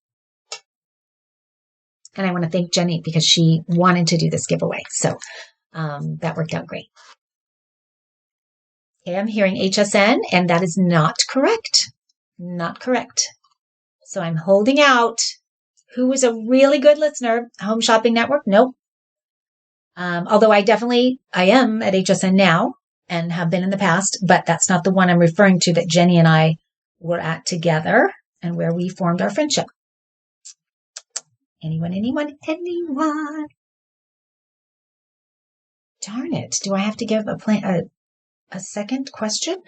And I want to thank Jenny because she wanted to do this giveaway. So that worked out great. Okay, I'm hearing HSN, and that is not correct. Not correct. So I'm holding out. Who was a really good listener? Home Shopping Network? Nope. Although I am at HSN now and have been in the past, but that's not the one I'm referring to that Jenny and I were at together and where we formed our friendship. Anyone? Darn it. Do I have to give a second question?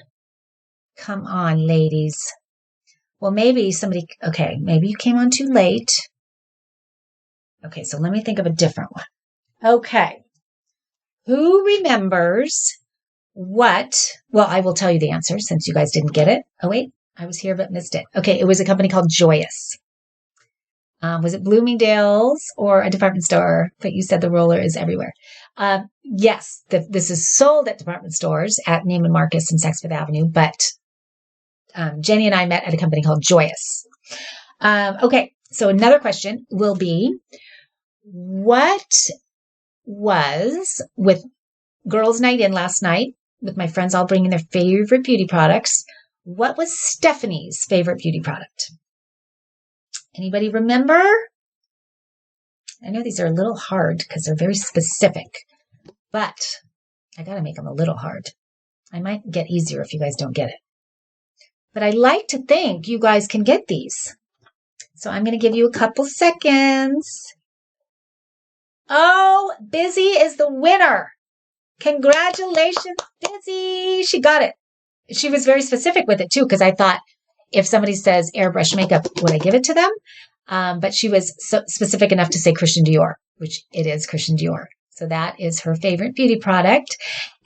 Come on, ladies. Well, maybe maybe you came on too late. Okay, so let me think of a different one. Okay. Who remembers well, I will tell you the answer since you guys didn't get it. Oh, wait, I was here but missed it. Okay, it was a company called Joyous. Was it Bloomingdale's or a department store? But you said the roller is everywhere. Yes, this is sold at department stores at Neiman Marcus and Saks Fifth Avenue, but Jenny and I met at a company called Joyous. Okay, so another question will be, what was with Girls' Night In last night with my friends all bringing their favorite beauty products? What was Stephanie's favorite beauty product? Anybody remember? I know these are a little hard because they're very specific, but I got to make them a little hard. I might get easier if you guys don't get it. But I like to think you guys can get these. So I'm going to give you a couple seconds. Oh, Busy is the winner. Congratulations, Busy. She got it. She was very specific with it too, because I thought if somebody says airbrush makeup, would I give it to them? But she was so specific enough to say Christian Dior, which it is Christian Dior. So that is her favorite beauty product.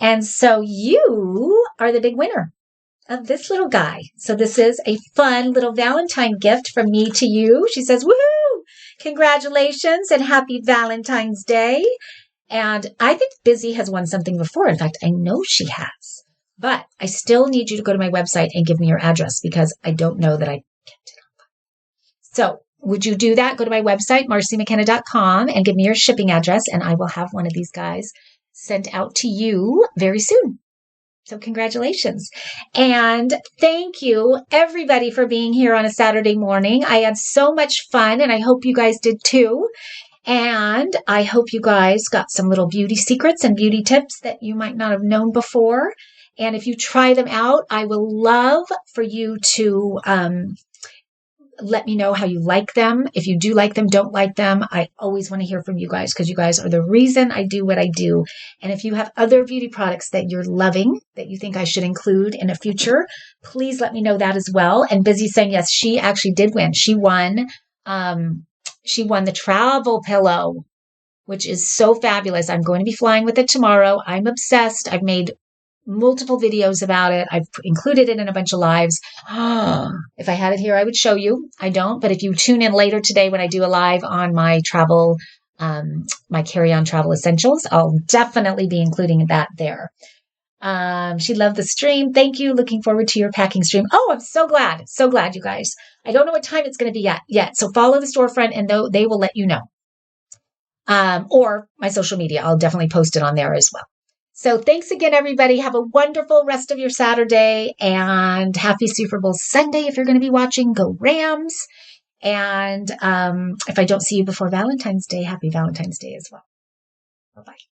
And so you are the big winner of this little guy. So this is a fun little Valentine gift from me to you. She says, woohoo! Congratulations and happy Valentine's Day. And I think Busy has won something before. In fact, I know she has. But I still need you to go to my website and give me your address because I don't know that I kept it up. So would you do that? Go to my website, MARCYMcKenna.com, and give me your shipping address, and I will have one of these guys sent out to you very soon. So congratulations. And thank you, everybody, for being here on a Saturday morning. I had so much fun, and I hope you guys did too. And I hope you guys got some little beauty secrets and beauty tips that you might not have known before. And if you try them out, I will love for you to let me know how you like them. If you do like them, don't like them. I always want to hear from you guys because you guys are the reason I do what I do. And if you have other beauty products that you're loving that you think I should include in a future, please let me know that as well. And Busy saying, yes, she actually did win. She won the travel pillow, which is so fabulous. I'm going to be flying with it tomorrow. I'm obsessed. I've made multiple videos about it. I've included it in a bunch of lives. If I had it here, I would show you. I don't, but if you tune in later today when I do a live on my travel, my carry-on travel essentials, I'll definitely be including that there. She loved the stream. Thank you. Looking forward to your packing stream. Oh, I'm so glad. So glad, you guys. I don't know what time it's going to be yet. So follow the storefront and they will let you know. Or my social media. I'll definitely post it on there as well. So thanks again, everybody. Have a wonderful rest of your Saturday and happy Super Bowl Sunday. If you're going to be watching, go Rams. And if I don't see you before Valentine's Day, happy Valentine's Day as well. Bye-bye.